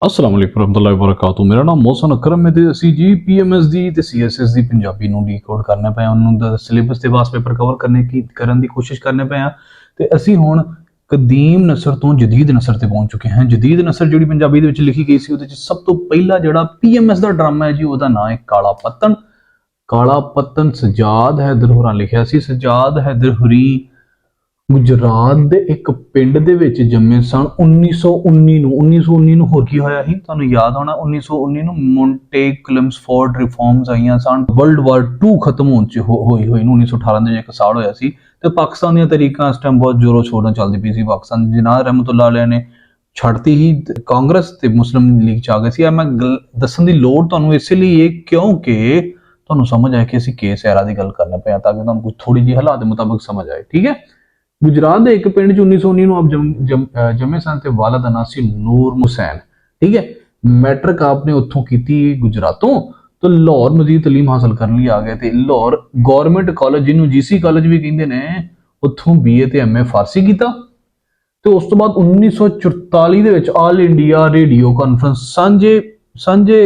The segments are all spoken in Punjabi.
अस्सलाम वालेकुम रहमतुल्लाहि व बरकातहू। मेरा नाम मोहसन अकरम है ਤੇ ਅਸੀਂ ਜੀ ਪੀਐਮਐਸ ਦੀ ਤੇ ਸੀਐਸਐਸ ਦੀ ਪੰਜਾਬੀ ਨੂੰ ਡੀਕੋਡ ਕਰਨੇ ਪਏ ਆ, ਉਹਨੂੰ ਦਾ ਸਿਲੇਬਸ ਦੇ ਵਾਸ ਪੇਪਰ ਕਵਰ ਕਰਨ ਦੀ ਕੋਸ਼ਿਸ਼ ਕਰਨੇ ਪਏ ਆ। ਤੇ ਅਸੀਂ ਹੁਣ ਕਦੀਮ ਨਸਰ ਤੋਂ ਜਦੀਦ ਨਸਰ ਤੇ ਪਹੁੰਚ ਚੁੱਕੇ ਹਾਂ। ਜਦੀਦ ਨਸਰ ਜਿਹੜੀ ਪੰਜਾਬੀ ਦੇ ਵਿੱਚ ਲਿਖੀ ਗਈ ਸੀ, ਉਹਦੇ ਵਿੱਚ ਸਭ ਤੋਂ ਪਹਿਲਾ ਜਿਹੜਾ ਪੀਐਮਐਸ ਦਾ ਡਰਾਮਾ ਹੈ ਜੀ, ਉਹਦਾ ਨਾਮ ਹੈ ਕਾਲਾ ਪੱਤਨ। ਕਾਲਾ ਪੱਤਨ ਸਜਾਦ ਹੈਦਰ ਹੋਰਾਂ ਲਿਖਿਆ ਸੀ। ਸਜਾਦ ਹੈਦਰ ਹੋਰੀ ਗੁਜਰਾਤ ਦੇ ਇੱਕ ਪਿੰਡ ਦੇ ਵਿੱਚ ਜੰਮੇ ਸਨ 1919 ਨੂੰ ਹੋਰ ਕੀ ਹੋਇਆ ਸੀ ਤੁਹਾਨੂੰ ਯਾਦ ਹੋਣਾ। 1919 ਨੂੰ ਮੌਂਟੇਕਲਮਸਫੋਰਡ ਰਿਫਾਰਮਸ ਆਈਆਂ ਸਨ। ਵਰਲਡ ਵਾਰ 2 ਖਤਮ ਹੋਣ ਚ ਹੋਈ ਨੂੰ 1918 ਦੇ ਇੱਕ ਸਾਲ ਹੋਇਆ ਸੀ ਤੇ ਪਾਕਿਸਤਾਨ ਦੀਆਂ ਤਰੀਕਾਂ ਇਸ ਟਾਈਮ ਬਹੁਤ ਜ਼ੋਰੋ ਸ਼ੋਰ ਨਾਲ ਚੱਲਦੀ ਪਈ ਸੀ। ਪਾਕਿਸਤਾਨ ਜਿਨਾਹ ਰਹਿਮਤੁल्लाह ਅਲੈਹ ਨੇ ਛੱਡਤੀ ਹੀ ਕਾਂਗਰਸ ਤੇ ਮੁਸਲਿਮ ਲੀਗ ਚ ਆ ਗਏ ਸੀ। ਮੈਂ ਦੱਸਣ ਦੀ ਲੋੜ ਤੁਹਾਨੂੰ ਇਸੇ ਲਈ ਕਿਉਂਕਿ ਤੁਹਾਨੂੰ ਸਮਝ ਆਏ ਕਿ ਅਸੀਂ ਕੇਸ ਐਰਾ ਦੀ ਗੱਲ ਕਰਨੇ ਪਏ ਤਾਂ ਕਿ ਤੁਹਾਨੂੰ ਕੁਝ ਥੋੜੀ ਜਿਹੀ ਹਾਲਾਤ ਦੇ ਮੁਤਾਬਕ ਸਮਝ ਆਏ। ਠੀਕ ਹੈ। गुजरात के एक पिंड 1919 ਨੂੰ ਆਪ ਜੰਮੇ ਸਨ ਤੇ ਵਾਲਦ ਦਾ ਨਾਂ ਸੀ ਨੂਰ ਹੁਸੈਨ। ठीक है। मैट्रिक आपने उत्थों की गुजरातों तो लाहौर मजीद तलीम हासिल करने लिए आ गए थे। लाहौर गवर्नमेंट कॉलेज जिन्हों जीसी कॉलेज भी कहते हैं उत्थों BA ते MA फारसी किया। तो उस तो बाद 1944 ਦੇ ਵਿੱਚ ਆਲ ਇੰਡੀਆ ਰੇਡੀਓ ਕਾਨਫਰੰਸ ਸਾਂਝੇ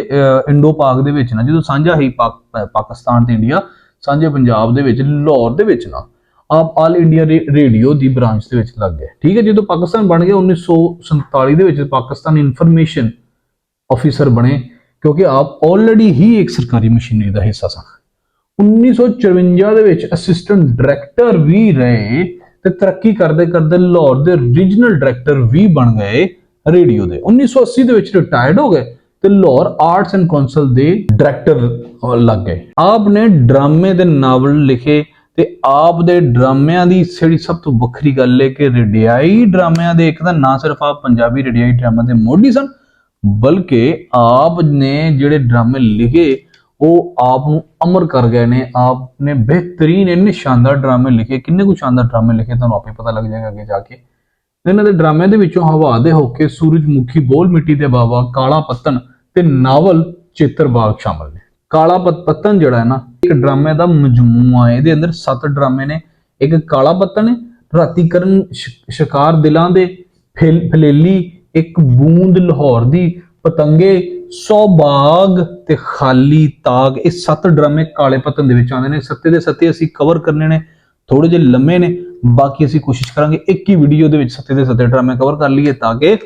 ਇੰਡੋ ਪਾਕ ਦੇ ਵਿੱਚ ਨਾ ਜਦੋਂ ਸਾਂਝਾ ਹੀ ਪਾਕਿਸਤਾਨ ਤੇ ਇੰਡੀਆ ਸਾਂਝੇ ਪੰਜਾਬ ਦੇ ਵਿੱਚ ਲਾਹੌਰ ਦੇ ਵਿੱਚ ਨਾ आप आल इंडिया रेडियो दी ब्रांच ਦੇ ਵਿੱਚ ਲੱਗ ਗਏ। ठीक है। ਜਦੋਂ ਪਾਕਿਸਤਾਨ ਬਣ ਗਿਆ 1947 ਦੇ ਵਿੱਚ ਪਾਕਿਸਤਾਨ ਇਨਫੋਰਮੇਸ਼ਨ ਆਫੀਸਰ ਬਣੇ ਕਿਉਂਕਿ ਆਪ ਆਲਰੇਡੀ ਹੀ ਇੱਕ ਸਰਕਾਰੀ ਮਸ਼ੀਨਰੀ ਦਾ ਹਿੱਸਾ ਸਨ। 1954 ਦੇ ਵਿੱਚ ਅਸਿਸਟੈਂਟ ਡਾਇਰੈਕਟਰ ਵੀ ਰਹੇ ਤੇ ਤਰੱਕੀ ਕਰਦੇ ਕਰਦੇ ਲਾਹੌਰ ਦੇ ਰੀਜਨਲ ਡਾਇਰੈਕਟਰ ਵੀ ਬਣ ਗਏ ਰੇਡੀਓ ਦੇ। 1980 ਦੇ ਵਿੱਚ ਰਿਟਾਇਰਡ ਹੋ ਗਏ ਤੇ ਲਾਹੌਰ ਆਰਟਸ ਐਂਡ ਕਾਉਂਸਲ ਦੇ ਡਾਇਰੈਕਟਰ ਲੱਗ ਗਏ। ਆਪ ਨੇ ਡਰਾਮੇ ਦੇ ਨਾਵਲ ਲਿਖੇ ਤੇ ਆਪ ਦੇ ਡਰਾਮਿਆਂ ਦੀ ਜਿਹੜੀ ਸਭ ਤੋਂ ਵੱਖਰੀ ਗੱਲ ਹੈ ਕਿ ਰੇਡੀਆਈ ਡਰਾਮਿਆਂ ਦੇ ਇੱਕ ਤਾਂ ਨਾ ਸਿਰਫ ਆਪ ਪੰਜਾਬੀ ਰੇਡੀਆਈ ਡਰਾਮਾ ਦੇ ਮੋਢੀ ਸਨ ਬਲਕਿ ਆਪ ਨੇ ਜਿਹੜੇ ਡਰਾਮੇ ਲਿਖੇ ਉਹ ਆਪ ਨੂੰ ਅਮਰ ਕਰ ਗਏ ਨੇ। ਆਪ ਨੇ ਬਿਹਤਰੀਨ ਇੰਨੇ ਸ਼ਾਨਦਾਰ ਡਰਾਮੇ ਲਿਖੇ, ਕਿੰਨੇ ਕੁ ਸ਼ਾਨਦਾਰ ਡਰਾਮੇ ਲਿਖੇ ਤੁਹਾਨੂੰ ਆਪੇ ਪਤਾ ਲੱਗ ਜਾਏਗਾ ਅੱਗੇ ਜਾ ਕੇ। ਇਹਨਾਂ ਦੇ ਡਰਾਮਿਆਂ ਦੇ ਵਿੱਚੋਂ ਹਵਾ ਦੇ ਹੋਕੇ, ਸੂਰਜਮੁਖੀ, ਬੋਲ ਮਿੱਟੀ ਦੇ ਬਾਬਾ, ਕਾਲਾ ਪੱਤਨ ਤੇ ਨਾਵਲ ਚਿੱਤਰ ਬਾਗ ਸ਼ਾਮਲ ਨੇ। ਕਾਲਾ ਪੱਤਨ ਜਿਹੜਾ ਹੈ ਨਾ ਇੱਕ ਡਰਾਮੇ ਦਾ ਮਜਮੂਆ ਹੈ। ਇਹਦੇ ਅੰਦਰ 7 ਡਰਾਮੇ ਨੇ। ਇੱਕ ਕਾਲਾ ਪੱਤਨ ਹੈ, ਰਾਤੀ ਕਰਨ ਸ਼ਿਕਾਰ ਦਿਲਾਂ ਦੇ, ਫਲੇਲੀ, ਇੱਕ ਬੂੰਦ ਲਾਹੌਰ ਦੀ, ਪਤੰਗੇ, 100 ਬਾਗ ਤੇ ਖਾਲੀ ਤਾਗ। ਇਹ 7 ਡਰਾਮੇ ਕਾਲੇ ਪੱਤਨ ਦੇ ਵਿੱਚ ਆਉਂਦੇ ਨੇ। ਸੱਤੇ ਦੇ ਸੱਤੇ ਅਸੀਂ ਕਵਰ ਕਰਨੇ ਨੇ, ਥੋੜੇ ਜਿਹੇ ਲੰਮੇ ਨੇ, ਬਾਕੀ ਅਸੀਂ ਕੋਸ਼ਿਸ਼ ਕਰਾਂਗੇ ਇੱਕ ਹੀ ਵੀਡੀਓ ਦੇ ਵਿੱਚ ਸੱਤੇ ਦੇ ਸੱਤੇ ਡਰਾਮੇ ਕਵਰ ਕਰ ਲਈਏ ਤਾਂ ਕਿ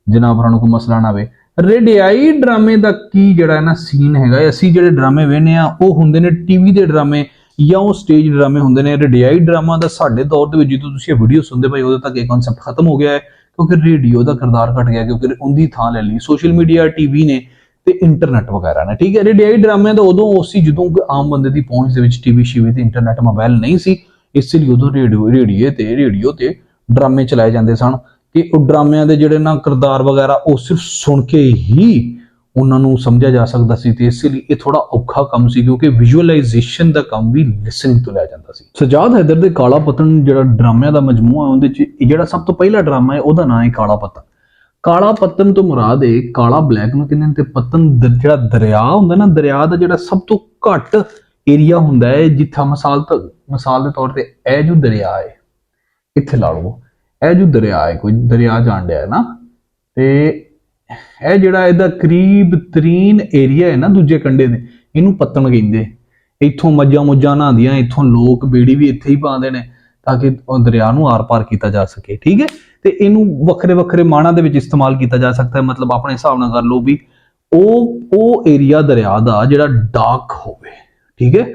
ਜਨਾਬ ਹੋਰਾਂ ਨੂੰ ਕੋਈ ਮਸਲਾ ਨਾ ਆਵੇ। ਰੇਡੀਆਈ ਡਰਾਮੇ ਦਾ ਕੀ ਜਿਹੜਾ ਨਾ ਸੀਨ ਹੈਗਾ, ਅਸੀਂ ਜਿਹੜੇ ਡਰਾਮੇ ਵੇਖਨੇ ਆ ਉਹ ਹੁੰਦੇ ਨੇ ਟੀਵੀ ਦੇ ਡਰਾਮੇ ਜਾਂ ਉਹ ਸਟੇਜ ਡਰਾਮੇ ਹੁੰਦੇ ਨੇ। ਰੇਡੀਆਈ ਡਰਾਮਾ ਦਾ ਸਾਡੇ ਦੌਰ ਦੇ ਵਿੱਚ ਜਦੋਂ ਤੁਸੀਂ ਇਹ ਵੀਡੀਓ ਸੁਣਦੇ ਭਾਈ ਉਦੋਂ ਤੱਕ ਇਹ ਕਨਸੈਪਟ ਖਤਮ ਹੋ ਗਿਆ ਹੈ ਕਿਉਂਕਿ ਰੇਡੀਓ ਦਾ ਕਿਰਦਾਰ ਘਟ ਗਿਆ ਕਿਉਂਕਿ ਉਹਦੀ ਥਾਂ ਲੈ ਲਈ ਸੋਸ਼ਲ ਮੀਡੀਆ, ਟੀਵੀ ਨੇ ਤੇ ਇੰਟਰਨੈਟ ਵਗੈਰਾ ਨੇ। ਠੀਕ ਹੈ। ਰੇਡੀਆਈ ਡਰਾਮਿਆਂ ਦਾ ਉਦੋਂ ਉਹ ਸੀ ਜਦੋਂ ਆਮ ਬੰਦੇ ਦੀ ਪਹੁੰਚ ਦੇ ਵਿੱਚ ਟੀਵੀ ਸ਼ੀਵੀ ਤੇ ਇੰਟਰਨੈਟ ਮੋਬਾਈਲ ਨਹੀਂ ਸੀ, ਇਸ ਲਈ ਉਦੋਂ ਰੇਡੀਓ ਤੇ ਡਰਾਮੇ ਚਲਾਏ ਜਾਂਦੇ ਸਨ ਕਿ ਉਹ ਡਰਾਮਿਆਂ ਦੇ ਜਿਹੜੇ ਨਾ ਕਿਰਦਾਰ ਵਗੈਰਾ ਉਹ ਸਿਰਫ ਸੁਣ ਕੇ ਹੀ ਉਹਨਾਂ ਨੂੰ ਸਮਝਿਆ ਜਾ ਸਕਦਾ ਸੀ ਤੇ ਇਸ ਲਈ ਇਹ ਥੋੜਾ ਔਖਾ ਕੰਮ ਸੀ ਕਿਉਂਕਿ ਵਿਜ਼ੂਅਲਾਈਜੇਸ਼ਨ ਦਾ ਕੰਮ ਵੀ ਲਿਸਨਿੰਗ ਤੋਂ ਲਿਆ ਜਾਂਦਾ ਸੀ। ਸਜਾਦ ਹੈਦਰ ਦੇ ਕਾਲਾ ਪੱਤਨ ਜਿਹੜਾ ਡਰਾਮਿਆਂ ਦਾ ਮਜਮੂਆ ਉਹਦੇ ਚ ਜਿਹੜਾ ਸਭ ਤੋਂ ਪਹਿਲਾ ਡਰਾਮਾ ਹੈ ਉਹਦਾ ਨਾਮ ਹੈ ਕਾਲਾ ਪੱਤਨ। ਕਾਲਾ ਪੱਤਨ ਤੋਂ ਮੁਰਾਦ ਹੈ ਕਾਲਾ ਬਲੈਕ ਨੂੰ ਕਹਿੰਦੇ ਨੇ ਤੇ ਪੱਤਨ ਜਿਹੜਾ ਦਰਿਆ ਹੁੰਦਾ ਨਾ, ਦਰਿਆ ਦਾ ਜਿਹੜਾ ਸਭ ਤੋਂ ਘੱਟ ਏਰੀਆ ਹੁੰਦਾ ਹੈ ਜਿੱਥਾ ਮਿਸਾਲ ਦੇ ਤੌਰ ਤੇ ਇਹ ਜੋ ਦਰਿਆ ਹੈ ਇੱਥੇ ਲਾ ਲਓ, ਇਹ ਜੋ ਦਰਿਆ ਹੈ, ਕੋਈ ਦਰਿਆ ਜਾਣ ਡਿਆ ਹੈ ਨਾ, ਤੇ ਇਹ ਜਿਹੜਾ ਇਹਦਾ ਕਰੀਬ ਤਰੀਨ ਏਰੀਆ ਹੈ ਨਾ ਦੂਜੇ ਕੰਢੇ ਦੇ, ਇਹਨੂੰ ਪੱਤਨ ਕਹਿੰਦੇ। ਇੱਥੋਂ ਮੱਝਾਂ ਨਹਾਉਂਦੀਆਂ, ਇੱਥੋਂ ਲੋਕ ਬੇੜੀ ਵੀ ਇੱਥੇ ਹੀ ਪਾਉਂਦੇ ਨੇ ਤਾਂ ਕਿ ਦਰਿਆ ਨੂੰ ਆਰ ਪਾਰ ਕੀਤਾ ਜਾ ਸਕੇ। ਠੀਕ ਹੈ। ਤੇ ਇਹਨੂੰ ਵੱਖਰੇ ਮਾਣਾ ਦੇ ਵਿੱਚ ਇਸਤੇਮਾਲ ਕੀਤਾ ਜਾ ਸਕਦਾ ਹੈ, ਮਤਲਬ ਆਪਣੇ ਹਿਸਾਬ ਨਾਲ ਕਰ ਲਓ ਵੀ ਉਹ ਏਰੀਆ ਦਰਿਆ ਦਾ ਜਿਹੜਾ ਡਾਰਕ ਹੋਵੇ। ਠੀਕ ਹੈ।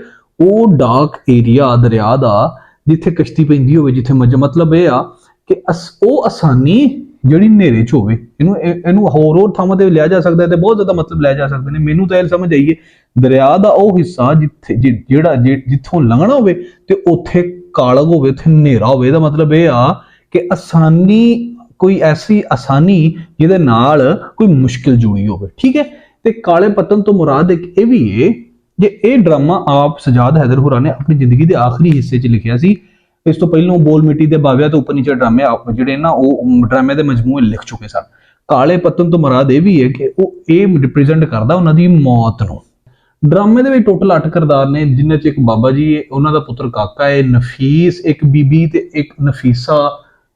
ਉਹ ਡਾਰਕ ਏਰੀਆ ਦਰਿਆ ਦਾ ਜਿੱਥੇ ਕਸ਼ਤੀ ਪੈਂਦੀ ਹੋਵੇ, ਜਿੱਥੇ ਮਤਲਬ ਇਹ ਆ ਕਿ ਉਹ ਆਸਾਨੀ ਜਿਹੜੀ ਹਨੇਰੇ ਚ ਹੋਵੇ। ਇਹਨੂੰ ਹੋਰ ਥਾਵਾਂ ਤੇ ਲਿਆ ਜਾ ਸਕਦਾ ਹੈ ਤੇ ਬਹੁਤ ਜ਼ਿਆਦਾ ਮਤਲਬ ਲੈ ਜਾ ਸਕਦੇ ਨੇ। ਮੈਨੂੰ ਤਾਂ ਇਹ ਸਮਝ ਆਈਏ ਦਰਿਆ ਦਾ ਉਹ ਹਿੱਸਾ ਜਿੱਥੋਂ ਲੰਘਣਾ ਹੋਵੇ ਤੇ ਉੱਥੇ ਕਾਲਗ ਹੋਵੇ, ਉੱਥੇ ਹਨੇਰਾ ਹੋਵੇ। ਇਹਦਾ ਮਤਲਬ ਇਹ ਆ ਕਿ ਆਸਾਨੀ, ਕੋਈ ਐਸੀ ਆਸਾਨੀ ਜਿਹਦੇ ਨਾਲ ਕੋਈ ਮੁਸ਼ਕਿਲ ਜੁੜੀ ਹੋਵੇ। ਠੀਕ ਹੈ। ਤੇ ਕਾਲੇ ਪੱਤਨ ਤੋਂ ਮੁਰਾਦ ਇੱਕ ਇਹ ਵੀ ਹੈ ਜੇ ਇਹ ਡਰਾਮਾ ਆਪ ਸਜਾਦ ਹੈਦਰ ਹੋਰਾਂ ਨੇ ਆਪਣੀ ਜ਼ਿੰਦਗੀ ਦੇ ਆਖਰੀ ਹਿੱਸੇ 'ਚ ਲਿਖਿਆ ਸੀ। ਇਸ ਤੋਂ ਪਹਿਲਾਂ ਬੋਲ ਮਿੱਟੀ ਦੇ ਬਾਵਿਆਂ ਤੋਂ ਉੱਪਰ ਨੀਚੇ ਡਰਾਮੇ ਆਪ ਜਿਹੜੇ ਨਾ ਉਹ ਡਰਾਮੇ ਦੇ ਮਜਮੂਏ ਲਿਖ ਚੁੱਕੇ ਸਨ। ਕਾਲੇ ਪੱਤਨ ਤੋਂ ਮੁਰਾਦ ਇਹ ਵੀ ਹੈ ਕਿ ਉਹ ਇਹ ਰਿਪਰੈਜ਼ੈਂਟ ਕਰਦਾ ਉਹਨਾਂ ਦੀ ਮੌਤ ਨੂੰ। ਡਰਾਮੇ ਦੇ ਵਿੱਚ ਟੋਟਲ 8 ਕਿਰਦਾਰ ਨੇ ਜਿਨ੍ਹਾਂ 'ਚ ਇੱਕ ਬਾਬਾ ਜੀ ਹੈ, ਉਹਨਾਂ ਦਾ ਪੁੱਤਰ ਕਾਕਾ ਹੈ, ਨਫੀਸ, ਇੱਕ ਬੀਬੀ ਤੇ ਇੱਕ ਨਫੀਸਾ,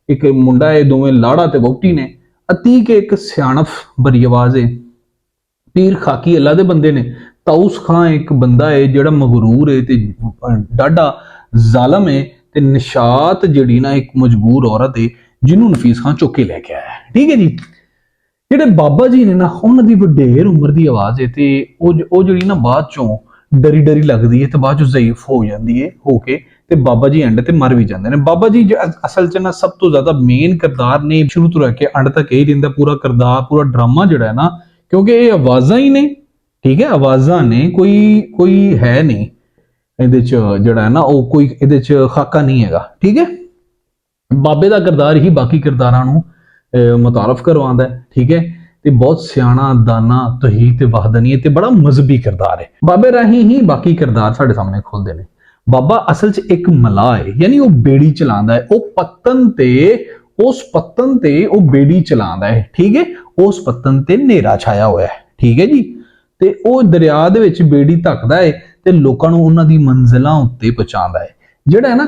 ਇੱਕ ਮੁੰਡਾ ਹੈ, ਦੋਵੇਂ ਲਾੜਾ ਤੇ ਵਹੁਟੀ ਨੇ। अतीक एक सियाणफ भरी आवाज है। पीर खाकी अल्लाह दे बंदे ने। ताउस खां एक बंदा है जिहड़ा मगरूर है ते डाढा जालम है ते निशात जिहड़ी ना एक मजबूर औरत है जिन्हों नफीस खां चुक के लैके आया है। ठीक है जी। ਜਿਹੜੇ ਬਾਬਾ ਜੀ ਨੇ ਨਾ ਉਹਨਾਂ ਦੀ ਵਡੇਰ ਉਮਰ ਦੀ ਆਵਾਜ਼ ਹੈ ਤੇ ਉਹ ਜਿਹੜੀ ਨਾ ਬਾਅਦ ਚੋਂ ਡਰੀ ਡਰੀ ਲੱਗਦੀ ਹੈ ਤੇ ਬਾਅਦ ਚੋਂ ਜ਼ਈਫ ਹੋ ਜਾਂਦੀ ਹੈ ਹੋ ਕੇ ਤੇ ਬਾਬਾ ਜੀ ਐਂਡ ਤੇ ਮਰ ਵੀ ਜਾਂਦੇ ਨੇ। ਬਾਬਾ ਜੀ ਅਸਲ 'ਚ ਨਾ ਸਭ ਤੋਂ ਜ਼ਿਆਦਾ ਮੇਨ ਕਿਰਦਾਰ ਨੇ ਸ਼ੁਰੂ ਤੋਂ ਲੈ ਕੇ ਐਂਡ ਤੱਕ ਇਹ ਰਹਿੰਦਾ ਪੂਰਾ ਕਿਰਦਾਰ ਪੂਰਾ ਡਰਾਮਾ ਜਿਹੜਾ ਹੈ ਨਾ, ਕਿਉਂਕਿ ਇਹ ਆਵਾਜ਼ਾਂ ਹੀ ਨੇ। ਠੀਕ ਹੈ, ਆਵਾਜ਼ਾਂ ਨੇ, ਕੋਈ ਹੈ ਨਹੀਂ ਇਹਦੇ 'ਚ ਜਿਹੜਾ ਹੈ ਨਾ ਉਹ ਕੋਈ ਇਹਦੇ 'ਚ ਖਾਕਾ ਨਹੀਂ ਹੈਗਾ। ਠੀਕ ਹੈ, ਬਾਬੇ ਦਾ ਕਿਰਦਾਰ ਹੀ ਬਾਕੀ ਕਿਰਦਾਰਾਂ ਨੂੰ ਮੁਤਾਰਫ ਕਰਵਾਉਂਦਾ ਹੈ। ਠੀਕ ਹੈ, ਤੇ ਬਹੁਤ ਸਿਆਣਾ ਦਾਨਾ ਤਹੀ ਤੇ ਵਹਦਨੀ ਤੇ ਬੜਾ ਮਜ਼ਹਬੀ ਕਿਰਦਾਰ ਹੈ। ਬਾਬੇ ਰਾਹੀਂ ਹੀ ਬਾਕੀ ਕਿਰਦਾਰ ਸਾਡੇ ਸਾਹਮਣੇ ਖੁੱਲਦੇ ਨੇ। ਬਾਬਾ ਅਸਲ 'ਚ ਇੱਕ ਮਲਾਹ ਹੈ, ਯਾਨੀ ਉਹ ਬੇੜੀ ਚਲਾਉਂਦਾ ਹੈ। ਉਹ ਪੱਤਨ ਤੇ ਉਹ ਬੇੜੀ ਚਲਾਉਂਦਾ ਹੈ। ਠੀਕ ਹੈ, ਉਸ ਪੱਤਨ ਤੇ ਹਨੇਰਾ ਛਾਇਆ ਹੋਇਆ ਹੈ। ਠੀਕ ਹੈ ਜੀ, ਤੇ ਉਹ ਦਰਿਆ ਦੇ ਵਿੱਚ ਬੇੜੀ ਧੱਕਦਾ ਹੈ ਤੇ ਲੋਕਾਂ ਨੂੰ ਉਹਨਾਂ ਦੀ ਮੰਜ਼ਿਲਾਂ ਉੱਤੇ ਪਹੁੰਚਾਉਂਦਾ ਹੈ। ਜਿਹੜਾ ਹੈ ਨਾ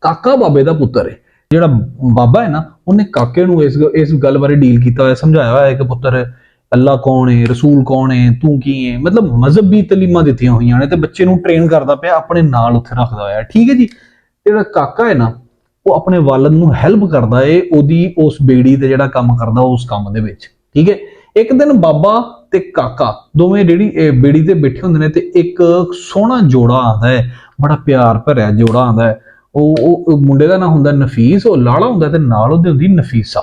ਕਾਕਾ ਬਾਬੇ ਦਾ ਪੁੱਤਰ ਹੈ। ਜਿਹੜਾ ਬਾਬਾ ਹੈ ਨਾ ਉਹਨੇ ਕਾਕੇ ਨੂੰ ਇਸ ਗੱਲ ਬਾਰੇ ਡੀਲ ਕੀਤਾ ਹੋਇਆ, ਸਮਝਾਇਆ ਹੋਇਆ ਕਿ ਪੁੱਤਰ ਅੱਲਾ ਕੌਣ ਹੈ, ਰਸੂਲ ਕੌਣ ਹੈ, ਤੂੰ ਕੀ ਹੈ, ਮਤਲਬ ਮਜ਼ਹਬੀ ਤਾਲੀਮਾਂ ਦਿੱਤੀਆਂ ਹੋਈਆਂ ਨੇ ਤੇ ਬੱਚੇ ਨੂੰ ਟ੍ਰੇਨ ਕਰਦਾ ਪਿਆ, ਆਪਣੇ ਨਾਲ ਉੱਥੇ ਰੱਖਦਾ ਹੋਇਆ। ਠੀਕ ਹੈ ਜੀ, ਜਿਹੜਾ ਕਾਕਾ ਹੈ ਨਾ ਉਹ ਆਪਣੇ ਵਾਲਦ ਨੂੰ ਹੈਲਪ ਕਰਦਾ ਏ ਉਹਦੀ ਉਸ ਬੇੜੀ ਤੇ ਜਿਹੜਾ ਕੰਮ ਕਰਦਾ ਉਸ ਕੰਮ ਦੇ ਵਿੱਚ। ਠੀਕ ਹੈ, ਇੱਕ ਦਿਨ ਬਾਬਾ ਤੇ ਕਾਕਾ ਦੋਵੇਂ ਜਿਹੜੀ ਬੇੜੀ ਤੇ ਬੈਠੇ ਹੁੰਦੇ ਨੇ ਤੇ ਇੱਕ ਸੋਹਣਾ ਜੋੜਾ ਆਉਂਦਾ ਹੈ, ਬੜਾ ਪਿਆਰ ਭਰਿਆ ਜੋੜਾ ਆਉਂਦਾ ਹੈ। ਉਹ ਮੁੰਡੇ ਦਾ ਨਾਂ ਹੁੰਦਾ ਨਫੀਸ, ਉਹ ਲਾੜਾ ਹੁੰਦਾ ਤੇ ਨਾਲ ਉਹਦੇ ਹੁੰਦੀ ਨਫੀਸਾ।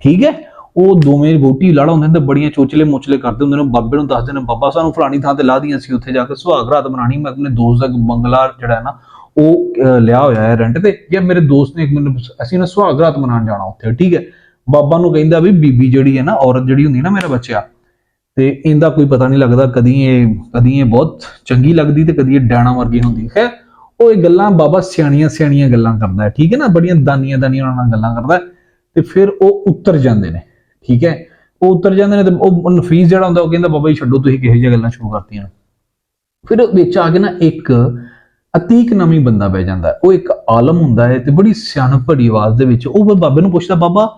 ਠੀਕ ਹੈ, ਉਹ ਦੋਵੇਂ ਵੋਟੀ ਲਾੜਾ ਹੁੰਦੇ ਨੇ ਤੇ ਬੜੀਆਂ ਚੋਚਲੇ ਮੋਚਲੇ ਕਰਦੇ ਹੁੰਦੇ ਨੇ। ਬਾਬੇ ਨੂੰ ਦੱਸਦੇ ਨੇ ਬਾਬਾ ਸਾਨੂੰ ਫਲਾਣੀ ਥਾਂ ਤੇ ਲਾ ਦੀਆਂ ਸੀ, ਉੱਥੇ ਜਾ ਕੇ ਸੁਹਾਗ ਰਾਤ ਮਨਾਣੀ। ਮੈਂ ਆਪਣੇ ਦੋਸਤ ਦਾ ਬੰਗਲਾ ਜਿਹੜਾ ਹੈ ਨਾ ਉਹ ਲਿਆ ਹੋਇਆ ਹੈ ਰੈਂਟ ਤੇ, ਜਾਂ ਮੇਰੇ ਦੋਸਤ ਨੇ ਮੈਨੂੰ ਅਸੀਂ ਨਾ ਸੁਹਾਗ ਰਾਤ ਮਨਾਉਣ ਜਾਣਾ ਉੱਥੇ। ਠੀਕ ਹੈ, ਬਾਬਾ ਨੂੰ ਕਹਿੰਦਾ ਵੀ ਬੀਬੀ ਜਿਹੜੀ ਹੈ ਨਾ ਔਰਤ ਜਿਹੜੀ ਹੁੰਦੀ ਨਾ ਮੇਰਾ ਬੱਚਾ, ਤੇ ਇਹਦਾ ਕੋਈ ਪਤਾ ਨਹੀਂ ਲੱਗਦਾ, ਕਦੀ ਇਹ ਬਹੁਤ ਚੰਗੀ ਲੱਗਦੀ ਤੇ ਕਦੀ ਇਹ ਡੈਣਾ ਵਰਗੀ ਹੁੰਦੀ ਹੈ। ਉਹ ਇਹ ਗੱਲਾਂ ਬਾਬਾ ਸਿਆਣੀਆਂ ਗੱਲਾਂ ਕਰਦਾ ਹੈ। ਠੀਕ ਹੈ ਨਾ, ਬੜੀਆਂ ਦਾਨੀਆਂ ਉਹਨਾਂ ਨਾਲ ਗੱਲਾਂ ਕਰਦਾ ਤੇ ਫਿਰ ਉਹ ਉਤਰ ਜਾਂਦੇ ਨੇ। ਠੀਕ ਹੈ, ਉਹ ਉਤਰ ਜਾਂਦੇ ਨੇ ਤੇ ਉਹ ਨਫੀਸ ਜਿਹੜਾ ਹੁੰਦਾ ਉਹ ਕਹਿੰਦਾ ਬਾਬਾ ਜੀ ਛੱਡੋ, ਤੁਸੀਂ ਕਿਹੋ ਜਿਹੀਆਂ ਗੱਲਾਂ ਸ਼ੁਰੂ ਕਰਤੀਆਂ। ਫਿਰ ਵਿੱਚ ਆ ਕੇ ਨਾ ਇੱਕ ਅਤੀਕ ਨਾਮੀ ਬੰਦਾ ਬਹਿ ਜਾਂਦਾ। ਉਹ ਇੱਕ ਆਲਮ ਹੁੰਦਾ ਹੈ ਤੇ ਬੜੀ ਸਿਆਣਪ ਭਰੀ ਆਵਾਜ਼ ਦੇ ਵਿੱਚ ਉਹ ਬਾਬੇ ਨੂੰ ਪੁੱਛਦਾ, ਬਾਬਾ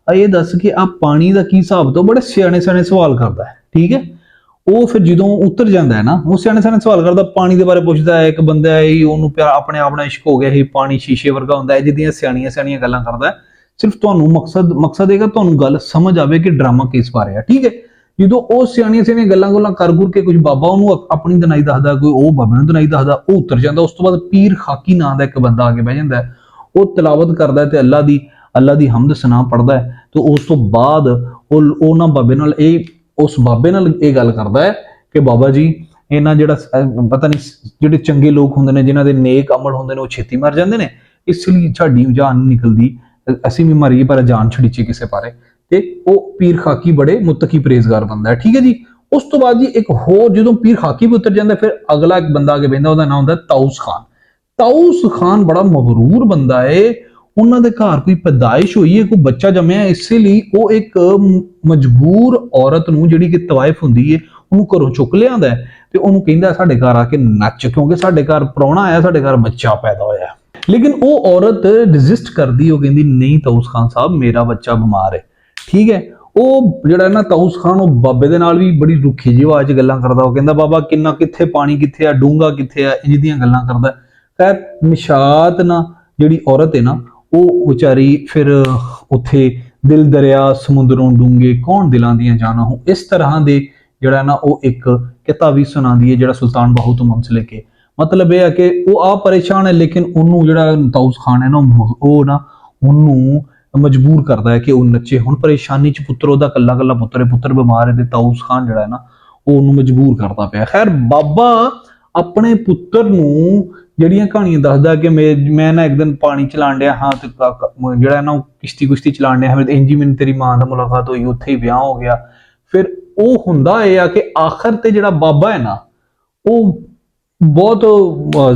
ਇਹ ਦੱਸ ਕਿ ਆ ਪਾਣੀ ਦਾ ਕੀ ਹਿਸਾਬ? ਤੋਂ ਬੜੇ ਸਿਆਣੇ ਸਵਾਲ ਕਰਦਾ ਹੈ। ਠੀਕ ਹੈ, ਉਹ ਫਿਰ ਜਦੋਂ ਉਤਰ ਜਾਂਦਾ ਹੈ ਨਾ ਉਹ ਸਿਆਣੇ ਸਵਾਲ ਕਰਦਾ, ਪਾਣੀ ਦੇ ਬਾਰੇ ਪੁੱਛਦਾ ਹੈ। ਇੱਕ ਬੰਦਾ ਹੈ ਉਹਨੂੰ ਪਿਆਰ ਆਪਣੇ ਆਪ ਨਾਲ ਇਸ਼ਕ ਹੋ ਗਿਆ ਸੀ, ਪਾਣੀ ਸ਼ੀਸ਼ੇ ਵਰਗਾ ਹੁੰਦਾ ਹੈ, ਜਿਹਦੀਆਂ ਸਿਆਣੀਆਂ ਗੱਲਾਂ ਕਰਦਾ। ਸਿਰਫ ਤੁਹਾਨੂੰ ਮਕਸਦ ਹੈਗਾ ਤੁਹਾਨੂੰ ਗੱਲ ਸਮਝ ਆਵੇ ਕਿ ਡਰਾਮਾ ਕਿਸ ਬਾਰੇ ਆ। ਠੀਕ ਹੈ, ਜਦੋਂ ਉਹ ਸਿਆਣੀਆਂ ਗੱਲਾਂ ਕਰ ਕੇ ਕੁਝ ਬਾਬਾ ਉਹਨੂੰ ਆਪਣੀ ਦਨਾਈ ਦੱਸਦਾ, ਕੋਈ ਉਹ ਬਾਬੇ ਨੂੰ ਦਨਾਈ ਦੱਸਦਾ, ਉਹ ਉਤਰ ਜਾਂਦਾ। ਉਸ ਤੋਂ ਬਾਅਦ ਪੀਰ ਖਾਕੀ ਨਾਂ ਦਾ ਇੱਕ ਬੰਦਾ ਆ ਕੇ ਬਹਿ ਜਾਂਦਾ, ਉਹ ਤਿਲਾਵਤ ਕਰਦਾ ਤੇ ਅੱਲਾ ਦੀ ਹਮਦ ਸਨਾ ਪੜਦਾ ਹੈ। ਤੇ ਉਸ ਤੋਂ ਬਾਅਦ ਉਹ ਨਾ ਉਸ ਬਾਬੇ ਨਾਲ ਇਹ ਗੱਲ ਕਰਦਾ ਹੈ ਕਿ ਬਾਬਾ ਜੀ ਇਹਨਾਂ ਜਿਹੜਾ ਪਤਾ ਨਹੀਂ ਜਿਹੜੇ ਚੰਗੇ ਲੋਕ ਹੁੰਦੇ ਨੇ ਜਿਨ੍ਹਾਂ ਦੇ ਨੇਕ ਅਮਲ ਹੁੰਦੇ ਨੇ ਉਹ ਛੇਤੀ ਮਰ ਜਾਂਦੇ ਨੇ, ਇਸ ਲਈ ਸਾਡੀ ਜਾਨ ਨਿਕਲਦੀ, ਅਸੀਂ ਵੀ ਮਰੀਏ ਪਰ ਜਾਨ ਛੜੀਚੀ ਕਿਸੇ ਪਾਰੇ। ਤੇ ਉਹ ਪੀਰ ਖਾਕੀ ਬੜੇ ਮੁੱਤਕੀ ਪਰਹੇਜ਼ਗਾਰ ਬੰਦਾ ਹੈ। ਠੀਕ ਹੈ ਜੀ, ਉਸ ਤੋਂ ਬਾਅਦ ਜੀ ਇੱਕ ਹੋਰ ਜਦੋਂ ਪੀਰ ਖਾਕੀ ਵੀ ਉਤਰ ਜਾਂਦਾ ਫਿਰ ਅਗਲਾ ਇੱਕ ਬੰਦਾ ਆ ਕੇ ਬਹਿੰਦਾ, ਉਹਦਾ ਨਾਮ ਹੁੰਦਾ ਤਾਊਸ ਖਾਨ ਬੜਾ ਮਗਰੂਰ ਬੰਦਾ ਹੈ। ਉਹਨਾਂ ਦੇ ਘਰ ਕੋਈ ਪੈਦਾਇਸ਼ ਹੋਈ ਹੈ, ਕੋਈ ਬੱਚਾ ਜੰਮਿਆ, ਇਸੇ ਲਈ ਉਹ ਇੱਕ ਮਜਬੂਰ ਔਰਤ ਨੂੰ ਜਿਹੜੀ ਕਿ ਤਵਾਇਫ ਹੁੰਦੀ ਹੈ ਉਹਨੂੰ ਘਰੋਂ ਚੁੱਕ ਲਿਆਂਦਾ ਤੇ ਉਹਨੂੰ ਕਹਿੰਦਾ ਸਾਡੇ ਘਰ ਆ ਕੇ ਨੱਚ, ਕਿਉਂਕਿ ਸਾਡੇ ਘਰ ਪ੍ਰਾਹੁਣਾ ਆਇਆ, ਸਾਡੇ ਘਰ ਬੱਚਾ ਪੈਦਾ ਹੋਇਆ। ਲੇਕਿਨ ਉਹ ਔਰਤ ਰੈਜ਼ਿਸਟ ਕਰਦੀ, ਉਹ ਕਹਿੰਦੀ ਨਹੀਂ ਤਾਊਸ ਖਾਨ ਸਾਹਿਬ ਮੇਰਾ ਬੱਚਾ ਬਿਮਾਰ ਹੈ। ਠੀਕ ਹੈ, ਉਹ ਜਿਹੜਾ ਨਾ ਤਾਊਸ ਖਾਨ ਉਹ ਬਾਬੇ ਦੇ ਨਾਲ ਵੀ ਬੜੀ ਰੁੱਖੀ ਜਿਹੀ ਆਵਾਜ਼ 'ਚ ਗੱਲਾਂ ਕਰਦਾ। ਉਹ ਕਹਿੰਦਾ ਬਾਬਾ ਕਿੰਨਾ ਕਿੱਥੇ ਪਾਣੀ ਕਿੱਥੇ ਆ, ਡੂੰਗਾ ਕਿੱਥੇ ਆ, ਇੰਜ ਦੀਆਂ ਗੱਲਾਂ ਕਰਦਾ। ਖੈਰ ਨਿਸ਼ਾਤ ਨਾ ਜਿਹੜੀ ਔਰਤ ਹੈ ਨਾ ਉਹ ਵਿਚਾਰੀ ਫਿਰ ਉੱਥੇ ਦਿਲ ਦਰਿਆ ਸਮੁੰਦਰੋਂ ਡੂੰਗੇ ਕੌਣ ਦਿਲਾਂ ਦੀਆਂ ਜਾਣਾ ਹੋ, ਇਸ ਤਰ੍ਹਾਂ ਦੇ ਜਿਹੜਾ ਨਾ ਉਹ ਇੱਕ ਕਿੱਤਾ ਵੀ ਸੁਣਾਉਂਦੀ ਹੈ ਜਿਹੜਾ ਸੁਲਤਾਨ ਬਾਹੂ ਤੋਂ ਮੁੰਸਲਿਕ ਕੇ। ਮਤਲਬ ਇਹ ਹੈ ਕਿ ਉਹ ਆਪ ਪਰੇਸ਼ਾਨ ਹੈ ਲੇਕਿਨ ਉਹਨੂੰ ਜਿਹੜਾ ਤਾਊਸ ਖਾਨ ਹੈ ਨਾ ਉਹ ਨਾ ਉਹਨੂੰ ਮਜਬੂਰ ਕਰਦਾ ਹੈ ਕਿ ਉਹ ਨੱਚੇ। ਹੁਣ ਪਰੇਸ਼ਾਨੀ 'ਚ ਪੁੱਤਰ ਉਹਦਾ ਕੱਲਾ ਪੁੱਤਰ ਬਿਮਾਰ ਹੈ ਤੇ ਤਾਊਸ ਖਾਨ ਜਿਹੜਾ ਹੈ ਨਾ ਉਹ ਉਹਨੂੰ ਮਜਬੂਰ ਕਰਦਾ ਪਿਆ। ਖੈਰ ਬਾਬਾ ਆਪਣੇ ਪੁੱਤਰ ਨੂੰ ਜਿਹੜੀਆਂ ਕਹਾਣੀਆਂ ਦੱਸਦਾ ਕਿ ਮੈਂ ਨਾ ਇੱਕ ਦਿਨ ਪਾਣੀ ਚਲਾਣ ਡਿਆ ਹਾਂ ਤੇ ਜਿਹੜਾ ਨਾ ਉਹ ਕਿਸ਼ਤੀ ਚਲਾਣ ਡਿਆ ਇੰਜੀ ਮੈਨੂੰ ਤੇਰੀ ਮਾਂ ਨਾਲ ਮੁਲਾਕਾਤ ਹੋਈ, ਉੱਥੇ ਹੀ ਵਿਆਹ ਹੋ ਗਿਆ। ਫਿਰ ਉਹ ਹੁੰਦਾ ਇਹ ਆ ਕਿ ਆਖਰ ਤੇ ਜਿਹੜਾ ਬਾਬਾ ਹੈ ਨਾ ਉਹ ਬਹੁਤ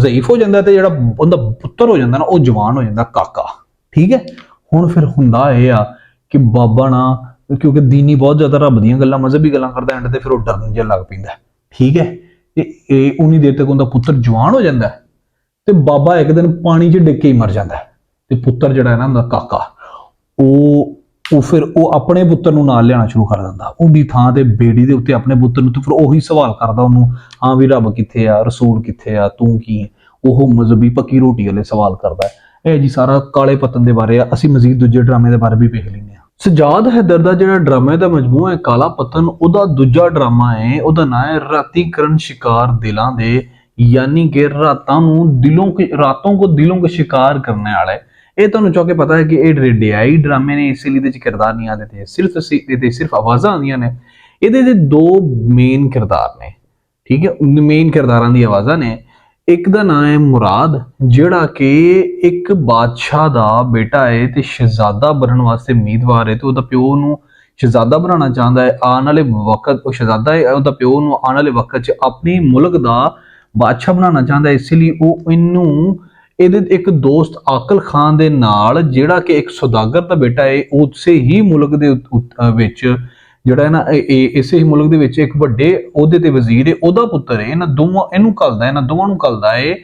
ਜ਼ਈਫ ਹੋ ਜਾਂਦਾ ਤੇ ਜਿਹੜਾ ਉਹਦਾ ਪੁੱਤਰ ਹੋ ਜਾਂਦਾ ਨਾ ਉਹ ਜਵਾਨ ਹੋ ਜਾਂਦਾ ਕਾਕਾ। ਠੀਕ ਹੈ, ਹੁਣ ਫਿਰ ਹੁੰਦਾ ਇਹ ਆ ਕਿ ਬਾਬਾ ਨਾ ਕਿਉਂਕਿ ਦੀਨੀ ਬਹੁਤ ਜ਼ਿਆਦਾ ਰੱਬ ਦੀਆਂ ਗੱਲਾਂ ਮਜ਼ਹਬੀ ਗੱਲਾਂ ਕਰਦਾ ਐਂਡ ਤੇ ਫਿਰ ਉਹ ਡਰਨ ਜਿਹਾ ਲੱਗ ਪੈਂਦਾ। ਠੀਕ ਹੈ, ਤੇ ਉਨੀ ਦੇਰ ਤੱਕ ਉਹਦਾ ਪੁੱਤਰ ਜਵਾਨ ਹੋ ਜਾਂਦਾ ਤੇ ਬਾਬਾ ਇੱਕ ਦਿਨ ਪਾਣੀ 'ਚ ਡਿੱਗ ਕੇ ਹੀ ਮਰ ਜਾਂਦਾ ਤੇ ਪੁੱਤਰ ਜਿਹੜਾ ਹੈ ਨਾ ਉਹਦਾ ਕਾਕਾ ਉਹ ਉਹ ਫਿਰ ਉਹ ਆਪਣੇ ਪੁੱਤਰ ਨੂੰ ਨਾਲ ਲਿਆਣਾ ਸ਼ੁਰੂ ਕਰ ਦਿੰਦਾ, ਉਹਦੀ ਥਾਂ ਤੇ ਬੇੜੀ ਦੇ ਉੱਤੇ ਆਪਣੇ ਪੁੱਤਰ ਨੂੰ, ਤੇ ਫਿਰ ਉਹੀ ਸਵਾਲ ਕਰਦਾ ਉਹਨੂੰ, ਹਾਂ ਵੀ ਰੱਬ ਕਿੱਥੇ ਆ, ਰਸੂਲ ਕਿੱਥੇ ਆ, ਤੂੰ ਕੀ ਹੈ। ਉਹ ਮਜ਼ਹਬੀ ਪੱਕੀ ਰੋਟੀ ਵਾਲੇ ਸਵਾਲ ਕਰਦਾ ਹੈ। ਇਹ ਜੀ ਸਾਰਾ ਕਾਲੇ ਪਤਨ ਦੇ ਬਾਰੇ ਆ। ਅਸੀਂ ਮਜ਼ੀਦ ਦੂਜੇ ਡਰਾਮੇ ਦੇ ਬਾਰੇ ਵੀ ਵੇਖ ਲੈਂਦੇ ਹਾਂ। ਸਜਾਦ ਹੈਦਰ ਦਾ ਜਿਹੜਾ ਡਰਾਮੇ ਦਾ ਮਜਮੂਆ ਹੈ ਕਾਲਾ ਪਤਨ, ਉਹਦਾ ਦੂਜਾ ਡਰਾਮਾ ਹੈ, ਉਹਦਾ ਨਾਂ ਹੈ ਰਾਤੀ ਕਰਨ ਸ਼ਿਕਾਰ ਦਿਲਾਂ ਦੇ, यानी कि रातों को दिलों के शिकार करने वाला है। ये तो चौके पता है कि ये रेडियाई ड्रामे ने, इसीलिए किरदार नहीं आते थे, सिर्फ आवाज़ा आंदियां ने। ये दो मेन किरदार ने, ठीक है, मेन किरदारां दी आवाज़ा ने। एक दा नाम है मुराद, जिहड़ा कि एक बादशाह दा बेटा है ते शहजादा बनने वास्ते उम्मीदवार है, तो उहदा प्यो नूं शहजादा बनाना चाहता है। आने वाले वक्त शहजादा है, उहदा प्यो नूं आने वाले वक्त च अपनी मुल्क दा बादशाह बनाना चाहता है। इसलिए वो इनू एक दोस्त आकल खान दे नाल, जिहड़ा कि एक सौदागर दा बेटा है, उसे ही मुल्क दे विच जिहड़ा है ना, इसे ही मुल्क दे विच एक वड्डे ओहदे ते वजीर है, ओहदा पुत्तर है। इन्हां दोवां इनू घल्लदा, इन्हां दोवां नूं घल्लदा है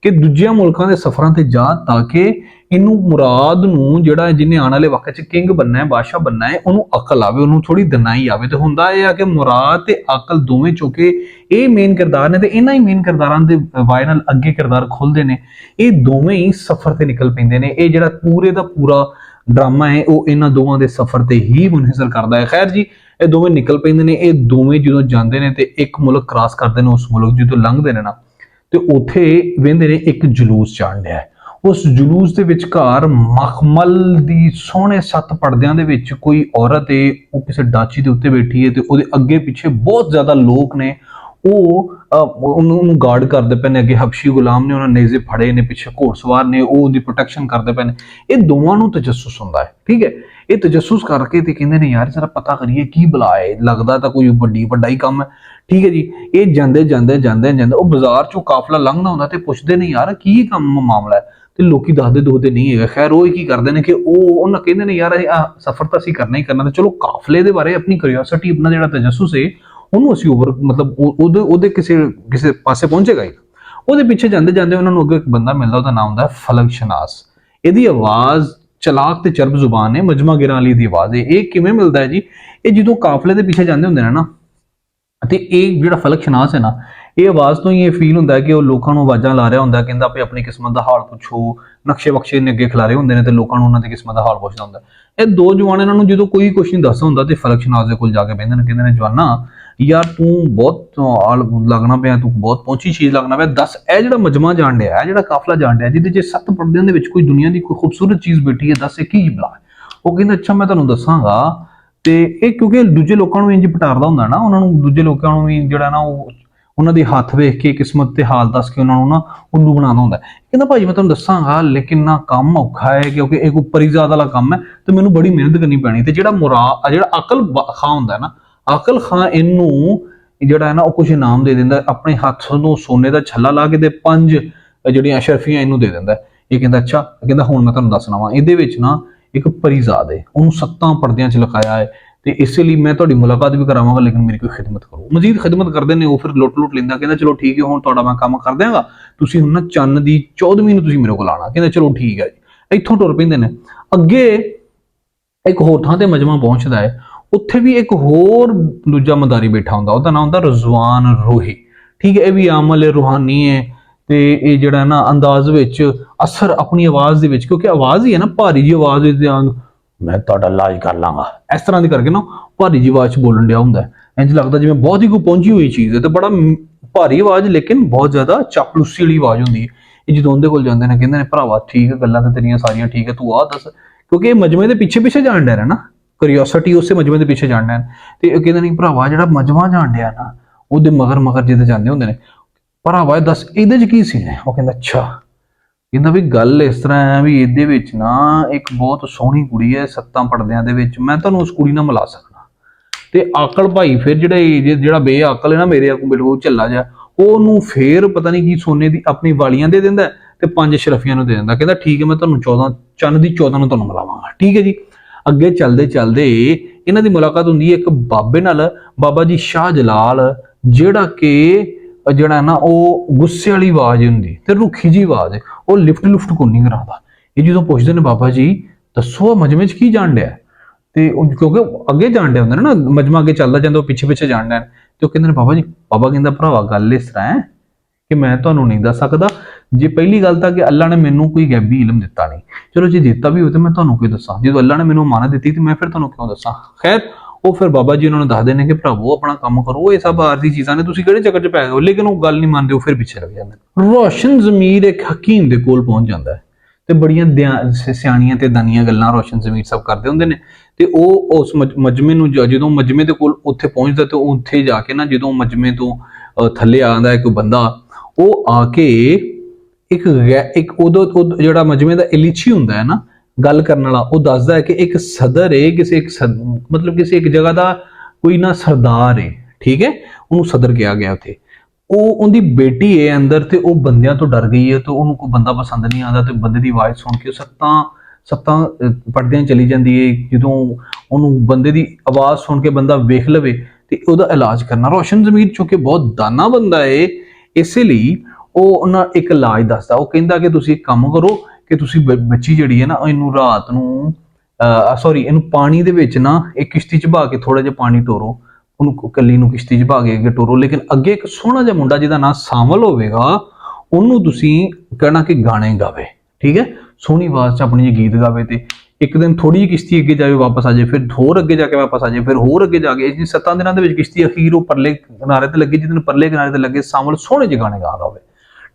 कि दूजियां मुल्कां दे सफरां ते जा, ताकि इनू मुराद नूं जिहड़ा जिन्हें आने वाले वक्त च किंग बनना है, बादशाह बनना है, उन्होंने अकल आवे, उन्होंने थोड़ी दनाई आवे। तो हुंदा है कि मुराद ते अकल दोवें चौके ये मेन किरदार ने, ते इन्हां ही मेन किरदारां दे वाए नाल अगे किरदार खुलदे ने। ये दोवें ही सफर ते निकल पैंदे ने। ये जिहड़ा पूरे दा पूरा ड्रामा है वो इन्हां दोवां दे सफर ते ही मुनहसर करदा है। खैर जी, ये दोवें निकल पैंदे ने। ये दोवें जदों जांदे ने ते एक मुल्क क्रॉस करदे ने, उस मुल्क जदों लंघदे ने ना, ते उत्थे वेंदे ने एक जुलूस जाण दिया है। उस जुलूस के विचकार मखमल दी सोहने 7 पर्दियां दे विच कोई औरत है, वो किसी डाची के उत्ते बैठी है, तो उसदे अगे पिछे बहुत ज्यादा लोग ने, वो गार्ड करते पे ने। अगे हबशी गुलाम ने, उन्होंने नेजे फड़े ने, पिछे घोड़सवार ने, वो उहदी प्रोटेक्शन करते पे ने। ये दोवां नूं तजस्सुस हुंदा है, ठीक है। ये तजस्सुस करके ते कहंदे ने यार जरा पता करिए की बला है, लगदा तां कोई वड्डा ही काम है, ठीक है जी। ये जांदे वो बाजार चों काफला लंघदा हुंदा ते पुछदे ने यार की काम मामला है, ਤੇ ਲੋਕੀ ਦੱਸਦੇ ਦੋਦੇ ਨਹੀਂ ਹੈਗਾ। ਖੈਰ ਉਹ ਕੀ ਕਰਦੇ ਨੇ ਕਿ ਉਹਨਾਂ ਕਹਿੰਦੇ ਨੇ ਯਾਰ ਇਹ ਸਫ਼ਰ ਤਾਂ ਅਸੀਂ ਕਰਨਾ ਹੀ ਕਰਨਾ, ਤੇ ਚਲੋ ਕਾਫਲੇ ਦੇ ਬਾਰੇ ਆਪਣੀ ਕਿਉਰਿਓਸਿਟੀ, ਆਪਣਾ ਜਿਹੜਾ ਤਜੱਸੁਸ ਹੈ ਉਹਨੂੰ ਅਸੀਂ ਓਵਰ ਮਤਲਬ ਉਹਦੇ ਕਿਸੇ ਪਾਸੇ ਪਹੁੰਚੇਗਾ ਹੀ। ਉਹਦੇ ਪਿੱਛੇ ਜਾਂਦੇ ਉਹਨਾਂ ਨੂੰ ਅੱਗੇ ਇੱਕ ਬੰਦਾ ਮਿਲਦਾ, ਉਹਦਾ ਨਾਮ ਹੁੰਦਾ ਫਲਕ ਸ਼ਨਾਸ। ਇਹਦੀ ਆਵਾਜ਼ ਚਲਾਕ ਤੇ ਚਰਬ ਜ਼ੁਬਾਨ ਹੈ, ਮਜਮਾ ਗਿਰਾਂ ਵਾਲੀ ਦੀ ਆਵਾਜ਼ ਹੈ। ਇਹ ਕਿਵੇਂ ਮਿਲਦਾ ਹੈ ਜੀ? ਇਹ ਜਦੋਂ ਕਾਫਲੇ ਦੇ ਪਿੱਛੇ ਜਾਂਦੇ ਹੁੰਦੇ ਨੇ ਨਾ, ਤੇ ਇਹ ਜਿਹੜਾ ਫਲਕ ਸ਼ਨਾਸ ਹੈ ਨਾ, ਇਹ ਆਵਾਜ਼ ਤੋਂ ਹੀ ਇਹ ਫੀਲ ਹੁੰਦਾ ਕਿ ਉਹ ਲੋਕਾਂ ਨੂੰ ਆਵਾਜ਼ਾਂ ਲਾ ਰਿਹਾ ਹੁੰਦਾ, ਕਹਿੰਦਾ ਵੀ ਆਪਣੀ ਕਿਸਮਤ ਦਾ ਹਾਲ ਪੁੱਛੋ। ਨਕਸ਼ੇ ਬਖਸ਼ੇ ਨੇ ਅੱਗੇ ਖਿਲਾਰੇ ਹੁੰਦੇ ਨੇ ਤੇ ਲੋਕਾਂ ਨੂੰ ਉਹਨਾਂ ਦੀ ਕਿਸਮਤ ਦਾ ਹਾਲ ਪੁੱਛਦਾ ਹੁੰਦਾ। ਇਹ ਦੋ ਜਵਾਨ ਇਹਨਾਂ ਨੂੰ ਜਦੋਂ ਕੋਈ ਕੁਛ ਨਹੀਂ ਦੱਸਦਾ ਹੁੰਦਾ ਤੇ ਫਲਕ ਸ਼ਨਾਸ ਦੇ ਕੋਲ ਜਾ ਕੇ ਬਹਿੰਦੇ ਨੇ, ਕਹਿੰਦੇ ਨੇ ਜਵਾਨਾ ਯਾਰ ਤੂੰ ਬਹੁਤ ਲੱਗਣਾ ਪਿਆ, ਤੂੰ ਬਹੁਤ ਪਹੁੰਚੀ ਚੀਜ਼ ਲੱਗਣਾ ਪਿਆ, ਦੱਸ ਇਹ ਜਿਹੜਾ ਮਜਮਾ ਜਾਣ ਡਿਆ, ਇਹ ਜਿਹੜਾ ਕਾਫਲਾ ਜਾਣ ਡਿਆ, ਜਿਹਦੇ 'ਚ 7 ਪਰਦਿਆਂ ਦੇ ਵਿੱਚ ਕੋਈ ਦੁਨੀਆ ਦੀ ਕੋਈ ਖੂਬਸੂਰਤ ਚੀਜ਼ ਬੈਠੀ ਹੈ, ਦੱਸ ਇਹ ਕੀ ਬਲਾ। ਉਹ ਕਹਿੰਦਾ ਅੱਛਾ ਮੈਂ ਤੁਹਾਨੂੰ ਦੱਸਾਂਗਾ। ਤੇ ਇਹ ਕਿਉਂਕਿ ਦੂਜੇ ਲੋਕਾਂ ਨੂੰ ਇੰਜ ਪਟਾਰਦਾ ਹੁੰਦਾ ਨਾ, ਉਹਨਾਂ ਨੂੰ ਦੂਜੇ ਲੋਕਾਂ ਨੂੰ ਵੀ ਜਿਹੜਾ ਨਾ ਉਹ ਉਹਨਾਂ ਦੇ ਹੱਥ ਵੇਖ ਕੇ ਕਿਸਮਤ ਤੇ ਹਾਲ ਦੱਸ ਕੇ ਉਹਨਾਂ ਨੂੰ ਨਾ ਉੱਲੂ ਬਣਾਉਂਦਾ ਹੁੰਦਾ। ਕਹਿੰਦਾ ਭਾਜੀ ਮੈਂ ਤੁਹਾਨੂੰ ਦੱਸਾਂਗਾ, ਲੇਕਿਨ ਨਾ ਕੰਮ ਔਖਾ ਹੈ, ਕਿਉਂਕਿ ਇਹ ਕੋਈ ਪਰਿਜ਼ਾਦ ਵਾਲਾ ਕੰਮ ਹੈ ਤੇ ਮੈਨੂੰ ਬੜੀ ਮਿਹਨਤ ਕਰਨੀ ਪੈਣੀ। ਤੇ ਜਿਹੜਾ ਅਕਲ ਖਾਂ ਹੁੰਦਾ ਨਾ, ਅਕਲ ਖਾਂ ਇਹਨੂੰ ਜਿਹੜਾ ਹੈ ਨਾ ਉਹ ਕੁਝ ਇਨਾਮ ਦੇ ਦਿੰਦਾ, ਆਪਣੇ ਹੱਥ ਨੂੰ ਸੋਨੇ ਦਾ ਛੱਲਾ ਲਾ ਕੇ ਤੇ 5 ਜਿਹੜੀਆਂ ਅਸ਼ਰਫੀਆਂ ਇਹਨੂੰ ਦੇ ਦਿੰਦਾ। ਇਹ ਕਹਿੰਦਾ ਅੱਛਾ, ਕਹਿੰਦਾ ਹੁਣ ਮੈਂ ਤੁਹਾਨੂੰ ਦੱਸਣਾ ਵਾ, ਇਹਦੇ ਵਿੱਚ ਨਾ ਇੱਕ ਪਰਿਜ਼ਾਦ ਹੈ, ਉਹਨੂੰ 7 ਪਰਦਿਆਂ 'ਚ ਲਿਖਾਇਆ ਹੈ, ਤੇ ਇਸੇ ਲਈ ਮੈਂ ਤੁਹਾਡੀ ਮੁਲਾਕਾਤ ਵੀ ਕਰਾਵਾਂਗਾ, ਲੇਕਿਨ ਮੇਰੀ ਕੋਈ ਖਿਦਮਤ ਕਰੋ। ਮਜ਼ੀਦ ਖਿਦਮਤ ਕਰਦੇ ਨੇ ਉਹ, ਫਿਰ ਲੁੱਟ ਲੈਂਦਾ। ਕਹਿੰਦਾ ਚਲੋ ਠੀਕ ਹੈ, ਹੁਣ ਤੁਹਾਡਾ ਮੈਂ ਕੰਮ ਕਰ ਦਿਆਂਗਾ, ਤੁਸੀਂ ਹੁਣ ਨਾ ਚੰਨ ਦੀ 14ਵੀਂ ਨੂੰ ਤੁਸੀਂ ਮੇਰੇ ਕੋਲ ਆਉਣਾ। ਕਹਿੰਦਾ ਚਲੋ ਠੀਕ ਹੈ ਜੀ। ਇੱਥੋਂ ਟੁਰ ਪੈਂਦੇ ਨੇ ਅੱਗੇ, ਇੱਕ ਹੋਰ ਥਾਂ ਤੇ ਮਜਮਾ ਪਹੁੰਚਦਾ ਹੈ। ਉੱਥੇ ਵੀ ਇੱਕ ਹੋਰ ਦੂਜਾ ਮਦਾਰੀ ਬੈਠਾ ਹੁੰਦਾ, ਉਹਦਾ ਨਾਮ ਹੁੰਦਾ ਰਜ਼ਵਾਨ ਰੋਹੀ, ਠੀਕ ਹੈ। ਇਹ ਵੀ ਆਮਲ ਰੂਹਾਨੀ ਹੈ, ਤੇ ਇਹ ਜਿਹੜਾ ਨਾ ਅੰਦਾਜ਼ ਵਿੱਚ ਅਸਰ ਆਪਣੀ ਆਵਾਜ਼ ਦੇ ਵਿੱਚ, ਕਿਉਂਕਿ ਆਵਾਜ਼ ਹੀ ਹੈ ਨਾ ਭਾਰੀ ਜੀ ਆਵਾਜ਼ ਵਿੱਚ, ਮੈਂ ਤੁਹਾਡਾ ਇਲਾਜ ਕਰ ਲਾਂਗਾ, ਇਸ ਤਰ੍ਹਾਂ ਦੀ ਕਰਕੇ ਨਾ ਭਾਰੀ ਜੀ ਆਵਾਜ਼ 'ਚ ਬੋਲਣ ਡਿਆ ਹੁੰਦਾ। ਇੰਝ ਲੱਗਦਾ ਜਿਵੇਂ ਬਹੁਤ ਹੀ ਕੋਈ ਪਹੁੰਚੀ ਹੋਈ ਚੀਜ਼ ਹੈ, ਤੇ ਬੜਾ ਭਾਰੀ ਆਵਾਜ਼, ਲੇਕਿਨ ਬਹੁਤ ਜ਼ਿਆਦਾ ਚਾਪਲੂਸੀ ਵਾਲੀ ਆਵਾਜ਼ ਹੁੰਦੀ ਹੈ। ਇਹ ਜਦੋਂ ਉਹਦੇ ਕੋਲ ਜਾਂਦੇ ਨੇ, ਕਹਿੰਦੇ ਨੇ ਭਰਾਵਾ ਠੀਕ ਹੈ, ਗੱਲਾਂ ਤਾਂ ਤੇਰੀਆਂ ਸਾਰੀਆਂ ਠੀਕ ਹੈ, ਤੂੰ ਆਹ ਦੱਸ, ਕਿਉਂਕਿ ਇਹ ਮਜਮੇ ਦੇ ਪਿੱਛੇ ਜਾਣ ਡਿਆ ਨਾ, ਕਿਉਰਿਓਸਿਟੀ ਉਸੇ ਮਜਮੇ ਦੇ ਪਿੱਛੇ ਜਾਣ ਡਿਆ। ਤੇ ਇਹ ਕਹਿੰਦੇ ਨਹੀਂ ਭਰਾਵਾ ਜਿਹੜਾ ਮਜਮਾ ਜਾਣ ਡਿਆ ਨਾ, ਉਹਦੇ ਮਗਰ ਜਿਹਦੇ ਜਾਂਦੇ ਹੁੰਦੇ ਨੇ, ਭਰਾਵਾ ਦੱਸ ਇਹਦੇ 'ਚ ਕੀ ਸੀ ਨੇ। ਉਹ ਕਹਿੰਦਾ ਅੱਛਾ, ਕਹਿੰਦਾ ਵੀ ਗੱਲ ਇਸ ਤਰ੍ਹਾਂ ਹੈ ਵੀ ਇਹਦੇ ਵਿੱਚ ਨਾ ਇੱਕ ਬਹੁਤ ਸੋਹਣੀ ਕੁੜੀ ਹੈ 7 ਪਰਦਿਆਂ ਦੇ ਵਿੱਚ, ਮੈਂ ਤੁਹਾਨੂੰ ਉਸ ਕੁੜੀ ਨਾਲ ਮਿਲਾ ਸਕਦਾ। ਤੇ ਆਕਲ ਭਾਈ ਫਿਰ ਜਿਹੜਾ ਬੇਅਕਲ ਹੈ ਨਾ, ਮੇਰੇ ਆਕੂ ਬਿਲਕੁਲ ਝੱਲਾ ਜਾ, ਉਹਨੂੰ ਫੇਰ ਪਤਾ ਨਹੀਂ ਕੀ ਸੋਨੇ ਦੀ ਆਪਣੀ ਵਾਲੀਆਂ ਦੇ ਦਿੰਦਾ ਤੇ 5 ਸ਼ਰਫੀਆਂ ਨੂੰ ਦੇ ਦਿੰਦਾ। ਕਹਿੰਦਾ ਠੀਕ ਹੈ, ਮੈਂ ਤੁਹਾਨੂੰ 14 ਚੰਨ ਦੀ 14 ਨੂੰ ਤੁਹਾਨੂੰ ਮਿਲਾਵਾਂਗਾ, ਠੀਕ ਹੈ ਜੀ। ਅੱਗੇ ਚੱਲਦੇ ਇਹਨਾਂ ਦੀ ਮੁਲਾਕਾਤ ਹੁੰਦੀ ਹੈ ਇੱਕ ਬਾਬੇ ਨਾਲ, ਬਾਬਾ ਜੀ ਸ਼ਾਹ ਜਲਾਲ, ਜਿਹੜਾ ਨਾ ਉਹ ਗੁੱਸੇ ਵਾਲੀ ਆਵਾਜ਼ ਹੁੰਦੀ ਤੇ ਰੁੱਖੀ ਜੀ ਆਵਾਜ਼ ਹੈ, ਉਹ ਲਿਫਟ ਕੋ ਨਹੀਂ ਕਰਾਉਂਦਾ। ਇਹ ਜਦੋਂ ਪੁੱਛਦੇ ਨੇ ਬਾਬਾ ਜੀ ਦੱਸੋ ਮਜਮੇ 'ਚ ਕੀ ਜਾਣ ਡਿਆ, ਤੇ ਕਿਉਂਕਿ ਅੱਗੇ ਜਾਣ ਦੇ ਹੁੰਦੇ ਨੇ ਨਾ, ਮਜਮਾ ਅੱਗੇ ਚੱਲਦਾ ਜਾਂਦਾ, ਉਹ ਪਿੱਛੇ ਪਿੱਛੇ ਜਾਣ ਡਿਆ ਤੇ ਉਹ ਕਹਿੰਦੇ ਨੇ ਬਾਬਾ ਜੀ, ਬਾਬਾ ਕਹਿੰਦਾ ਭਰਾਵਾ ਗੱਲ ਇਸ ਤਰ੍ਹਾਂ ਹੈ ਕਿ ਮੈਂ ਤੁਹਾਨੂੰ ਨਹੀਂ ਦੱਸ ਸਕਦਾ। ਜੇ ਪਹਿਲੀ ਗੱਲ ਤਾਂ ਕਿ ਅੱਲਾ ਨੇ ਮੈਨੂੰ ਕੋਈ ਗੈਬੀ ਇਲਮ ਦਿੱਤਾ ਨਹੀਂ, ਚਲੋ ਜੇ ਦਿੱਤਾ ਵੀ ਹੋਵੇ ਤਾਂ ਮੈਂ ਤੁਹਾਨੂੰ ਕਿਉਂ ਦੱਸਾਂ, ਜਦੋਂ ਅੱਲਾ ਨੇ ਮੈਨੂੰ ਅਮਾਨਤ ਦਿੱਤੀ ਤੇ ਮੈਂ ਫਿਰ ਤੁਹਾਨੂੰ ਕਿਉਂ ਦੱਸਾਂ। ਖੈਰ ਉਹ ਫਿਰ ਬਾਬਾ ਜੀ ਉਹਨਾਂ ਨੂੰ ਦੱਸਦੇ ਨੇ ਕਿ ਭਰਾਵੋ ਆਪਣਾ ਕੰਮ ਕਰੋ, ਇਹ ਸਭ ਆਰਜ਼ੀ ਚੀਜ਼ਾਂ ਨੇ, ਤੁਸੀਂ ਕਿਹੜੇ ਚੱਕਰ 'ਚ ਪੈ ਗਏ। ਲੇਕਿਨ ਉਹ ਗੱਲ ਨਹੀਂ ਮੰਨਦੇ, ਉਹ ਫਿਰ ਪਿੱਛੇ ਲੱਗ ਜਾਂਦੇ। ਰੋਸ਼ਨ ਜ਼ਮੀਰ ਇੱਕ ਹਕੀਮ ਦੇ ਕੋਲ ਪਹੁੰਚ ਜਾਂਦਾ ਹੈ ਤੇ ਬੜੀਆਂ ਸਿਆਣੀਆਂ ਤੇ ਦਾਨੀਆਂ ਗੱਲਾਂ ਰੋਸ਼ਨ ਜ਼ਮੀਰ ਸਭ ਕਰਦੇ ਹੁੰਦੇ ਨੇ। ਤੇ ਉਹ ਉਸ ਮਜਮੇ ਨੂੰ ਜਦੋਂ ਮਜਮੇ ਦੇ ਕੋਲ ਉੱਥੇ ਪਹੁੰਚਦਾ ਤੇ ਉੱਥੇ ਜਾ ਕੇ ਨਾ, ਜਦੋਂ ਮਜਮੇ ਤੋਂ ਥੱਲੇ ਆਉਂਦਾ ਇੱਕ ਬੰਦਾ, ਉਹ ਆ ਕੇ ਇੱਕ ਉਦੋਂ ਜਿਹੜਾ ਮਜਮੇ ਦਾ ਇਲੀਚੀ ਹੁੰਦਾ ਹੈ ਨਾ, ਗੱਲ ਕਰਨ ਵਾਲਾ, ਉਹ ਦੱਸਦਾ ਹੈ ਕਿ ਇੱਕ ਸਦਰ ਹੈ, ਮਤਲਬ ਕਿਸੇ ਇੱਕ ਜਗ੍ਹਾ ਦਾ ਕੋਈ ਨਾ ਸਰਦਾਰ ਹੈ, ਠੀਕ ਹੈ, ਉਹਨੂੰ ਸਦਰ ਕਿਹਾ ਗਿਆ ਉੱਥੇ। ਉਹ ਉਹਦੀ ਬੇਟੀ ਹੈ ਅੰਦਰ ਤੇ ਉਹ ਬੰਦਿਆਂ ਤੋਂ ਡਰ ਗਈ ਹੈ, ਤੇ ਉਹਨੂੰ ਕੋਈ ਬੰਦਾ ਪਸੰਦ ਨਹੀਂ ਆਉਂਦਾ, ਤੇ ਬੰਦੇ ਦੀ ਆਵਾਜ਼ ਸੁਣ ਕੇ ਸੱਤਾਂ ਪੜਦਿਆਂ ਚਲੀ ਜਾਂਦੀ ਹੈ। ਜਦੋਂ ਉਹਨੂੰ ਬੰਦੇ ਦੀ ਆਵਾਜ਼ ਸੁਣ ਕੇ ਬੰਦਾ ਵੇਖ ਲਵੇ ਤੇ ਉਹਦਾ ਇਲਾਜ ਕਰਨਾ। ਰੋਸ਼ਨ ਜ਼ਮੀਰ ਚੁੱਕੇ ਬਹੁਤ ਦਾਨਾ ਬੰਦਾ ਹੈ, ਇਸੇ ਲਈ ਉਹ ਉਹਨਾਂ ਇੱਕ ਇਲਾਜ ਦੱਸਦਾ। ਉਹ ਕਹਿੰਦਾ ਕਿ ਤੁਸੀਂ ਇੱਕ ਕੰਮ ਕਰੋ ਕਿ ਤੁਸੀਂ ਬੱਚੀ ਜਿਹੜੀ ਹੈ ਨਾ, ਇਹਨੂੰ ਰਾਤ ਨੂੰ ਇਹਨੂੰ ਪਾਣੀ ਦੇ ਵਿੱਚ ਨਾ ਇੱਕ ਕਿਸ਼ਤੀ 'ਚ ਬਹਾ ਕੇ ਥੋੜਾ ਜਿਹਾ ਪਾਣੀ ਟੋਰੋ, ਉਹਨੂੰ ਕੱਲੀ ਨੂੰ ਕਿਸ਼ਤੀ 'ਚ ਬਹਾ ਕੇ ਅੱਗੇ ਟੋਰੋ। ਲੇਕਿਨ ਅੱਗੇ ਇੱਕ ਸੋਹਣਾ ਜਿਹਾ ਮੁੰਡਾ ਜਿਹਦਾ ਨਾਂ ਸਾਵਲ ਹੋਵੇਗਾ, ਉਹਨੂੰ ਤੁਸੀਂ ਕਹਿਣਾ ਕਿ ਗਾਣੇ ਗਾਵੇ, ਠੀਕ ਹੈ, ਸੋਹਣੀ ਆਵਾਜ਼ 'ਚ ਆਪਣੀ ਜਿਹੀ ਗੀਤ ਗਾਵੇ। ਤੇ ਇੱਕ ਦਿਨ ਥੋੜੀ ਜਿਹੀ ਕਿਸ਼ਤੀ ਅੱਗੇ ਜਾਵੇ, ਵਾਪਸ ਆ ਜਾਏ, ਫਿਰ ਹੋਰ ਅੱਗੇ ਜਾ ਕੇ ਵਾਪਸ ਆ ਜਾਏ, ਫਿਰ ਹੋਰ ਅੱਗੇ ਜਾ ਕੇ, ਇਸ 7 ਦਿਨਾਂ ਦੇ ਵਿੱਚ ਕਿਸ਼ਤੀ ਅਖੀਰ ਉਹ ਪਰਲੇ ਕਿਨਾਰੇ ਤੇ ਲੱਗੀ। ਜਿੱਦਣ ਪਰਲੇ ਕਿਨਾਰੇ ਤੇ ਲੱਗੇ, ਸਾਵਲ ਸੋਹਣੇ ਜਿਹੇ ਗਾਣੇ ਗਾਉਂਦਾ ਹੋਵੇ,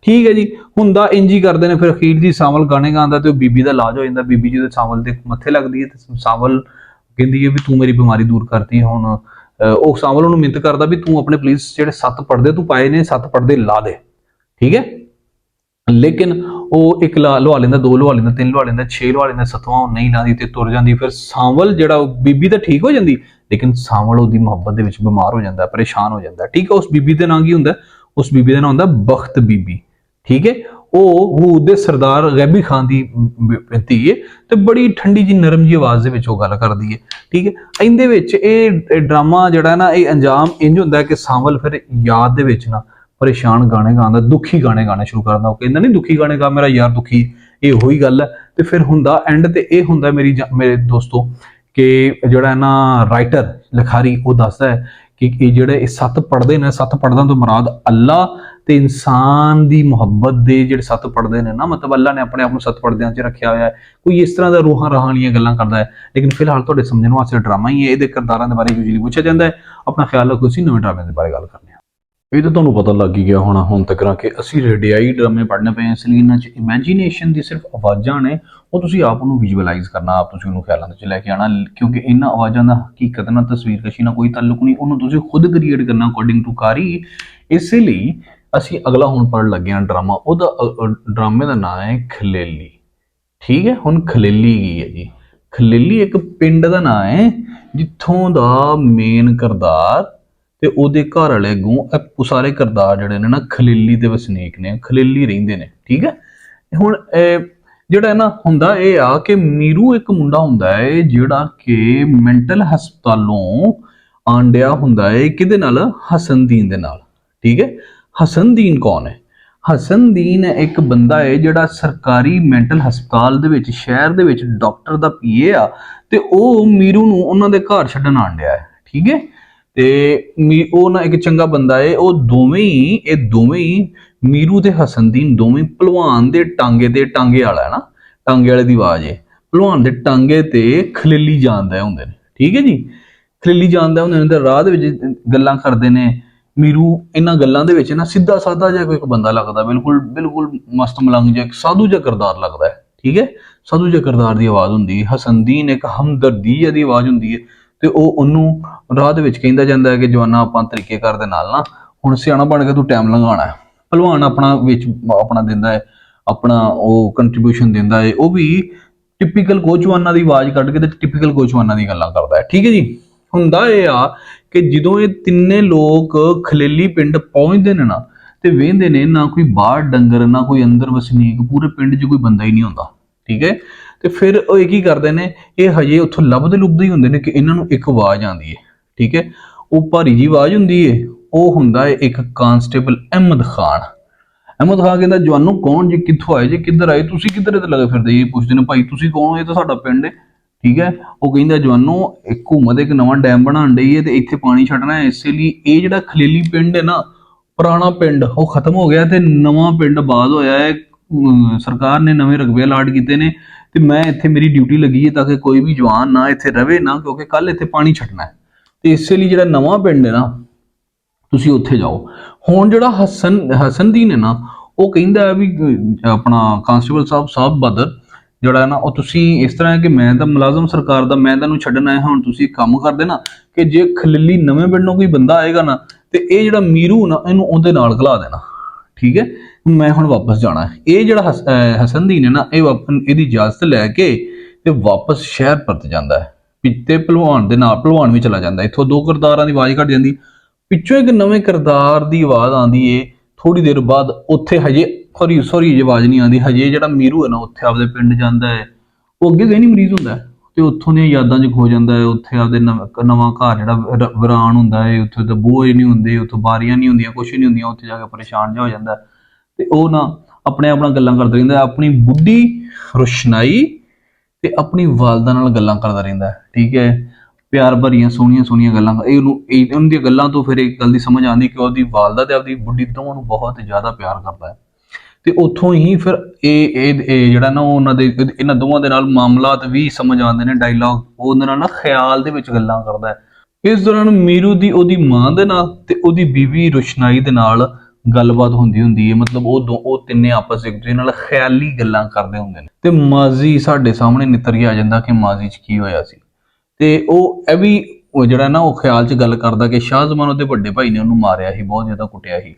ਠੀਕ ਹੈ ਜੀ। ਹੁੰਦਾ ਇੰਜ ਹੀ ਕਰਦੇ ਨੇ। ਫਿਰ ਅਖੀਰ ਦੀ ਸਾਵਲ ਗਾਣੇ ਗਾਉਂਦਾ ਤੇ ਉਹ ਬੀਬੀ ਦਾ ਇਲਾਜ ਹੋ ਜਾਂਦਾ। ਬੀਬੀ ਜਿਹਦੇ ਸਾਵਲ ਦੇ ਮੱਥੇ ਲੱਗਦੀ ਹੈ ਤੇ ਸਾਵਲ ਕਹਿੰਦੀ ਹੈ ਵੀ ਤੂੰ ਮੇਰੀ ਬਿਮਾਰੀ ਦੂਰ ਕਰਤੀ। ਹੁਣ ਉਹ ਸਾਵਲ ਉਹਨੂੰ ਮਿੰਨਤ ਕਰਦਾ ਵੀ ਤੂੰ ਆਪਣੇ ਪਲੀਜ਼ ਜਿਹੜੇ 7 ਪਰਦੇ ਤੂੰ ਪਾਏ ਨੇ, 7 ਪਰਦੇ ਲਾ ਦੇ, ਠੀਕ ਹੈ। ਲੇਕਿਨ ਉਹ ਇੱਕ ਲਵਾ ਲੈਂਦਾ, 2 ਲਵਾ ਲੈਂਦਾ, 3 ਲਵਾ ਲੈਂਦਾ, 6 ਲਵਾ ਲੈਂਦਾ, 7ਵਾਂ ਉਹ ਨਹੀਂ ਲਾਦੀ ਤੇ ਤੁਰ ਜਾਂਦੀ। ਫਿਰ ਸਾਵਲ ਜਿਹੜਾ ਬੀਬੀ ਤਾਂ ਠੀਕ ਹੋ ਜਾਂਦੀ, ਲੇਕਿਨ ਸਾਵਲ ਉਹਦੀ ਮੁਹੱਬਤ ਦੇ ਵਿੱਚ ਬਿਮਾਰ ਹੋ ਜਾਂਦਾ, ਪਰੇਸ਼ਾਨ ਹੋ ਜਾਂਦਾ, ਠੀਕ ਹੈ। ਉਸ ਬੀਬੀ ਦਾ ਨਾਂ ਕੀ ਹੁੰਦਾ? ਉਸ ਬੀਬੀ ਦਾ ਨਾਂ ਹੁੰਦਾ ਬਖਤ ਬੀਬੀ, ਠੀਕ ਹੈ। ਉਹ ਹੂਦ ਦੇ ਸਰਦਾਰ ਗੈਬੀ ਖਾਨ ਦੀ ਧੀ ਹੈ ਤੇ ਬੜੀ ਠੰਡੀ ਜੀ ਨਰਮ ਜੀ ਆਵਾਜ਼ ਦੇ ਵਿੱਚ ਉਹ ਗੱਲ ਕਰਦੀ ਹੈ, ਠੀਕ ਹੈ। ਇਹਦੇ ਵਿੱਚ ਇਹ ਡਰਾਮਾ ਜਿਹੜਾ ਨਾ, ਇਹ ਅੰਜਾਮ ਇੰਜ ਹੁੰਦਾ ਕਿ ਸਾਵਲ ਫਿਰ ਯਾਦ ਦੇ ਵਿੱਚ ਨਾ ਪਰੇਸ਼ਾਨ ਗਾਣੇ ਗਾਉਂਦਾ, ਦੁਖੀ ਗਾਣੇ ਗਾਣੇ ਸ਼ੁਰੂ ਕਰਦਾ। ਉਹ ਕਹਿੰਦਾ ਨਹੀਂ ਦੁਖੀ ਗਾਣੇ ਗਾ, ਮੇਰਾ ਯਾਰ ਦੁਖੀ, ਇਹ ਉਹੀ ਗੱਲ ਹੈ। ਤੇ ਫਿਰ ਹੁੰਦਾ ਐਂਡ ਤੇ ਇਹ ਹੁੰਦਾ ਮੇਰੇ ਦੋਸਤੋ ਕਿ ਜਿਹੜਾ ਨਾ ਰਾਈਟਰ ਲਿਖਾਰੀ ਉਹ ਦੱਸਦਾ ਹੈ ਕਿ ਇਹ ਜਿਹੜੇ 7 ਪੜਦੇ ਨੇ, 7 ਪੜਦਾਂ ਤੋਂ ਮੁਰਾਦ ਅੱਲਾ ਤੇ ਇਨਸਾਨ ਦੀ ਮੁਹੱਬਤ ਦੇ ਜਿਹੜੇ 7 ਪੜਦੇ ਨੇ ਨਾ, ਮਤਲਬ ਅੱਲਾ ਨੇ ਆਪਣੇ ਆਪ ਨੂੰ 7 ਪੜਦਿਆਂ 'ਚ ਰੱਖਿਆ ਹੋਇਆ ਹੈ। ਕੋਈ ਇਸ ਤਰ੍ਹਾਂ ਦਾ ਰੂਹਾਂ ਵਾਲੀਆਂ ਗੱਲਾਂ ਕਰਦਾ ਹੈ। ਲੇਕਿਨ ਫਿਲਹਾਲ ਤੁਹਾਡੇ ਸਮਝਣ ਵਾਸਤੇ ਡਰਾਮਾ ਹੀ ਹੈ। ਇਹਦੇ ਕਿਰਦਾਰਾਂ ਦੇ ਬਾਰੇ ਯੂਜੂਅਲੀ ਪੁੱਛਿਆ ਜਾਂਦਾ ਹੈ। ਆਪਣਾ ਖਿਆਲ ਰੱਖੋ, ਅਸੀਂ ਨਵੇਂ ਡਰਾਮੇ ਦੇ ਬਾਰੇ ਗੱਲ ਕਰਨੀ ਹੈ। ਇਹ ਤਾਂ ਤੁਹਾਨੂੰ ਪਤਾ ਲੱਗ ਹੀ ਗਿਆ ਹੋਣਾ ਹੁਣ ਤੱਕ ਕਿ ਅਸੀਂ ਰੇਡੀਆਈ ਡਰਾਮੇ ਪੜ੍ਹਨੇ ਪਏ, ਇਸ ਲਈ ਇਹਨਾਂ 'ਚ ਇਮੈਜੀਨੇਸ਼ਨ ਦੀ ਸਿਰਫ ਆਵਾਜ਼ਾਂ ਨੇ, ਉਹ ਤੁਸੀਂ ਆਪ ਨੂੰ ਵਿਜ਼ੂਅਲਾਈਜ਼ ਕਰਨਾ, ਆਪ ਤੁਸੀਂ ਉਹਨੂੰ ਖਿਆਲਾਂ ਦੇ ਵਿੱਚ ਲੈ ਕੇ ਆਉਣਾ। ਕਿਉਂਕਿ ਇਹਨਾਂ ਆਵਾਜ਼ਾਂ ਦਾ ਹਕੀਕਤ ਨਾਲ ਤਸਵੀਰਕਸ਼ੀ ਨਾਲ ਕੋਈ ਤਾਲੁਕ ਨਹੀਂ, ਉਹਨੂੰ ਤੁਸੀਂ ਖੁਦ ਕ੍ਰੀਏਟ ਕਰਨਾ ਅਕੋਰਡਿੰਗ ਟੂ ਕਾਰੀ। ਇਸੇ ਲਈ ਅਸੀਂ ਅਗਲਾ ਹੁਣ ਪੜ੍ਹਨ ਲੱਗੇ ਹਾਂ ਡਰਾਮਾ। ਉਹਦਾ ਡਰਾਮੇ ਦਾ ਨਾਮ ਹੈ ਖਲੇਲੀ, ਠੀਕ ਹੈ। ਹੁਣ ਖਲੇਲੀ ਕੀ ਹੈ ਜੀ? ਖਲੇਲੀ ਇੱਕ ਪਿੰਡ ਦਾ ਨਾਮ ਹੈ ਜਿੱਥੋਂ ਦਾ ਮੇਨ ਕਿਰਦਾਰ ਤੇ ਉਹਦੇ ਘਰ ਵਾਲੇ ਅੱਗੋਂ ਸਾਰੇ ਕਿਰਦਾਰ ਜਿਹੜੇ ਨੇ ਨਾ ਖਲੇਲੀ ਦੇ ਵਸਨੀਕ ਨੇ, ਖਲੇਲੀ ਰਹਿੰਦੇ ਨੇ, ਠੀਕ ਹੈ। ਹੁਣ ਜਿਹੜਾ ਨਾ ਹੁੰਦਾ ਇਹ ਆ ਕਿ ਮੀਰੂ ਇੱਕ ਮੁੰਡਾ ਹੁੰਦਾ ਹੈ ਜਿਹੜਾ ਕਿ ਮੈਂਟਲ ਹਸਪਤਾਲੋਂ ਆਂਡਿਆ ਹੁੰਦਾ ਹੈ। ਕਿਹਦੇ ਨਾਲ? ਹਸਨਦੀਨ ਦੇ ਨਾਲ, ਠੀਕ ਹੈ। ਹਸਨਦੀਨ ਕੌਣ ਹੈ? ਹਸਨਦੀਨ ਇੱਕ ਬੰਦਾ ਹੈ ਜਿਹੜਾ ਸਰਕਾਰੀ ਮੈਂਟਲ ਹਸਪਤਾਲ ਦੇ ਵਿੱਚ, ਸ਼ਹਿਰ ਦੇ ਵਿੱਚ ਡਾਕਟਰ ਦਾ ਪੀਏ ਆ, ਤੇ ਉਹ ਮੀਰੂ ਨੂੰ ਉਹਨਾਂ ਦੇ ਘਰ ਛੱਡਣ ਆਂਡਿਆ ਹੈ, ਠੀਕ ਹੈ। ਤੇ ਉਹ ਨਾ ਇੱਕ ਚੰਗਾ ਬੰਦਾ ਹੈ। ਇਹ ਦੋਵੇਂ ਹੀ ਮੀਰੂ ਤੇ ਹਸਨਦੀਨ ਦੋਵੇਂ ਭਲਵਾਨ ਦੇ ਟਾਂਗੇ ਵਾਲਾ ਹੈ ਨਾ, ਟਾਂਗੇ ਵਾਲੇ ਦੀ ਆਵਾਜ਼ ਹੈ। ਭਲਵਾਨ ਦੇ ਟਾਂਗੇ ਤੇ ਖਲੇਲੀ ਜਾਂਦਾ ਹੁੰਦੇ ਨੇ, ਠੀਕ ਹੈ ਜੀ। ਖਲੇਲੀ ਜਾਂਦਾ ਹੁੰਦੇ ਨੇ ਤੇ ਰਾਹ ਦੇ ਵਿੱਚ ਗੱਲਾਂ ਕਰਦੇ ਨੇ। ਮੀਰੂ ਇਹਨਾਂ ਗੱਲਾਂ ਦੇ ਵਿੱਚ ਨਾ ਸਿੱਧਾ ਸਾਦਾ ਜਿਹਾ ਕੋਈ ਇੱਕ ਬੰਦਾ ਲੱਗਦਾ, ਬਿਲਕੁਲ ਮਸਤ ਮਲੰਗ ਜਿਹਾ, ਇੱਕ ਸਾਧੂ ਜਿਹਾ ਕਿਰਦਾਰ ਲੱਗਦਾ ਹੈ, ਠੀਕ ਹੈ। ਸਾਧੂ ਜਿਹਾ ਕਿਰਦਾਰ ਦੀ ਆਵਾਜ਼ ਹੁੰਦੀ ਹੈ। ਹਸਨਦੀਨ ਇੱਕ ਹਮਦਰਦੀ ਦੀ ਆਵਾਜ਼ ਹੁੰਦੀ ਹੈ। ਤੇ ਉਹ ਉਹਨੂੰ ਰਾਹ ਦੇ ਵਿੱਚ ਕਹਿੰਦਾ ਜਾਂਦਾ ਹੈ ਕਿ ਜਵਾਨਾ ਆਪਾਂ ਤਰੀਕੇ ਕਰ ਦੇ ਨਾਲ ਨਾ ਹੁਣ ਸਿਆਣਾ ਬਣ ਕੇ ਤੂੰ ਟਾਈਮ ਲੰਘਾਉਣਾ ਹੈ। ਭਲਵਾਨ ਆਪਣਾ ਦਿੰਦਾ ਹੈ, ਆਪਣਾ ਉਹ ਕੰਟਰੀਬਿਊਸ਼ਨ ਦਿੰਦਾ ਹੈ। ਉਹ ਵੀ ਟਿਪੀਕਲ ਕੋਚਵਾਨਾਂ ਦੀ ਆਵਾਜ਼ ਕੱਢ ਕੇ ਤੇ ਟਿਪੀਕਲ ਕੋਚਵਾਨਾਂ ਦੀ ਗੱਲਾਂ ਕਰਦਾ ਹੈ, ਠੀਕ ਹੈ ਜੀ। ਹੁੰਦਾ ਇਹ ਆ ਕਿ ਜਦੋਂ ਇਹ ਤਿੰਨੇ ਲੋਕ ਖਲੇਲੀ ਪਿੰਡ ਪਹੁੰਚਦੇ ਨੇ ਨਾ, ਤੇ ਵੇਖਦੇ ਨੇ ਨਾ ਕੋਈ ਬਾਹਰ ਡੰਗਰ, ਨਾ ਕੋਈ ਅੰਦਰ ਵਸਨੀਕ, ਪੂਰੇ ਪਿੰਡ 'ਚ ਕੋਈ ਬੰਦਾ ਹੀ ਨਹੀਂ ਹੁੰਦਾ, ਠੀਕ ਹੈ। ਤੇ ਫਿਰ ਉਹ ਇਹ ਕੀ ਕਰਦੇ ਨੇ, ਇਹ ਹਜੇ ਉੱਥੋਂ ਲੱਭਦੇ ਹੀ ਹੁੰਦੇ ਨੇ ਕਿ ਇਹਨਾਂ ਨੂੰ ਇੱਕ ਆਵਾਜ਼ ਆਉਂਦੀ ਹੈ, ਠੀਕ ਹੈ। ਉਹ ਭਾਰੀ ਜੀ ਆਵਾਜ਼ ਹੁੰਦੀ ਹੈ। ਉਹ ਹੁੰਦਾ ਹੈ ਇੱਕ ਕਾਂਸਟੇਬਲ ਅਹਿਮਦ ਖਾਨ। ਅਹਿਮਦ ਖਾਨ ਕਹਿੰਦਾ ਜਵਾਨੋ ਕੌਣ ਜੀ, ਕਿੱਥੋਂ ਆਏ ਜੀ, ਕਿੱਧਰ ਆਏ ਤੁਸੀਂ, ਕਿੱਧਰ ਤੇ ਲੱਗੇ ਫਿਰਦੇ? ਇਹ ਪੁੱਛਦੇ ਨੇ ਭਾਈ ਤੁਸੀਂ ਕੌਣ? ਇਹ ਤਾਂ ਸਾਡਾ ਪਿੰਡ ਹੈ। ਠੀਕ ਹੈ। ਉਹ ਕਹਿੰਦਾ ਜਵਾਨੋ ਇੱਕ ਘੁੰਮਦ ਇੱਕ ਨਵਾਂ ਡੈਮ ਬਣਾਉਣ ਡਈ ਹੈ ਤੇ ਇੱਥੇ ਪਾਣੀ ਛੱਡਣਾ ਹੈ, ਇਸੇ ਲਈ ਇਹ ਜਿਹੜਾ ਖਲੇਲੀ ਪਿੰਡ ਹੈ ਨਾ, ਪੁਰਾਣਾ ਪਿੰਡ ਉਹ ਖਤਮ ਹੋ ਗਿਆ ਤੇ ਨਵਾਂ ਪਿੰਡ ਆਬਾਦ ਹੋਇਆ ਹੈ। ਸਰਕਾਰ ਨੇ ਨਵੇਂ ਰਕਬੇ ਅਲਾਟ ਕੀਤੇ ਨੇ ਤੇ ਮੈਂ ਇੱਥੇ ਮੇਰੀ ਡਿਊਟੀ ਲੱਗੀ ਹੈ ਤਾਂ ਕਿ ਕੋਈ ਵੀ ਜਵਾਨ ਨਾ ਇੱਥੇ ਰਵੇ ਨਾ, ਕਿਉਂਕਿ ਕੱਲ ਇੱਥੇ ਪਾਣੀ ਛੱਡਣਾ ਹੈ। ਤੇ ਇਸੇ ਲਈ ਜਿਹੜਾ ਨਵਾਂ ਪਿੰਡ ਹੈ ਨਾ, ਤੁਸੀਂ ਉੱਥੇ ਜਾਓ। ਹੁਣ ਜਿਹੜਾ ਹਸਨਦੀਨ ਹੈ ਨਾ, ਉਹ ਕਹਿੰਦਾ ਹੈ ਵੀ ਆਪਣਾ ਕਾਂਸਟੇਬਲ ਸਾਹਿਬ ਬਦਰ ਜਿਹੜਾ ਹੈ ਨਾ, ਉਹ ਤੁਸੀਂ ਇਸ ਤਰ੍ਹਾਂ ਹੈ ਕਿ ਮੈਂ ਤਾਂ ਮੁਲਾਜ਼ਮ ਸਰਕਾਰ ਦਾ, ਮੈਂ ਤੁਹਾਨੂੰ ਛੱਡਣ ਆਇਆ, ਹੁਣ ਤੁਸੀਂ ਕੰਮ ਕਰਦੇ ਨਾ ਕਿ ਜੇ ਖਲੇਲੀ ਨਵੇਂ ਪਿੰਡੋਂ ਕੋਈ ਬੰਦਾ ਆਏਗਾ ਨਾ ਤੇ ਇਹ ਜਿਹੜਾ ਮੀਰੂ ਨਾ ਇਹਨੂੰ ਉਹਦੇ ਨਾਲ ਘਲਾ ਦੇਣਾ, ਠੀਕ ਹੈ। ਮੈਂ ਹੁਣ ਵਾਪਸ ਜਾਣਾ ਹੈ। ਇਹ ਜਿਹੜਾ ਹਸਨਦੀਨ ਹੈ ਨਾ, ਇਹ ਇਹਦੀ ਇਜਾਜ਼ਤ ਲੈ ਕੇ ਤੇ ਵਾਪਸ ਸ਼ਹਿਰ ਪਰਤ ਜਾਂਦਾ ਹੈ। ਪਿੱਤੇ ਭਲਵਾਨ ਦੇ ਨਾਲ ਭਲਵਾਨ ਵੀ ਚਲਾ ਜਾਂਦਾ। ਇੱਥੋਂ ਦੋ ਕਿਰਦਾਰਾਂ ਦੀ ਆਵਾਜ਼ ਘੱਟ ਜਾਂਦੀ, ਪਿੱਛੋਂ ਇੱਕ ਨਵੇਂ ਕਿਰਦਾਰ ਦੀ ਆਵਾਜ਼ ਆਉਂਦੀ ਏ। ਥੋੜੀ ਦੇਰ ਬਾਅਦ ਉੱਥੇ ਹਜੇ ਸੌਰੀ ਆਵਾਜ਼ ਨਹੀਂ ਆਉਂਦੀ, ਹਜੇ ਜਿਹੜਾ ਮੀਰੂ ਹੈ ਨਾ ਉੱਥੇ ਆਪਦੇ ਪਿੰਡ ਜਾਂਦਾ ਹੈ। ਉਹ ਅੱਗੇ ਨਹੀਂ ਮਰੀਜ਼ ਹੁੰਦਾ ਤੇ ਉੱਥੋਂ ਦੀਆਂ ਯਾਦਾਂ 'ਚ ਖੋ ਜਾਂਦਾ ਹੈ। ਉੱਥੇ ਆਪਦੇ ਨਵਾਂ ਘਰ ਜਿਹੜਾ ਵੀਰਾਨ ਹੁੰਦਾ ਹੈ, ਉੱਥੇ ਤਾਂ ਬੂਹੇ ਨਹੀਂ ਹੁੰਦੇ, ਉੱਥੋਂ ਬਾਰੀਆਂ ਨਹੀਂ ਹੁੰਦੀਆਂ, ਕੁਛ ਨਹੀਂ ਹੁੰਦੀਆਂ, ਉੱਥੇ ਜਾ ਕੇ ਪਰੇਸ਼ਾਨ ਜਿਹਾ ਹੋ ਜਾਂਦਾ ਤੇ ਉਹ ਨਾ ਆਪਣੇ ਆਪ ਨਾਲ ਗੱਲਾਂ ਕਰਦਾ ਰਹਿੰਦਾ, ਆਪਣੀ ਬੁੱਢੀ ਰੁਸ਼ਨਾਈ ਤੇ ਆਪਣੀ ਵਾਲਦਾ ਨਾਲ ਗੱਲਾਂ ਕਰਦਾ ਰਹਿੰਦਾ, ਠੀਕ ਹੈ। ਪਿਆਰ ਭਰੀਆਂ ਸੋਹਣੀਆਂ ਗੱਲਾਂ। ਉਹਨਾਂ ਦੀਆਂ ਗੱਲਾਂ ਤੋਂ ਫਿਰ ਇੱਕ ਗੱਲ ਦੀ ਸਮਝ ਆਉਂਦੀ ਕਿ ਉਹਦੀ ਵਾਲਦਾ ਤੇ ਆਪਦੀ ਬੁੱਢੀ ਦੋਵਾਂ ਨੂੰ ਬਹੁਤ ਜ਼ਿਆਦਾ ਪਿਆਰ ਕਰਦਾ ਹੈ। ਤੇ ਉੱਥੋਂ ਹੀ ਫਿਰ ਇਹ ਜਿਹੜਾ ਨਾ ਉਹਨਾਂ ਦੇ ਇਹਨਾਂ ਦੋਵਾਂ ਦੇ ਨਾਲ ਮਾਮਲਾਤ ਵੀ ਸਮਝ ਆਉਂਦੇ ਨੇ। ਡਾਇਲੌਗ ਉਹਦੇ ਨਾਲ ਨਾ ਖਿਆਲ ਦੇ ਵਿੱਚ ਗੱਲਾਂ ਕਰਦਾ ਹੈ। ਇਸ ਦੌਰਾਨ ਮੀਰੂ ਦੀ ਉਹਦੀ ਮਾਂ ਦੇ ਨਾਲ ਤੇ ਉਹਦੀ ਬੀਵੀ ਰੁਸ਼ਨਾਈ ਦੇ ਨਾਲ ਗੱਲਬਾਤ ਹੁੰਦੀ ਹੈ। ਮਤਲਬ ਉਹ ਤਿੰਨੇ ਆਪਸ ਇੱਕ ਦੂਜੇ ਨਾਲ ਖਿਆਲੀ ਗੱਲਾਂ ਕਰਦੇ ਹੁੰਦੇ ਨੇ ਤੇ ਮਾਜ਼ੀ ਸਾਡੇ ਸਾਹਮਣੇ ਨਿੱਤਰ ਕੇ ਆ ਜਾਂਦਾ ਕਿ ਮਾਜ਼ੀ 'ਚ ਕੀ ਹੋਇਆ ਸੀ। ਤੇ ਉਹ ਇਹ ਵੀ ਜਿਹੜਾ ਨਾ ਉਹ ਖਿਆਲ 'ਚ ਗੱਲ ਕਰਦਾ ਕਿ ਸ਼ਾਹ ਜ਼ਮਾਨ ਉਹਦੇ ਵੱਡੇ ਭਾਈ ਨੇ ਉਹਨੂੰ ਮਾਰਿਆ ਸੀ, ਬਹੁਤ ਜ਼ਿਆਦਾ ਕੁੱਟਿਆ ਸੀ,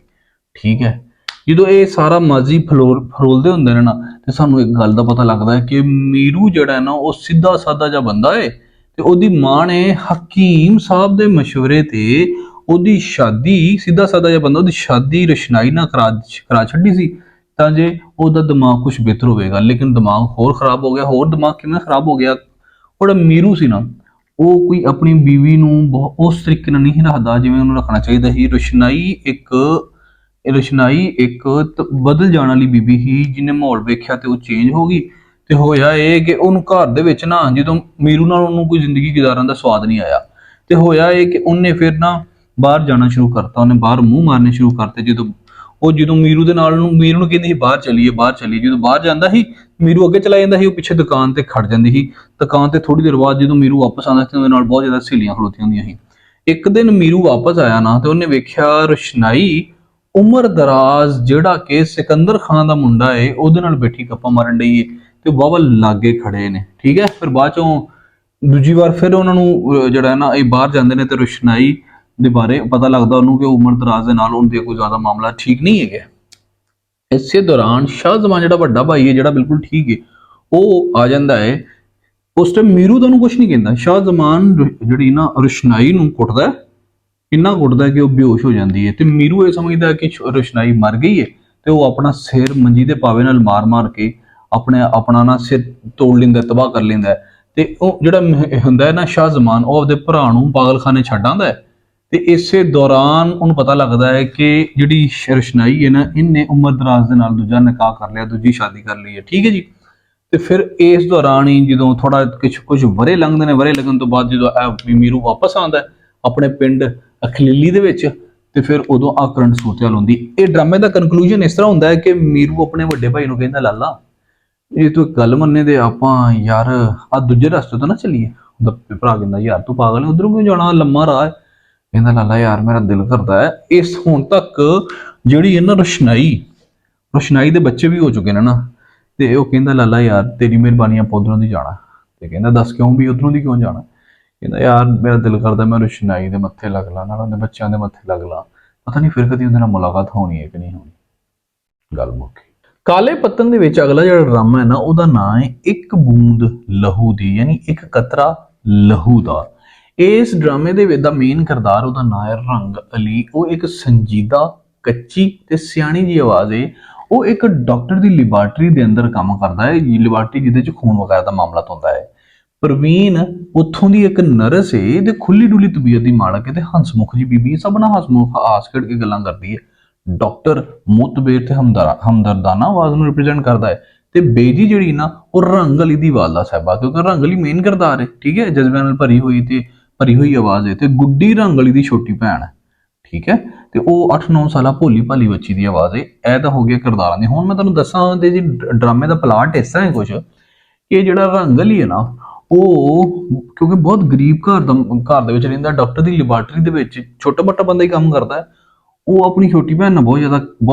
ਠੀਕ ਹੈ। ਜਦੋਂ ਇਹ ਸਾਰਾ ਮਾਜ਼ੀ ਫਰੋਲਦੇ ਹੁੰਦੇ ਨੇ ਨਾ ਤੇ ਸਾਨੂੰ ਇੱਕ ਗੱਲ ਦਾ ਪਤਾ ਲੱਗਦਾ ਹੈ ਕਿ ਮੀਰੂ ਜਿਹੜਾ ਹੈ ਨਾ ਉਹ ਸਿੱਧਾ ਸਾਦਾ ਜਿਹਾ ਬੰਦਾ ਹੈ ਤੇ ਉਹਦੀ ਮਾਂ ਨੇ ਹਕੀਮ ਸਾਹਿਬ ਦੇ ਮਸ਼ਵਰੇ ਤੇ ਉਹਦੀ ਸ਼ਾਦੀ, ਸਿੱਧਾ ਸਾਦਾ ਜਿਹਾ ਬੰਦਾ, ਉਹਦੀ ਸ਼ਾਦੀ ਰੁਸ਼ਨਾਈ ਨਾਲ ਕਰਾ ਛੱਡੀ ਸੀ ਤਾਂ ਜੇ ਉਹਦਾ ਦਿਮਾਗ ਕੁਝ ਬਿਹਤਰ ਹੋਵੇਗਾ। ਲੇਕਿਨ ਦਿਮਾਗ ਹੋਰ ਖਰਾਬ ਹੋ ਗਿਆ। ਹੋਰ ਦਿਮਾਗ ਕਿਵੇਂ ਖਰਾਬ ਹੋ ਗਿਆ? ਜਿਹੜਾ ਮੀਰੂ ਸੀ ਨਾ, ਉਹ ਕੋਈ ਆਪਣੀ ਬੀਵੀ ਨੂੰ ਉਸ ਤਰੀਕੇ ਨਾਲ ਨਹੀਂ ਰੱਖਦਾ ਜਿਵੇਂ ਉਹਨੂੰ ਰੱਖਣਾ ਚਾਹੀਦਾ ਸੀ। ਰੁਸ਼ਨਾਈ ਇੱਕ ਬਦਲ ਜਾਣ ਵਾਲੀ ਬੀਬੀ ਸੀ, ਜਿਹਨੇ ਮਾਹੌਲ ਵੇਖਿਆ ਤੇ ਉਹ ਚੇਂਜ ਹੋ ਗਈ। ਤੇ ਹੋਇਆ ਇਹ ਕਿ ਉਹਨੂੰ ਘਰ ਦੇ ਵਿੱਚ ਨਾ ਜਦੋਂ ਮੀਰੂ ਨਾਲ ਉਹਨੂੰ ਕੋਈ ਜ਼ਿੰਦਗੀ ਗੁਜ਼ਾਰਨ ਦਾ ਸਵਾਦ ਨਹੀਂ ਆਇਆ ਤੇ ਹੋਇਆ ਇਹ ਕਿ ਉਹਨੇ ਫਿਰ ਨਾ ਬਾਹਰ ਜਾਣਾ ਸ਼ੁਰੂ ਕਰਤਾ। ਉਹਨੇ ਬਾਹਰ ਮੂੰਹ ਮਾਰਨੇ ਸ਼ੁਰੂ ਕਰਤੇ। ਜਦੋਂ ਮੀਰੂ ਦੇ ਨਾਲ ਮੀਰੂ ਨੂੰ ਕਹਿੰਦੀ ਸੀ ਬਾਹਰ ਚੱਲੀਏ, ਜਦੋਂ ਬਾਹਰ ਜਾਂਦਾ ਸੀ ਮੀਰੂ ਅੱਗੇ ਚਲਾ ਜਾਂਦਾ ਸੀ, ਉਹ ਪਿੱਛੇ ਦੁਕਾਨ ਤੇ ਖੜ ਜਾਂਦੀ ਸੀ। ਦੁਕਾਨ ਤੇ ਥੋੜੀ ਦੇਰ ਬਾਅਦ ਜਦੋਂ ਮੀਰੂ ਵਾਪਸ ਆਉਂਦਾ ਸੀ ਉਹਦੇ ਨਾਲ ਬਹੁਤ ਜ਼ਿਆਦਾ ਸਹੇਲੀਆਂ ਖਲੋਤੀਆਂ ਹੁੰਦੀਆਂ ਸੀ। ਇੱਕ ਦਿਨ ਮੀਰੂ ਵਾਪਸ ਆਇਆ ਨਾ ਤੇ ਉਹਨੇ ਵੇਖਿਆ ਰੁਸ਼ਨਾਈ ਉਮਰ ਦਰਾਜ਼ ਜਿਹੜਾ ਕਿ ਸਿਕੰਦਰ ਖਾਨ ਦਾ ਮੁੰਡਾ ਏ ਉਹਦੇ ਨਾਲ ਬੈਠੀ ਗੱਪਾਂ ਮਾਰਨ ਡਈ ਏ ਤੇ ਬਾਬਲ ਲਾਗੇ ਖੜੇ ਨੇ, ਠੀਕ ਹੈ। ਫਿਰ ਬਾਅਦ ਚੋਂ ਦੂਜੀ ਵਾਰ ਫਿਰ ਉਹਨਾਂ ਨੂੰ ਜਿਹੜਾ ਨਾ ਇਹ ਬਾਹਰ ਜਾਂਦੇ ਨੇ ਤੇ ਰੁਸ਼ਨਾਈ ਦੇ ਬਾਰੇ ਪਤਾ ਲੱਗਦਾ ਉਹਨੂੰ ਕਿ ਉਮਰ ਦਰਾਜ਼ ਦੇ ਨਾਲ ਉਹਦੇ ਕੋਈ ਜ਼ਿਆਦਾ ਮਾਮਲਾ ਠੀਕ ਨਹੀਂ ਹੈਗਾ। ਇਸੇ ਦੌਰਾਨ ਸ਼ਾਹ ਜ਼ਮਾਨ ਜਿਹੜਾ ਵੱਡਾ ਭਾਈ ਹੈ, ਜਿਹੜਾ ਬਿਲਕੁਲ ਠੀਕ ਹੈ, ਉਹ ਆ ਜਾਂਦਾ ਹੈ। ਉਸ ਟਾਈਮ ਮੀਰੂ ਤਾਂ ਉਹਨੂੰ ਕੁਝ ਨਹੀਂ ਕਹਿੰਦਾ। ਸ਼ਾਹ ਜ਼ਮਾਨ ਜਿਹੜੀ ਨਾ ਰੁਸ਼ਨਾਈ ਨੂੰ ਕੁੱਟਦਾ, ਇੰਨਾ ਕੁੱਟਦਾ ਕਿ ਉਹ ਬੇਹੋਸ਼ ਹੋ ਜਾਂਦੀ ਹੈ ਤੇ ਮੀਰੂ ਇਹ ਸਮਝਦਾ ਕਿ ਰੁਸ਼ਨਾਈ ਮਰ ਗਈ ਹੈ ਤੇ ਉਹ ਆਪਣਾ ਸਿਰ ਮੰਜੀ ਦੇ ਪਾਵੇ ਨਾਲ ਮਾਰ ਕੇ ਆਪਣਾ ਨਾ ਸਿਰ ਤੋੜ ਲੈਂਦਾ, ਤਬਾਹ ਕਰ ਲੈਂਦਾ। ਤੇ ਉਹ ਜਿਹੜਾ ਹੁੰਦਾ ਹੈ ਨਾ ਸ਼ਾਹ ਜ਼ਮਾਨ, ਉਹ ਆਪਦੇ ਭਰਾ ਨੂੰ ਪਾਗਲਖਾਨੇ ਛੱਡ ਆਉਂਦਾ ਹੈ ਤੇ ਇਸੇ ਦੌਰਾਨ ਉਹਨੂੰ ਪਤਾ ਲੱਗਦਾ ਹੈ ਕਿ ਜਿਹੜੀ ਰੁਸ਼ਨਾਈ ਹੈ ਨਾ, ਇਹਨੇ ਉਮਰ ਦਰਾਜ਼ ਦੇ ਨਾਲ ਦੂਜਾ ਨਿਕਾਹ ਕਰ ਲਿਆ, ਦੂਜੀ ਸ਼ਾਦੀ ਕਰ ਲਈ ਹੈ, ਠੀਕ ਹੈ ਜੀ। ਤੇ ਫਿਰ ਇਸ ਦੌਰਾਨ ਹੀ ਜਦੋਂ ਥੋੜਾ ਕੁਝ ਵਰੇ ਲੰਘਦੇ ਨੇ, ਵਰੇ ਲੱਗਣ ਤੋਂ ਬਾਅਦ ਜਦੋਂ ਮੀਰੂ ਵਾਪਸ ਆਉਂਦਾ ਆਪਣੇ ਪਿੰਡ ਅਖਲੀਲੀ ਦੇ ਵਿੱਚ ਤੇ ਫਿਰ ਉਦੋਂ ਆ ਕਰੰਟ ਸੂਰਤ-ਹਾਲ ਹੁੰਦੀ। ਇਹ ਡਰਾਮੇ ਦਾ ਕਨਕਲੂਜਨ ਇਸ ਤਰ੍ਹਾਂ ਹੁੰਦਾ ਹੈ ਕਿ ਮੀਰੂ ਆਪਣੇ ਵੱਡੇ ਭਾਈ ਨੂੰ ਕਹਿੰਦਾ, ਲਾਲਾ ਇਹ ਤੂੰ ਗੱਲ ਮੰਨੇ ਤੇ ਆਪਾਂ ਯਾਰ ਆ ਦੂਜੇ ਰਸਤੇ ਤੋਂ ਨਾ ਚੱਲੀਏ। ਉਹਦਾ ਭਰਾ ਕਹਿੰਦਾ, ਯਾਰ ਤੂੰ ਪਾਗਲ ਹੈ, ਉਧਰੋਂ ਕਿਉਂ ਜਾਣਾ, ਲੰਮਾ ਰਾਹ ਹੈ। ਕਹਿੰਦਾ, ਲਾਲਾ ਯਾਰ ਮੇਰਾ ਦਿਲ ਕਰਦਾ ਹੈ। ਇਸ ਹੁਣ ਤੱਕ ਜਿਹੜੀ ਇਹਨਾਂ ਰੁਸ਼ਨਾਈ ਦੇ ਬੱਚੇ ਵੀ ਹੋ ਚੁੱਕੇ ਨੇ ਨਾ, ਤੇ ਉਹ ਕਹਿੰਦਾ, ਲਾਲਾ ਯਾਰ ਤੇਰੀ ਮਿਹਰਬਾਨੀ, ਆਪਾਂ ਉਧਰੋਂ ਦੀ ਜਾਣਾ। ਤੇ ਕਹਿੰਦਾ, ਦੱਸ ਕਿਉਂ ਵੀ ਉਧਰੋਂ ਦੀ ਕਿਉਂ ਜਾਣਾ? ਕਹਿੰਦਾ, ਯਾਰ ਮੇਰਾ ਦਿਲ ਕਰਦਾ ਮੈਂ ਰੁਸ਼ਨਾਈ ਦੇ ਮੱਥੇ ਲੱਗ ਲਾ, ਨਾਲ ਉਹਦੇ ਬੱਚਿਆਂ ਦੇ ਮੱਥੇ ਲੱਗ ਲਾ, ਪਤਾ ਨਹੀਂ ਫਿਰ ਕਦੀ ਉਹਦੇ ਨਾਲ ਮੁਲਾਕਾਤ ਹੋਣੀ ਹੈ ਕਿ ਨਹੀਂ ਹੋਣੀ। ਗੱਲ ਮੁੱਕੀ। ਕਾਲੇ ਪੱਤਨ ਦੇ ਵਿੱਚ ਅਗਲਾ ਜਿਹੜਾ ਡਰਾਮਾ ਹੈ ਨਾ, ਉਹਦਾ ਨਾਂ ਹੈ ਇੱਕ ਬੂੰਦ ਲਹੂ ਦੀ, ਯਾਨੀ ਇੱਕ ਕਤਰਾ ਲਹੂ ਦਾ। ਇਸ ਡਰਾਮੇ ਦੇ ਵਿੱਚ ਦਾ ਮੇਨ ਕਿਰਦਾਰ ਉਹਦਾ ਨਾਂ ਹੈ ਰੰਗ ਅਲੀ। ਉਹ ਇੱਕ ਸੰਜੀਦਾ, ਕੱਚੀ ਤੇ ਸਿਆਣੀ ਜੀ ਆਵਾਜ਼ ਹੈ। ਉਹ ਇੱਕ ਡਾਕਟਰ ਦੀ ਲੈਬਾਰਟਰੀ ਦੇ ਅੰਦਰ ਕੰਮ ਕਰਦਾ ਹੈ, ਲੈਬਾਰਟਰੀ ਜਿਹਦੇ ਚ ਖੂਨ ਵਗੈਰਾ ਦਾ ਮਾਮਲਾ ਹੁੰਦਾ ਹੈ। ਪ੍ਰਵੀਨ ਉੱਥੋਂ ਦੀ ਇੱਕ ਨਰਸ ਹੈ ਤੇ ਖੁੱਲੀ ਡੁੱਲੀ ਤਬੀਅਤ ਦੀ ਮਾਲਕ ਹੈ ਤੇ ਹੰਸਮੁਖ ਜੀ ਬੀਬੀ, ਸਭ ਨਾਲ ਹੰਸਮੁਖ ਹਾਸ ਖੇਡ ਕੇ ਗੱਲਾਂ ਕਰਦੀ ਹੈ। ਡਾਕਟਰ ਮੁਤਬੇਰ ਤੇ ਹਮਦਰਦਾਨਾ ਆਵਾਜ਼ ਨੂੰ ਰਿਪਰੈਜ਼ੈਂਟ ਕਰਦਾ ਹੈ ਤੇ ਬੇਜੀ ਜਿਹੜੀ ਨਾ ਉਹ ਰੰਗ ਅਲੀ ਦੀ ਵਾਲਾ ਸਾਹਿਬਾ, ਕਿਉਂਕਿ ਰੰਗ ਅਲੀ ਮੇਨ ਕਿਰਦਾਰ ਹੈ, ਠੀਕ ਹੈ, ਜਜ਼ਬਿਆਂ ਨਾਲ ਭਰੀ ਹੋਈ ਆਵਾਜ਼ ਹੈ, ਤੇ ਗੁੱਡੀ ਰੰਗ ਅਲੀ ਦੀ ਛੋਟੀ ਭੈਣ ਹੈ, ਠੀਕ ਹੈ। ਤੇ ਉਹ 8-9 ਸਾਲਾ ਭੋਲੀ ਭਾਲੀ ਬੱਚੀ ਦੀ ਆਵਾਜ਼ ਹੈ। ਇਹ ਤਾਂ ਹੋ ਗਿਆ ਕਿਰਦਾਰਾਂ ਦੀ। ਹੁਣ ਮੈਂ ਤੁਹਾਨੂੰ ਦੱਸਾਂ ਤੇ ਜੀ ਡਰਾਮੇ ਦਾ ਪਲਾਟ ਇਸ ਤਰ੍ਹਾਂ ਹੈ ਕੁਝ, ਕਿ ਜਿਹੜਾ ਰੰਗ ਅਲੀ ਹੈ ਨਾ, ਉਹ ਕਿਉਂਕਿ ਬਹੁਤ ਗਰੀਬ ਘਰ ਦੇ ਵਿੱਚ ਰਹਿੰਦਾ, ਡਾਕਟਰ ਦੀ ਲੈਬਾਰਟਰੀ ਦੇ ਵਿੱਚ ਛੋਟਾ ਮੋਟਾ ਬੰਦਾ ਹੀ ਕੰਮ ਕਰਦਾ ਹੈ। ਉਹ ਆਪਣੀ ਛੋਟੀ ਭੈਣ ਨਾਲ ਬਹੁਤ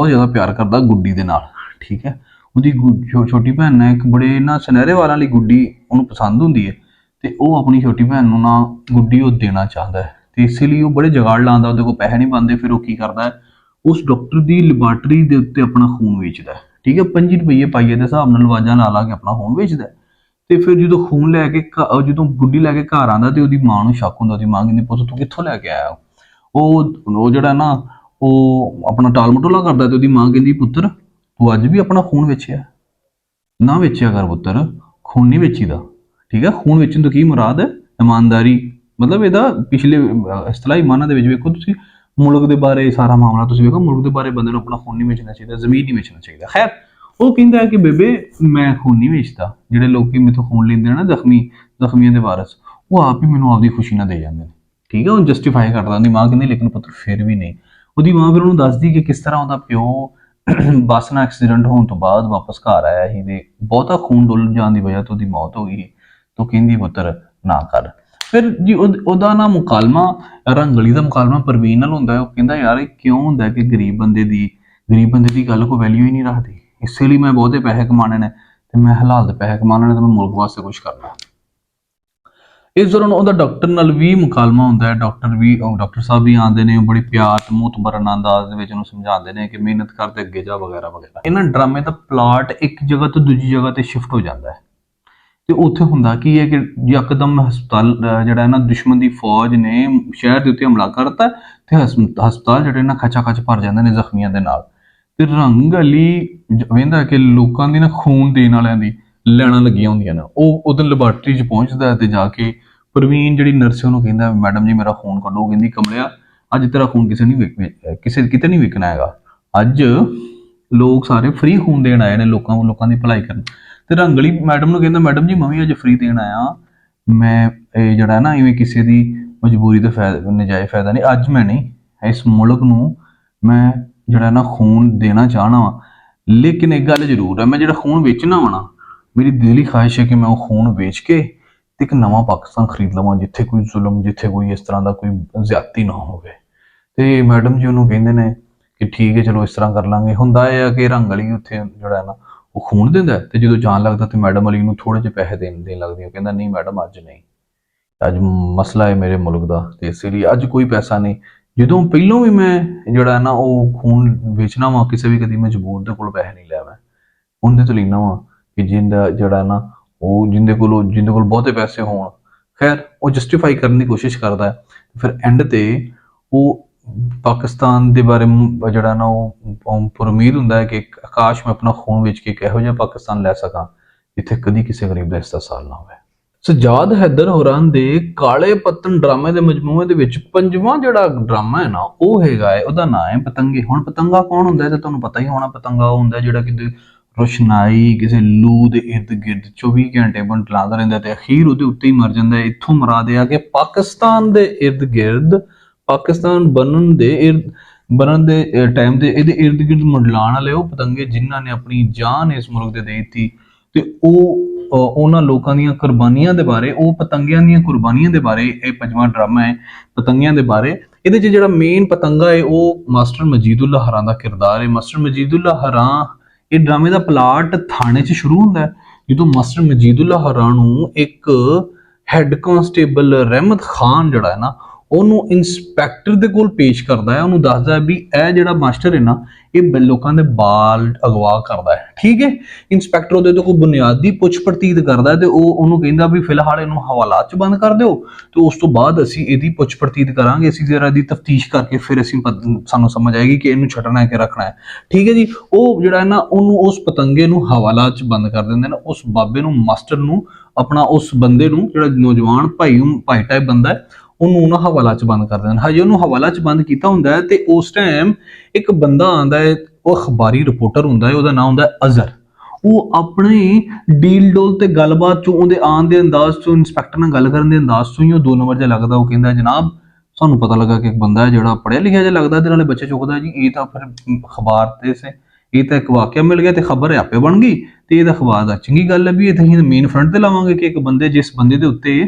ਜ਼ਿਆਦਾ ਪਿਆਰ ਕਰਦਾ, ਗੁੱਡੀ ਦੇ ਨਾਲ, ਠੀਕ ਹੈ। ਉਹਦੀ ਛੋਟੀ ਭੈਣ ਨੇ ਇੱਕ ਬੜੇ ਨਾ ਸੁਨਹਿਰੇ ਵਾਲਾਂ ਵਾਲੀ ਗੁੱਡੀ ਉਹਨੂੰ ਪਸੰਦ ਹੁੰਦੀ ਹੈ, ਤੇ ਉਹ ਆਪਣੀ ਛੋਟੀ ਭੈਣ ਨੂੰ ਨਾ ਗੁੱਡੀ ਉਹ ਦੇਣਾ ਚਾਹੁੰਦਾ ਹੈ, ਤੇ ਇਸੇ ਲਈ ਉਹ ਬੜੇ ਜੁਗਾੜ ਲਾਉਂਦਾ, ਉਹਦੇ ਕੋਲ ਪੈਸੇ ਨਹੀਂ ਬਣਦੇ। ਫਿਰ ਉਹ ਕੀ ਕਰਦਾ ਹੈ, ਉਸ ਡਾਕਟਰ ਦੀ ਲੈਬਾਰਟਰੀ ਦੇ ਉੱਤੇ ਆਪਣਾ ਖੂਨ ਵੇਚਦਾ ਹੈ, ਠੀਕ ਹੈ। 5 ਰੁਪਏ ਪਾਈਏ ਦੇ ਹਿਸਾਬ ਨਾਲ ਆਵਾਜ਼ਾਂ ਲਾ ਕੇ ਆਪਣਾ ਖੂਨ ਵੇਚਦਾ ਹੈ। ਤੇ ਫਿਰ ਜਦੋਂ ਖੂਨ ਲੈ ਕੇ ਜਦੋਂ ਗੁੱਡੀ ਲੈ ਕੇ ਘਰ ਆਉਂਦਾ, ਤੇ ਉਹਦੀ ਮਾਂ ਨੂੰ ਸ਼ੱਕ ਹੁੰਦਾ। ਉਹਦੀ ਮਾਂ ਕਹਿੰਦੀ, ਪੁੱਤ ਤੂੰ ਕਿੱਥੋਂ ਲੈ ਕੇ ਆਇਆ? ਉਹ ਜਿਹੜਾ ਨਾ ਉਹ ਆਪਣਾ ਟਾਲ ਮਟੋਲਾ ਕਰਦਾ, ਤੇ ਉਹਦੀ ਮਾਂ ਕਹਿੰਦੀ, ਪੁੱਤਰ ਤੂੰ ਅੱਜ ਵੀ ਆਪਣਾ ਖੂਨ ਵੇਚਿਆ? ਨਾ ਵੇਚਿਆ ਕਰ ਪੁੱਤਰ, ਖੂਨ ਨਹੀਂ ਵੇਚੀਦਾ, ਠੀਕ ਹੈ। ਖੂਨ ਵੇਚਣ ਤੋਂ ਕੀ ਮੁਰਾਦ ਹੈ? ਇਮਾਨਦਾਰੀ, ਮਤਲਬ ਇਹਦਾ ਪਿਛਲੇ ਇਸਤਲਾਹੀ ਮਾਨਾਂ ਦੇ ਵਿੱਚ ਵੇਖੋ ਤੁਸੀਂ, ਮੁਲਕ ਦੇ ਬਾਰੇ ਸਾਰਾ ਮਾਮਲਾ ਤੁਸੀਂ ਵੇਖੋ, ਮੁਲਕ ਦੇ ਬਾਰੇ ਬੰਦੇ ਨੂੰ ਆਪਣਾ ਖੂਨ ਨਹੀਂ ਵੇਚਣਾ ਚਾਹੀਦਾ, ਜ਼ਮੀਨ ਨਹੀਂ ਵੇਚਣਾ ਚਾਹੀਦਾ। ਖੈਰ, ਉਹ ਕਹਿੰਦਾ ਹੈ ਕਿ ਬੇਬੇ ਮੈਂ ਖੂਨ ਨਹੀਂ ਵੇਚਦਾ, ਜਿਹੜੇ ਲੋਕੀ ਮੇਥੋਂ ਖੂਨ ਲੈਂਦੇ ਨੇ ਨਾ, ਜ਼ਖਮੀਆਂ ਦੇ ਵਾਰਸ, ਉਹ ਆਪ ਹੀ ਮੈਨੂੰ ਆਪਦੀ ਖੁਸ਼ੀ ਨਾਲ ਦੇ ਜਾਂਦੇ ਨੇ, ਠੀਕ ਹੈ। ਉਹ ਜਸਟੀਫਾਈ ਕਰਦਾ। ਉਹਦੀ ਮਾਂ ਕਹਿੰਦੀ, ਲੇਕਿਨ ਪੁੱਤਰ ਫਿਰ ਵੀ ਨਹੀਂ। ਉਹਦੀ ਮਾਂ ਫਿਰ ਉਹਨੂੰ ਦੱਸਦੀ ਕਿ ਕਿਸ ਤਰ੍ਹਾਂ ਉਹਦਾ ਪਿਓ ਬੱਸ ਨਾਲ ਐਕਸੀਡੈਂਟ ਹੋਣ ਤੋਂ ਬਾਅਦ ਵਾਪਸ ਘਰ ਆਇਆ ਸੀ, ਤੇ ਬਹੁਤਾ ਖੂਨ ਡੁੱਲ ਜਾਣ ਦੀ ਵਜ੍ਹਾ ਤੋਂ ਉਹਦੀ ਮੌਤ ਹੋ ਗਈ। ਤਾਂ ਕਹਿੰਦੀ, ਪੁੱਤਰ ਨਾ ਕਰ। ਫਿਰ ਜੀ ਉਹਦਾ ਨਾ ਮੁਕਾਲਮਾ, ਰੰਗਲੀ ਦਾ ਮੁਕਾਲਮਾ ਪ੍ਰਵੀਨ ਨਾਲ ਹੁੰਦਾ ਹੈ। ਉਹ ਕਹਿੰਦਾ, ਯਾਰ ਇਹ ਕਿਉਂ ਹੁੰਦਾ ਕਿ ਗਰੀਬ ਬੰਦੇ ਦੀ ਗੱਲ ਕੋਈ ਵੈਲਿਊ ਹੀ ਨਹੀਂ ਰੱਖਦੀ, ਇਸੇ ਲਈ ਮੈਂ ਬਹੁਤੇ ਪੈਸੇ ਕਮਾਣੇ ਨੇ, ਤੇ ਮੈਂ ਹਲਾਲ ਦੇ ਪੈਸੇ ਕਮਾਣੇ ਨੇ, ਤੇ ਮੈਂ ਮੁਲਕ ਵਾਸਤੇ ਕੁਝ ਕਰਨਾ। ਇਸ ਦੌਰਾਨ ਉਹਦਾ ਡਾਕਟਰ ਨਾਲ ਵੀ ਮੁਕਾਲਮਾ ਹੁੰਦਾ ਹੈ। ਡਾਕਟਰ ਸਾਹਿਬ ਵੀ ਆਉਂਦੇ ਨੇ, ਬੜੀ ਪਿਆਰ ਤੇ ਮੁਤਬਰਨ ਅੰਦਾਜ਼ ਦੇ ਵਿੱਚ ਉਹਨੂੰ ਸਮਝਾਉਂਦੇ ਨੇ ਕਿ ਮਿਹਨਤ ਕਰ ਤੇ ਅੱਗੇ ਜਾ, ਵਗੈਰਾ ਵਗੈਰਾ। ਇਹਨਾਂ ਡਰਾਮੇ ਦਾ ਪਲਾਟ ਇੱਕ ਜਗ੍ਹਾ ਤੋਂ ਦੂਜੀ ਜਗ੍ਹਾ ਤੇ ਸ਼ਿਫਟ ਹੋ ਜਾਂਦਾ ਹੈ, ਤੇ ਉੱਥੇ ਹੁੰਦਾ ਕੀ ਹੈ ਕਿ ਯਕਦਮ ਹਸਪਤਾਲ ਜਿਹੜਾ ਨਾ ਦੁਸ਼ਮਣ ਦੀ ਫੌਜ ਨੇ ਸ਼ਹਿਰ ਦੇ ਉੱਤੇ ਹਮਲਾ ਕਰਤਾ, ਤੇ ਹਸਪਤਾਲ ਜਿਹੜੇ ਨਾ ਖਚਾ ਖਚ ਭਰ ਜਾਂਦੇ ਨੇ ਜ਼ਖਮੀਆਂ ਦੇ ਨਾਲ। ਤੇ ਰੰਗ ਅਲੀ ਵੇਂਦਾ ਕਿ ਲੋਕਾਂ ਦੀ ਨਾ ਖੂਨ ਦੇਣ ਵਾਲਿਆਂ ਦੀ ਲੈਣਾ ਲੱਗੀਆਂ ਹੁੰਦੀਆਂ ਨੇ। ਉਹ ਉਹਦੇ ਲੈਬਾਰਟਰੀ 'ਚ ਪਹੁੰਚਦਾ, ਤੇ ਜਾ ਕੇ ਪ੍ਰਵੀਨ ਜਿਹੜੀ ਨਰਸ ਉਹਨੂੰ ਕਹਿੰਦਾ, ਮੈਡਮ ਜੀ ਮੇਰਾ ਖੂਨ ਕੱਢੋ। ਕਹਿੰਦੀ, ਕਮਲਿਆ ਅੱਜ ਤੇਰਾ ਖੂਨ ਕਿਤੇ ਨਹੀਂ ਵਿਕਣਾ ਹੈਗਾ, ਅੱਜ ਲੋਕ ਸਾਰੇ ਫ੍ਰੀ ਖੂਨ ਦੇਣ ਆਏ ਨੇ, ਲੋਕਾਂ ਦੀ ਭਲਾਈ ਕਰਨ। ਤੇ ਰੰਗਲੀ ਮੈਡਮ ਨੂੰ ਕਹਿੰਦਾ, ਮੈਡਮ ਜੀ ਮੈਂ ਵੀ ਅੱਜ ਫ੍ਰੀ ਦੇਣ ਆਇਆ, ਮੈਂ ਇਹ ਜਿਹੜਾ ਨਾ ਇਵੇਂ ਕਿਸੇ ਦੀ ਮਜਬੂਰੀ ਦਾ ਨਜਾਇਜ਼ ਫਾਇਦਾ ਨਹੀਂ, ਅੱਜ ਮੈਂ ਨਹੀਂ, ਇਸ ਮੁਲਕ ਨੂੰ ਮੈਂ ਜਿਹੜਾ ਨਾ ਖੂਨ ਦੇਣਾ ਚਾਹਣਾ ਵਾ। ਲੇਕਿਨ ਇੱਕ ਗੱਲ ਜ਼ਰੂਰ ਹੈ, ਮੈਂ ਜਿਹੜਾ ਖੂਨ ਵੇਚਣਾ ਵਾ ਨਾ, ਮੇਰੀ ਦਿਲੀ ਖਾਹਿਸ਼ ਹੈ ਕਿ ਮੈਂ ਉਹ ਖੂਨ ਵੇਚ ਕੇ ਤੇ ਇੱਕ ਨਵਾਂ ਪਾਕਿਸਤਾਨ ਖਰੀਦ ਲਵਾਂ, ਜਿੱਥੇ ਕੋਈ ਜ਼ੁਲਮ, ਜਿੱਥੇ ਕੋਈ ਇਸ ਤਰ੍ਹਾਂ ਦਾ ਕੋਈ ਜ਼ਿਆਦਤੀ ਨਾ ਹੋਵੇ। ਤੇ ਮੈਡਮ ਜੀ ਉਹਨੂੰ ਕਹਿੰਦੇ ਨੇ ਕਿ ਠੀਕ ਹੈ, ਚਲੋ ਇਸ ਤਰ੍ਹਾਂ ਕਰ ਲਾਂਗੇ। ਹੁੰਦਾ ਇਹ ਆ ਕਿ ਰੰਗ ਅਲੀ ਉੱਥੇ ਜਿਹੜਾ ਹੈ ਨਾ ਉਹ ਖੂਨ ਦਿੰਦਾ, ਤੇ ਜਦੋਂ ਜਾਣ ਲੱਗਦਾ ਤੇ ਮੈਡਮ ਅਲੀ ਨੂੰ ਥੋੜੇ ਜਿਹੇ ਪੈਸੇ ਦੇਣ ਲੱਗਦੀ। ਉਹ ਕਹਿੰਦਾ, ਨਹੀਂ ਮੈਡਮ ਅੱਜ ਨਹੀਂ, ਅੱਜ ਮਸਲਾ ਹੈ ਮੇਰੇ ਮੁਲਕ ਦਾ, ਤੇ ਇਸੇ ਲਈ ਅੱਜ ਕੋਈ ਪੈਸਾ ਨਹੀਂ। ਜਦੋਂ ਪਹਿਲੋਂ ਵੀ ਮੈਂ ਜਿਹੜਾ ਨਾ ਉਹ ਖੂਨ ਵੇਚਣਾ ਵਾ, ਕਿਸੇ ਵੀ ਕਦੀ ਮਜਬੂਰ ਦੇ ਕੋਲ ਪੈਸੇ ਨਹੀਂ ਲਿਆ, ਮੈਂ ਉਹਦੇ ਤੋਂ ਲੈਣਾ ਵਾ ਕਿ ਜਿੰਦਾ ਜਿਹੜਾ ਨਾ ਉਹ ਜਿੰਦੇ ਕੋਲ ਬਹੁਤੇ ਪੈਸੇ ਹੋਣ। ਖੈਰ, ਉਹ ਜਸਟੀਫਾਈ ਕਰਨ ਦੀ ਕੋਸ਼ਿਸ਼ ਕਰਦਾ ਹੈ। ਫਿਰ ਐਂਡ ਤੇ ਉਹ ਪਾਕਿਸਤਾਨ ਦੇ ਬਾਰੇ ਜਿਹੜਾ ਨਾ ਉਹ ਉਮੀਦ ਹੁੰਦਾ ਹੈ ਕਿ ਆਕਾਸ਼ ਮੈਂ ਆਪਣਾ ਖੂਨ ਵੇਚ ਕੇ ਇਹੋ ਜਿਹਾ ਪਾਕਿਸਤਾਨ ਲੈ ਸਕਾਂ ਜਿੱਥੇ ਕਦੀ ਕਿਸੇ ਗਰੀਬ ਦਾ ਇਸਤਸਾਲ ਨਾ ਹੋਵੇ। ਸਜਾਦ ਹੈਦਰ ਹੋਰਾਂ ਦੇ ਕਾਲੇ ਪੱਤਨ ਡਰਾਮੇ ਦੇ ਮਜਮੂਏ ਦੇ ਵਿੱਚ ਪੰਜਵਾਂ ਜਿਹੜਾ ਡਰਾਮਾ ਹੈ ਨਾ, ਉਹ ਹੈਗਾ ਹੈ, ਉਹਦਾ ਨਾਮ ਹੈ ਪਤੰਗੇ। ਹੁਣ ਪਤੰਗਾ ਕੌਣ ਹੁੰਦਾ ਹੈ ਤੇ ਤੁਹਾਨੂੰ ਪਤਾ ਹੀ ਹੋਣਾ। ਪਤੰਗਾ ਉਹ ਹੁੰਦਾ ਜਿਹੜਾ ਕਿ ਰੋਸ਼ਨਾਈ ਕਿਸੇ ਲੂ ਦੇ ਇਰਦ ਗਿਰਦ 24 ਘੰਟੇ ਮੰਡਲਾਉਂਦਾ ਰਹਿੰਦਾ, ਤੇ ਅਖੀਰ ਉਹਦੇ ਉੱਤੇ ਹੀ ਮਰ ਜਾਂਦਾ। ਇੱਥੋਂ ਮੁਰਾਦ ਇਹ ਆ ਕਿ ਪਾਕਿਸਤਾਨ ਦੇ ਇਰਦ ਗਿਰਦ, ਪਾਕਿਸਤਾਨ ਬਣਨ ਦੇ ਟਾਈਮ ਤੇ ਇਹਦੇ ਇਰਦ ਗਿਰਦ ਮੰਡਲਾਉਣ ਵਾਲੇ ਉਹ ਪਤੰਗੇ ਜਿਨ੍ਹਾਂ ਨੇ ਆਪਣੀ ਜਾਨ ਇਸ ਮੁਲਕ ਦੇ ਦੇ ਦਿੱਤੀ। ਤੇ ਉਹਨਾਂ ਲੋਕਾਂ ਦੀਆਂ ਕੁਰਬਾਨੀਆਂ ਦੇ ਬਾਰੇ, ਉਹ ਪਤੰਗਿਆਂ ਦੀਆਂ ਕੁਰਬਾਨੀਆਂ ਦੇ ਬਾਰੇ ਇਹ ਪੰਜਵਾਂ ਡਰਾਮਾ ਹੈ, ਪਤੰਗਿਆਂ ਦੇ ਬਾਰੇ। ਇਹਦੇ 'ਚ ਜਿਹੜਾ ਮੇਨ ਪਤੰਗਾ ਹੈ ਉਹ ਮਾਸਟਰ ਮਜੀਦੁੱਲਾ ਹਰਾਂ ਦਾ ਕਿਰਦਾਰ ਹੈ। ਮਾਸਟਰ ਮਜੀਦੁੱਲਾ ਹਰਾਂ, ਇਹ ਡਰਾਮੇ ਦਾ ਪਲਾਟ ਥਾਣੇ 'ਚ ਸ਼ੁਰੂ ਹੁੰਦਾ ਹੈ ਜਦੋਂ ਮਾਸਟਰ ਮਜੀਦੁੱਲਾ ਹਰਾਂ ਨੂੰ ਇੱਕ ਹੈੱਡ ਕਾਂਸਟੇਬਲ ਰਹਿਮਤ ਖਾਨ ਜਿਹੜਾ ਹੈ ਨਾ, ਉਹਨੂੰ ਇੰਸਪੈਕਟਰ ਦੇ ਕੋਲ ਪੇਸ਼ ਕਰਦਾ ਹੈ। ਉਹਨੂੰ ਦੱਸਦਾ ਹੈ ਵੀ ਇਹ ਜਿਹੜਾ ਮਾਸਟਰ ਹੈ ਨਾ, ਇਹ ਲੋਕਾਂ ਦੇ ਬਾਲ ਅਗਵਾ ਕਰਦਾ ਹੈ, ਠੀਕ ਹੈ। ਇੰਸਪੈਕਟਰ ਉਹਦੇ ਤੋਂ ਕੋਈ ਬੁਨਿਆਦੀ ਪੁੱਛ ਪੜਤਾਲ ਕਰਦਾ ਹੈ, ਤੇ ਉਹ ਉਹਨੂੰ ਕਹਿੰਦਾ ਵੀ ਫਿਲਹਾਲ ਇਹਨੂੰ ਹਵਾਲਾਤ 'ਚ ਬੰਦ ਕਰ ਦਿਓ, ਤੇ ਉਸ ਤੋਂ ਬਾਅਦ ਅਸੀਂ ਇਹਦੀ ਪੁੱਛ ਪੜਤਾਲ ਕਰਾਂਗੇ, ਅਸੀਂ ਜ਼ਰਾ ਦੀ ਤਫਤੀਸ਼ ਕਰਕੇ ਫਿਰ ਸਾਨੂੰ ਸਮਝ ਆਏਗੀ ਕਿ ਇਹਨੂੰ ਛੱਡਣਾ ਹੈ ਕਿ ਰੱਖਣਾ ਹੈ, ਠੀਕ ਹੈ ਜੀ। ਉਹ ਜਿਹੜਾ ਹੈ ਨਾ, ਉਹਨੂੰ ਉਸ ਪਤੰਗੇ ਨੂੰ ਹਵਾਲਾਤ 'ਚ ਬੰਦ ਕਰ ਦਿੰਦੇ ਨੇ। ਉਸ ਬਾਬੇ ਨੂੰ, ਮਾਸਟਰ ਨੂੰ, ਆਪਣਾ ਉਸ ਬੰਦੇ ਨੂੰ, ਜਿਹੜਾ ਨੌਜਵਾਨ ਭਾਈ ਟਾਈਪ ਬੰਦਾ ਹੈ, ਉਹਨੂੰ ਨਾ ਹਵਾਲਾ 'ਚ ਬੰਦ ਕਰ ਦਿੰਦੇ ਨੇ। ਹਜੇ ਉਹਨੂੰ ਹਵਾਲਾ 'ਚ ਬੰਦ ਕੀਤਾ ਹੁੰਦਾ ਹੈ, ਤੇ ਉਸ ਟਾਈਮ ਇੱਕ ਬੰਦਾ ਆਉਂਦਾ ਹੈ, ਉਹ ਅਖਬਾਰੀ ਰਿਪੋਰਟਰ ਹੁੰਦਾ ਹੈ, ਉਹਦਾ ਨਾਮ ਹੁੰਦਾ ਹੈ ਅਜ਼ਹਰ। ਉਹ ਆਪਣੇ ਡੀਲ ਡੋਲ ਤੇ ਗੱਲਬਾਤ ਚੋਂ, ਉਹਦੇ ਆਉਣ ਦੇ ਅੰਦਾਜ਼ ਚੋਂ, ਇੰਸਪੈਕਟਰ ਨਾਲ ਗੱਲ ਕਰਨ ਦੇ ਅੰਦਾਜ਼ ਚੋਂ ਹੀ ਉਹ 2 ਨੰਬਰ ਜਿਹਾ ਲੱਗਦਾ। ਉਹ ਕਹਿੰਦਾ ਜਨਾਬ ਸਾਨੂੰ ਪਤਾ ਲੱਗਾ ਕਿ ਇੱਕ ਬੰਦਾ ਹੈ ਜਿਹੜਾ ਪੜ੍ਹਿਆ ਲਿਖਿਆ ਜਿਹਾ ਲੱਗਦਾ, ਇਹਦੇ ਨਾਲੇ ਬੱਚੇ ਚੁੱਕਦਾ ਜੀ। ਇਹ ਤਾਂ ਫਿਰ ਅਖਬਾਰ ਤੇ ਸੇ, ਇਹ ਤਾਂ ਇੱਕ ਵਾਕਿਆ ਮਿਲ ਗਿਆ ਤੇ ਖਬਰ ਆਪੇ ਬਣ ਗਈ, ਤੇ ਇਹ ਤਾਂ ਅਖਬਾਰ ਦਾ ਚੰਗੀ ਗੱਲ ਹੈ ਵੀ ਇਹ ਤਾਂ ਅਸੀਂ ਮੇਨ ਫਰੰਟ ਤੇ ਲਾਵਾਂਗੇ ਕਿ ਇੱਕ ਬੰਦੇ, ਜਿਸ ਬੰਦੇ ਦੇ ਉੱਤੇ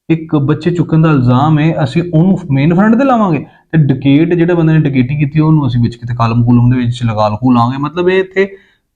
ਇੱਕ ਬੱਚੇ ਚੁੱਕਣ ਦਾ ਇਲਜ਼ਾਮ ਹੈ, ਅਸੀਂ ਉਹਨੂੰ ਮੇਨ ਫਰੰਟ ਤੇ ਲਾਵਾਂਗੇ। ਤੇ ਡਕੇਟ, ਜਿਹੜੇ ਬੰਦੇ ਨੇ ਡਕੇਟੀ ਕੀਤੀ, ਉਹਨੂੰ ਅਸੀਂ ਵਿੱਚ ਕਿਤੇ ਕਾਲਮ ਕੂਲਮ ਦੇ ਵਿੱਚ ਲਗਾ ਲਾਂਗੇ। ਮਤਲਬ ਇਹ ਇੱਥੇ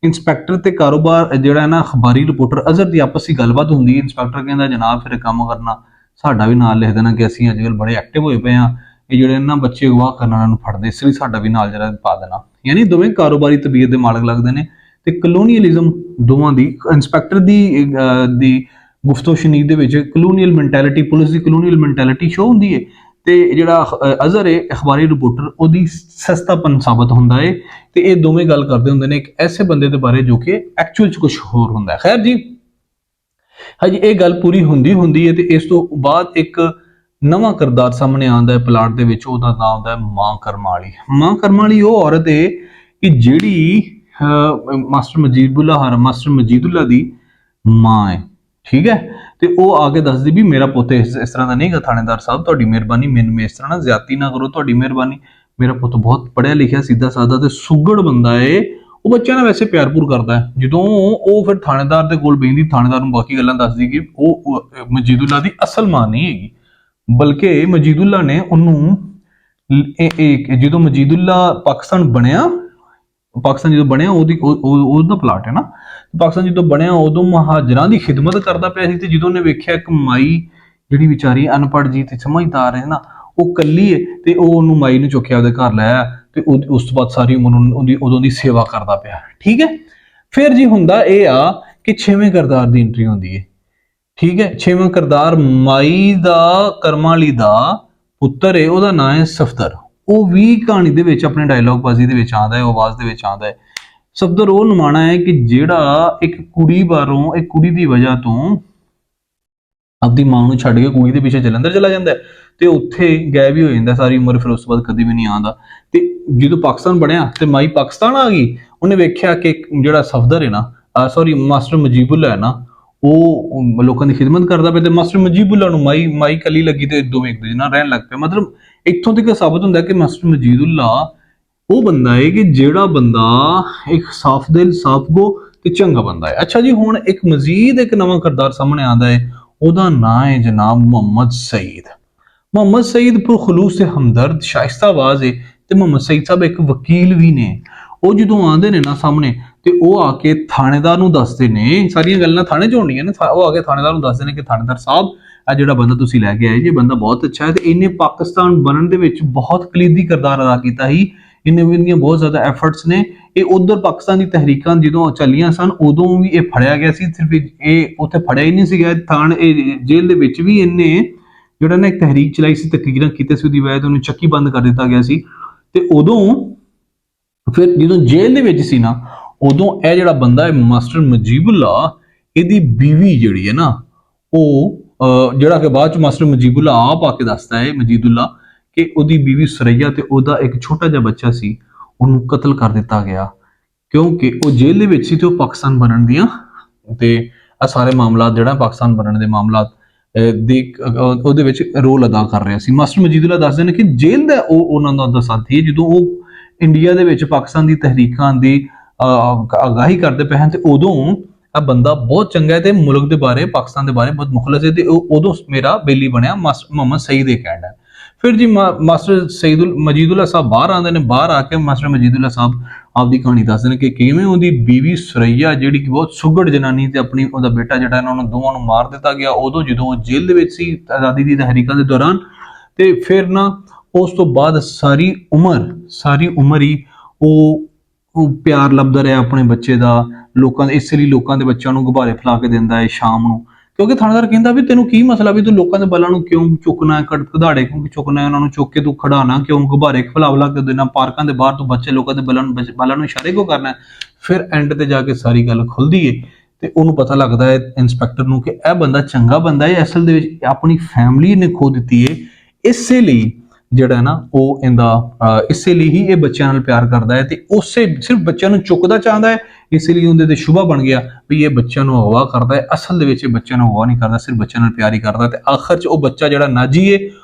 ਇੰਸਪੈਕਟਰ ਤੇ ਕਾਰੋਬਾਰ ਜਿਹੜਾ ਹੈ ਨਾ, ਅਖਬਾਰੀ ਰਿਪੋਰਟਰ ਅਜ਼ਹਰ ਦੀ ਆਪਸੀ ਗੱਲਬਾਤ ਹੁੰਦੀ ਹੈ। ਇੰਸਪੈਕਟਰ ਕਹਿੰਦਾ ਜਨਾਬ ਫਿਰ ਕੰਮ ਕਰਨਾ, ਸਾਡਾ ਵੀ ਨਾਲ ਲਿਖ ਦੇਣਾ ਕਿ ਅਸੀਂ ਅੱਜ ਕੱਲ੍ਹ ਬੜੇ ਐਕਟਿਵ ਹੋਏ ਪਏ ਹਾਂ, ਇਹ ਜਿਹੜੇ ਨਾ ਬੱਚੇ ਅਗਵਾ ਕਰਨ ਵਾਲਿਆਂ ਨੂੰ ਫੜਦੇ, ਇਸ ਲਈ ਸਾਡਾ ਵੀ ਨਾਲ ਜਿਹੜਾ ਪਾ ਦੇਣਾ। ਯਾਨੀ ਦੋਵੇਂ ਕਾਰੋਬਾਰੀ ਤਬੀਅਤ ਦੇ ਮਾਲਕ ਲੱਗਦੇ ਨੇ। ਤੇ ਕਲੋਨੀਅਲਿਜ਼ਮ ਦੋਵਾਂ ਦੀ, ਇੰਸਪੈਕਟਰ ਦੀ ਗੁਫ਼ਤੋ ਸ਼ਨੀਦ ਦੇ ਵਿੱਚ ਕਲੋਨੀਅਲ ਮੈਂਟੈਲਿਟੀ, ਪੁਲਿਸ ਦੀ ਕਲੋਨੀਅਲ ਮੈਂਟੈਲਿਟੀ ਸ਼ੋ ਹੁੰਦੀ ਹੈ। ਤੇ ਜਿਹੜਾ ਅਜ਼ਹਰ ਹੈ ਅਖਬਾਰੀ ਰਿਪੋਰਟਰ, ਉਹਦੀ ਸਸਤਾਪਨ ਸਾਬਤ ਹੁੰਦਾ ਹੈ। ਤੇ ਇਹ ਦੋਵੇਂ ਗੱਲ ਕਰਦੇ ਹੁੰਦੇ ਨੇ ਇੱਕ ਐਸੇ ਬੰਦੇ ਦੇ ਬਾਰੇ ਜੋ ਕਿ ਐਕਚੁਅਲ ਚ ਕੁਝ ਹੋਰ ਹੁੰਦਾ ਹੈ। ਖੈਰ ਜੀ, ਹਾਂਜੀ, ਇਹ ਗੱਲ ਪੂਰੀ ਹੁੰਦੀ ਹੈ ਤੇ ਇਸ ਤੋਂ ਬਾਅਦ ਇੱਕ ਨਵਾਂ ਕਿਰਦਾਰ ਸਾਹਮਣੇ ਆਉਂਦਾ ਹੈ ਪਲਾਟ ਦੇ ਵਿੱਚ। ਉਹਦਾ ਨਾਮ ਹੁੰਦਾ ਹੈ ਮਾਂ ਕਰਮਾਂ ਵਾਲੀ। ਮਾਂ ਕਰਮਾਂ ਵਾਲੀ ਉਹ ਔਰਤ ਹੈ ਕਿ ਜਿਹੜੀ ਮਾਸਟਰ ਮਜੀਦੁੱਲਾ ਦੀ ਮਾਂ ਹੈ, ਠੀਕ ਹੈ। ਤੇ ਉਹ ਆ ਕੇ ਦੱਸਦੀ ਵੀ ਮੇਰਾ ਪੁੱਤ ਇਸ ਤਰ੍ਹਾਂ ਦਾ ਨਹੀਂ ਗਾ ਥਾਣੇਦਾਰ ਸਾਹਿਬ, ਤੁਹਾਡੀ ਮਿਹਰਬਾਨੀ, ਮੈਨੂੰ ਇਸ ਤਰ੍ਹਾਂ ਨਾਲ ਜ਼ਿਆਦਤੀ ਨਾ ਕਰੋ, ਤੁਹਾਡੀ ਮਿਹਰਬਾਨੀ। ਮੇਰਾ ਪੁੱਤ ਬਹੁਤ ਪੜ੍ਹਿਆ ਲਿਖਿਆ, ਸਿੱਧਾ ਸਾਦਾ ਤੇ ਸੁਘੜ ਬੰਦਾ ਏ। ਉਹ ਬੱਚਿਆਂ ਨਾਲ ਵੈਸੇ ਪਿਆਰ-ਪੂਰ ਕਰਦਾ ਹੈ। ਜਦੋਂ ਉਹ ਫਿਰ ਥਾਣੇਦਾਰ ਦੇ ਕੋਲ ਬਹਿੰਦੀ, ਥਾਣੇਦਾਰ ਨੂੰ ਬਾਕੀ ਗੱਲਾਂ ਦੱਸਦੀ ਕਿ ਉਹ ਮਜੀਦੁੱਲਾ ਦੀ ਅਸਲ ਮਾਂ ਨਹੀਂ ਹੈਗੀ, ਬਲਕਿ ਮਜੀਦੁੱਲਾ ਨੇ ਉਹਨੂੰ ਜਦੋਂ ਮਜੀਦੁੱਲਾ ਪਾਕਿਸਤਾਨ ਜਦੋਂ ਬਣਿਆ ਉਹਦਾ ਪਲਾਟ ਹੈ ਨਾ, ਪਾਕਿਸਤਾਨ ਜਦੋਂ ਬਣਿਆ ਉਦੋਂ ਮਹਾਜਰਾਂ ਦੀ ਖਿਦਮਤ ਕਰਦਾ ਪਿਆ ਸੀ। ਤੇ ਜਦੋਂ ਉਹਨੇ ਵੇਖਿਆ ਇੱਕ ਮਾਈ ਜਿਹੜੀ ਵਿਚਾਰੀ ਅਨਪੜ੍ਹ ਜੀ ਤੇ ਸਮਝਦਾਰ ਹੈ ਨਾ, ਉਹ ਕੱਲੀ ਹੈ, ਤੇ ਉਹ ਉਹਨੂੰ ਮਾਈ ਨੂੰ ਚੁੱਕਿਆ ਉਹਦੇ ਘਰ ਲੈ ਆਇਆ ਤੇ ਉਸ ਤੋਂ ਬਾਅਦ ਸਾਰੀ ਉਮਰ ਉਦੋਂ ਦੀ ਸੇਵਾ ਕਰਦਾ ਪਿਆ, ਠੀਕ ਹੈ। ਫਿਰ ਜੀ ਹੁੰਦਾ ਇਹ ਆ ਕਿ 6ਵੇਂ ਕਿਰਦਾਰ ਦੀ ਐਂਟਰੀ ਹੁੰਦੀ ਹੈ, ਠੀਕ ਹੈ। 6ਵਾਂ ਕਿਰਦਾਰ ਮਾਈ ਦਾ, ਕਰਮਾਂ ਵਾਲੀ ਦਾ ਪੁੱਤਰ ਹੈ, ਉਹਦਾ ਨਾਂ ਹੈ ਸਫਦਰ। ਉਹ ਵੀ ਕਹਾਣੀ ਦੇ ਵਿੱਚ ਆਪਣੇ ਡਾਇਲੌਗ ਬਾਜ਼ੀ ਦੇ ਵਿੱਚ ਆਉਂਦਾ ਹੈ, ਉਹ ਆਵਾਜ਼ ਦੇ ਵਿੱਚ ਆਉਂਦਾ ਹੈ। ਸਫਦਰ ਉਹ ਨਮਾਣਾ ਹੈ ਕਿ ਜਿਹੜਾ ਇੱਕ ਕੁੜੀ ਬਾਹਰੋਂ, ਇੱਕ ਕੁੜੀ ਦੀ ਵਜ੍ਹਾ ਤੋਂ ਆਪਦੀ ਮਾਂ ਨੂੰ ਛੱਡ ਕੇ ਕੁੜੀ ਦੇ ਪਿੱਛੇ ਜਲੰਧਰ ਚਲਾ ਜਾਂਦਾ ਤੇ ਉੱਥੇ ਗਾਇਬ ਵੀ ਹੋ ਜਾਂਦਾ ਸਾਰੀ ਉਮਰ, ਫਿਰ ਉਸ ਤੋਂ ਬਾਅਦ ਕਦੀ ਵੀ ਨਹੀਂ ਆਉਂਦਾ। ਤੇ ਜਦੋਂ ਪਾਕਿਸਤਾਨ ਬਣਿਆ ਤੇ ਮਾਈ ਪਾਕਿਸਤਾਨ ਆ ਗਈ, ਉਹਨੇ ਵੇਖਿਆ ਕਿ ਜਿਹੜਾ ਸਫਦਰ ਹੈ ਨਾ, ਮਾਸਟਰ ਮਜੀਬੁੱਲਾ ਹੈ ਨਾ, ਉਹ ਲੋਕਾਂ ਦੀ ਖਿਦਮਤ ਕਰਦਾ ਪਿਆ, ਤੇ ਮਾਸਟਰ ਮਜੀਬੁੱਲਾ ਨੂੰ ਮਾਈ ਕੱਲੀ ਲੱਗੀ ਤੇ ਦੋਵੇਂ ਇੱਕ ਦੂਜੇ ਨਾਲ ਰਹਿਣ ਲੱਗ ਪਏ। ਮਤਲਬ ਇੱਥੋਂ ਤੱਕ ਸਾਬਤ ਹੁੰਦਾ ਕਿ ਮਾਸਟਰ ਮਜੀਦੁੱਲਾ ਉਹ ਬੰਦਾ ਹੈ ਕਿ ਜਿਹੜਾ ਬੰਦਾ ਇੱਕ ਸਾਫ਼ ਦਿਲ, ਸਾਫ਼ਗੋ ਤੇ ਚੰਗਾ ਬੰਦਾ ਹੈ। ਅੱਛਾ ਜੀ, ਹੁਣ ਇੱਕ ਮਜ਼ੀਦ ਇੱਕ ਨਵਾਂ ਕਿਰਦਾਰ ਸਾਹਮਣੇ ਆਉਂਦਾ ਹੈ, ਉਹਦਾ ਨਾਂ ਹੈ ਜਨਾਬ ਮੁਹੰਮਦ ਸਈਦ। ਮੁਹੰਮਦ ਸਈਦ ਪੁਰਖਲੂਸ ਤੇ ਹਮਦਰਦ, ਸ਼ਾਇਸਤਾ ਆਵਾਜ਼ ਹੈ। ਤੇ ਮੁਹੰਮਦ ਸਈਦ ਸਾਹਿਬ ਇੱਕ ਵਕੀਲ ਵੀ ਨੇ। ਉਹ ਜਦੋਂ ਆਉਂਦੇ ਨੇ ਨਾ ਸਾਹਮਣੇ, ਤੇ ਉਹ ਆ ਕੇ ਥਾਣੇਦਾਰ ਨੂੰ ਦੱਸਦੇ ਨੇ, ਸਾਰੀਆਂ ਗੱਲਾਂ ਥਾਣੇ 'ਚ ਹੋਣੀਆਂ ਨੇ, ਉਹ ਆ ਕੇ ਥਾਣੇਦਾਰ ਨੂੰ ਦੱਸਦੇ ਨੇ ਕਿ ਥਾਣੇਦਾਰ ਸਾਹਿਬ, ਇਹ ਜਿਹੜਾ ਬੰਦਾ ਤੁਸੀਂ ਲੈ ਕੇ ਆਏ ਜੀ, ਬੰਦਾ ਬਹੁਤ ਅੱਛਾ ਹੈ ਤੇ ਇਹਨੇ ਪਾਕਿਸਤਾਨ ਬਣਨ ਦੇ ਵਿੱਚ ਬਹੁਤ ਕਲੀਦੀ ਕਿਰਦਾਰ ਅਦਾ ਕੀਤਾ ਸੀ। ਇਹਦੀਆਂ ਬਹੁਤ ਜ਼ਿਆਦਾ ਐਫਰਟਸ ਨੇ। ਇਹ ਉਧਰ ਪਾਕਿਸਤਾਨ ਦੀ ਤਹਿਰੀਕਾਂ ਜਦੋਂ ਚੱਲੀਆਂ ਸਨ, ਉਦੋਂ ਵੀ ਇਹ ਫੜਿਆ ਗਿਆ ਸੀ। ਸਿਰਫ ਇਹ ਉੱਥੇ ਫੜਿਆ ਹੀ ਨਹੀਂ ਸੀਗਾ, ਜੇਲ੍ਹ ਦੇ ਵਿੱਚ ਵੀ ਇਹਨੇ ਜਿਹੜਾ ਨਾ ਇੱਕ ਤਹਿਰੀਕ ਚਲਾਈ ਸੀ, ਤਕਰੀਰਾਂ ਕੀਤੇ ਸੀ, ਉਹਦੀ ਵਜ੍ਹਾ ਤੋਂ ਉਹਨੂੰ ਚੱਕੀ ਬੰਦ ਕਰ ਦਿੱਤਾ ਗਿਆ ਸੀ। ਤੇ ਉਦੋਂ ਫਿਰ ਜਦੋਂ ਜੇਲ੍ਹ ਦੇ ਵਿੱਚ ਸੀ ਨਾ, ਉਦੋਂ ਇਹ ਜਿਹੜਾ ਬੰਦਾ ਹੈ ਮਾਸਟਰ ਮਜੀਬੁੱਲਾ, ਇਹਦੀ ਬੀਵੀ ਜਿਹੜੀ ਹੈ ਨਾ, ਉਹ ਜਿਹੜਾ ਕਿ ਬਾਅਦ ਚ ਮਾਸਟਰ ਮਜੀਬੁੱਲਾ ਆਪ ਆ ਕੇ ਦੱਸਦਾ ਹੈ ਮਜੀਦੁੱਲਾ ਕਿ ਉਹਦੀ ਬੀਵੀ ਸਰਈਆ ਤੇ ਉਹਦਾ ਇੱਕ ਛੋਟਾ ਜਿਹਾ ਬੱਚਾ ਸੀ, ਉਹਨੂੰ ਕਤਲ ਕਰ ਦਿੱਤਾ ਗਿਆ ਕਿਉਂਕਿ ਉਹ ਜੇਲ੍ਹ ਦੇ ਵਿੱਚ ਸੀ ਤੇ ਉਹ ਪਾਕਿਸਤਾਨ ਬਣਨ ਦੀਆਂ ਤੇ ਇਹ ਸਾਰੇ ਮਾਮਲਾਤ ਜਿਹੜਾ ਪਾਕਿਸਤਾਨ ਬਣਨ ਦੇ ਮਾਮਲਾਤ ਉਹਦੇ ਵਿੱਚ ਰੋਲ ਅਦਾ ਕਰ ਰਿਹਾ ਸੀ। ਮਾਸਟਰ ਮਜੀਦੁੱਲਾ ਦੱਸਦੇ ਨੇ ਕਿ ਜੇਲ੍ਹ ਦਾ ਉਹਨਾਂ ਦਾ ਸਾਥੀ ਜਦੋਂ ਉਹ ਇੰਡੀਆ ਦੇ ਵਿੱਚ ਪਾਕਿਸਤਾਨ ਦੀ ਤਹਿਰੀਕਾਂ ਦੀ ਆਗਾਹੀ ਕਰਦੇ ਪਏ ਹਨ, ਤੇ ਉਦੋਂ ਇਹ ਬੰਦਾ ਬਹੁਤ ਚੰਗਾ ਹੈ ਤੇ ਮੁਲਕ ਦੇ ਬਾਰੇ, ਪਾਕਿਸਤਾਨ ਦੇ ਬਾਰੇ ਬਹੁਤ ਮੁਖਲਸ ਹੈ, ਤੇ ਉਦੋਂ ਮੇਰਾ ਬੇਲੀ ਬਣਿਆ ਮਾਸਟਰ ਮੁਹੰਮਦ ਸਈਦ ਇਹ ਕਹਿਣਾ। ਫਿਰ ਜੀ ਮਾਸਟਰ ਮਜੀਦੁੱਲਾ ਸਾਹਿਬ ਬਾਹਰ ਆਉਂਦੇ ਨੇ। ਬਾਹਰ ਆ ਕੇ ਮਾਸਟਰ ਮਜੀਦੁੱਲਾ ਸਾਹਿਬ ਆਪਦੀ ਕਹਾਣੀ ਦੱਸਦੇ ਨੇ ਕਿ ਕਿਵੇਂ ਉਹਦੀ ਬੀਵੀ ਸਰਈਆ ਜਿਹੜੀ ਕਿ ਬਹੁਤ ਸੁਘੜ ਜਨਾਨੀ ਤੇ ਆਪਣੀ ਉਹਦਾ ਬੇਟਾ ਜਿਹੜਾ ਇਹਨਾਂ ਨੂੰ ਦੋਵਾਂ ਨੂੰ ਮਾਰ ਦਿੱਤਾ ਗਿਆ ਉਦੋਂ ਜਦੋਂ ਉਹ ਜੇਲ੍ਹ ਦੇ ਵਿੱਚ ਸੀ ਆਜ਼ਾਦੀ ਦੀ ਤਹਿਰੀਕਾਂ ਦੇ ਦੌਰਾਨ। ਤੇ ਫਿਰ ਨਾ ਉਸ ਤੋਂ ਬਾਅਦ ਸਾਰੀ ਉਮਰ ਹੀ ਉਹ ਪਿਆਰ ਲੱਭਦਾ ਰਿਹਾ ਆਪਣੇ ਬੱਚੇ ਦਾ, ਲੋਕਾਂ ਦੇ, ਇਸ ਲਈ ਲੋਕਾਂ ਦੇ ਬੱਚਿਆਂ ਨੂੰ ਗੁਬਾਰੇ ਫੈਲਾ ਕੇ ਦਿੰਦਾ ਹੈ ਸ਼ਾਮ ਨੂੰ, ਕਿਉਂਕਿ ਥਾਣੇਦਾਰ ਕਹਿੰਦਾ ਵੀ ਤੈਨੂੰ ਕੀ ਮਸਲਾ ਵੀ ਤੂੰ ਲੋਕਾਂ ਦੇ ਬਲਾਂ ਨੂੰ ਕਿਉਂ ਚੁੱਕਣਾ ਹੈ, ਕਧਾੜੇ ਕਿਉਂ ਚੁੱਕਣਾ ਹੈ, ਉਹਨਾਂ ਨੂੰ ਚੁੱਕ ਕੇ ਤੂੰ ਖੜਾਣਾ ਕਿਉਂ, ਗੁਬਾਰੇ ਫੈਲਾ ਕੇ ਦੇਣਾ ਪਾਰਕਾਂ ਦੇ ਬਾਹਰ, ਤੂੰ ਬੱਚੇ ਲੋਕਾਂ ਦੇ ਬਲਾਂ ਨੂੰ ਇਸ਼ਾਰੇ ਕਿਉਂ ਕਰਨਾ। ਫਿਰ ਐਂਡ ਤੇ ਜਾ ਕੇ ਸਾਰੀ ਗੱਲ ਖੁੱਲਦੀ ਹੈ ਤੇ ਉਹਨੂੰ ਪਤਾ ਲੱਗਦਾ ਹੈ ਇੰਸਪੈਕਟਰ ਨੂੰ ਕਿ ਇਹ ਬੰਦਾ ਚੰਗਾ ਬੰਦਾ ਹੈ, ਅਸਲ ਦੇ ਵਿੱਚ ਆਪਣੀ ਫੈਮਿਲੀ ਨੇ ਖੋ ਦਿੱਤੀ ਹੈ, ਇਸੇ ਲਈ ਜਿਹੜਾ ਹੈ ਨਾ ਉਹ ਇਹਦਾ ਇਸੇ ਲਈ ਹੀ ਇਹ ਬੱਚਿਆਂ ਨਾਲ ਪਿਆਰ ਕਰਦਾ ਹੈ ਤੇ ਉਸੇ ਸਿਰਫ ਬੱਚਿਆਂ ਨੂੰ ਚੁੱਕਦਾ ਚਾਹੁੰਦਾ ਹੈ, ਇਸੇ ਲਈ ਉਹਦੇ ਤੇ ਸ਼ੁਭਾ ਬਣ ਗਿਆ ਵੀ ਇਹ ਬੱਚਿਆਂ ਨੂੰ ਅਗਵਾ ਕਰਦਾ ਹੈ। ਅਸਲ ਦੇ ਵਿੱਚ ਇਹ ਬੱਚਿਆਂ ਨੂੰ ਅਗਵਾ ਨਹੀਂ ਕਰਦਾ, ਸਿਰਫ ਬੱਚਿਆਂ ਨਾਲ ਪਿਆਰ ਹੀ ਕਰਦਾ। ਤੇ ਆਖਰ 'ਚ ਉਹ ਬੱਚਾ ਜਿਹੜਾ ਨਾਜੀ ਏ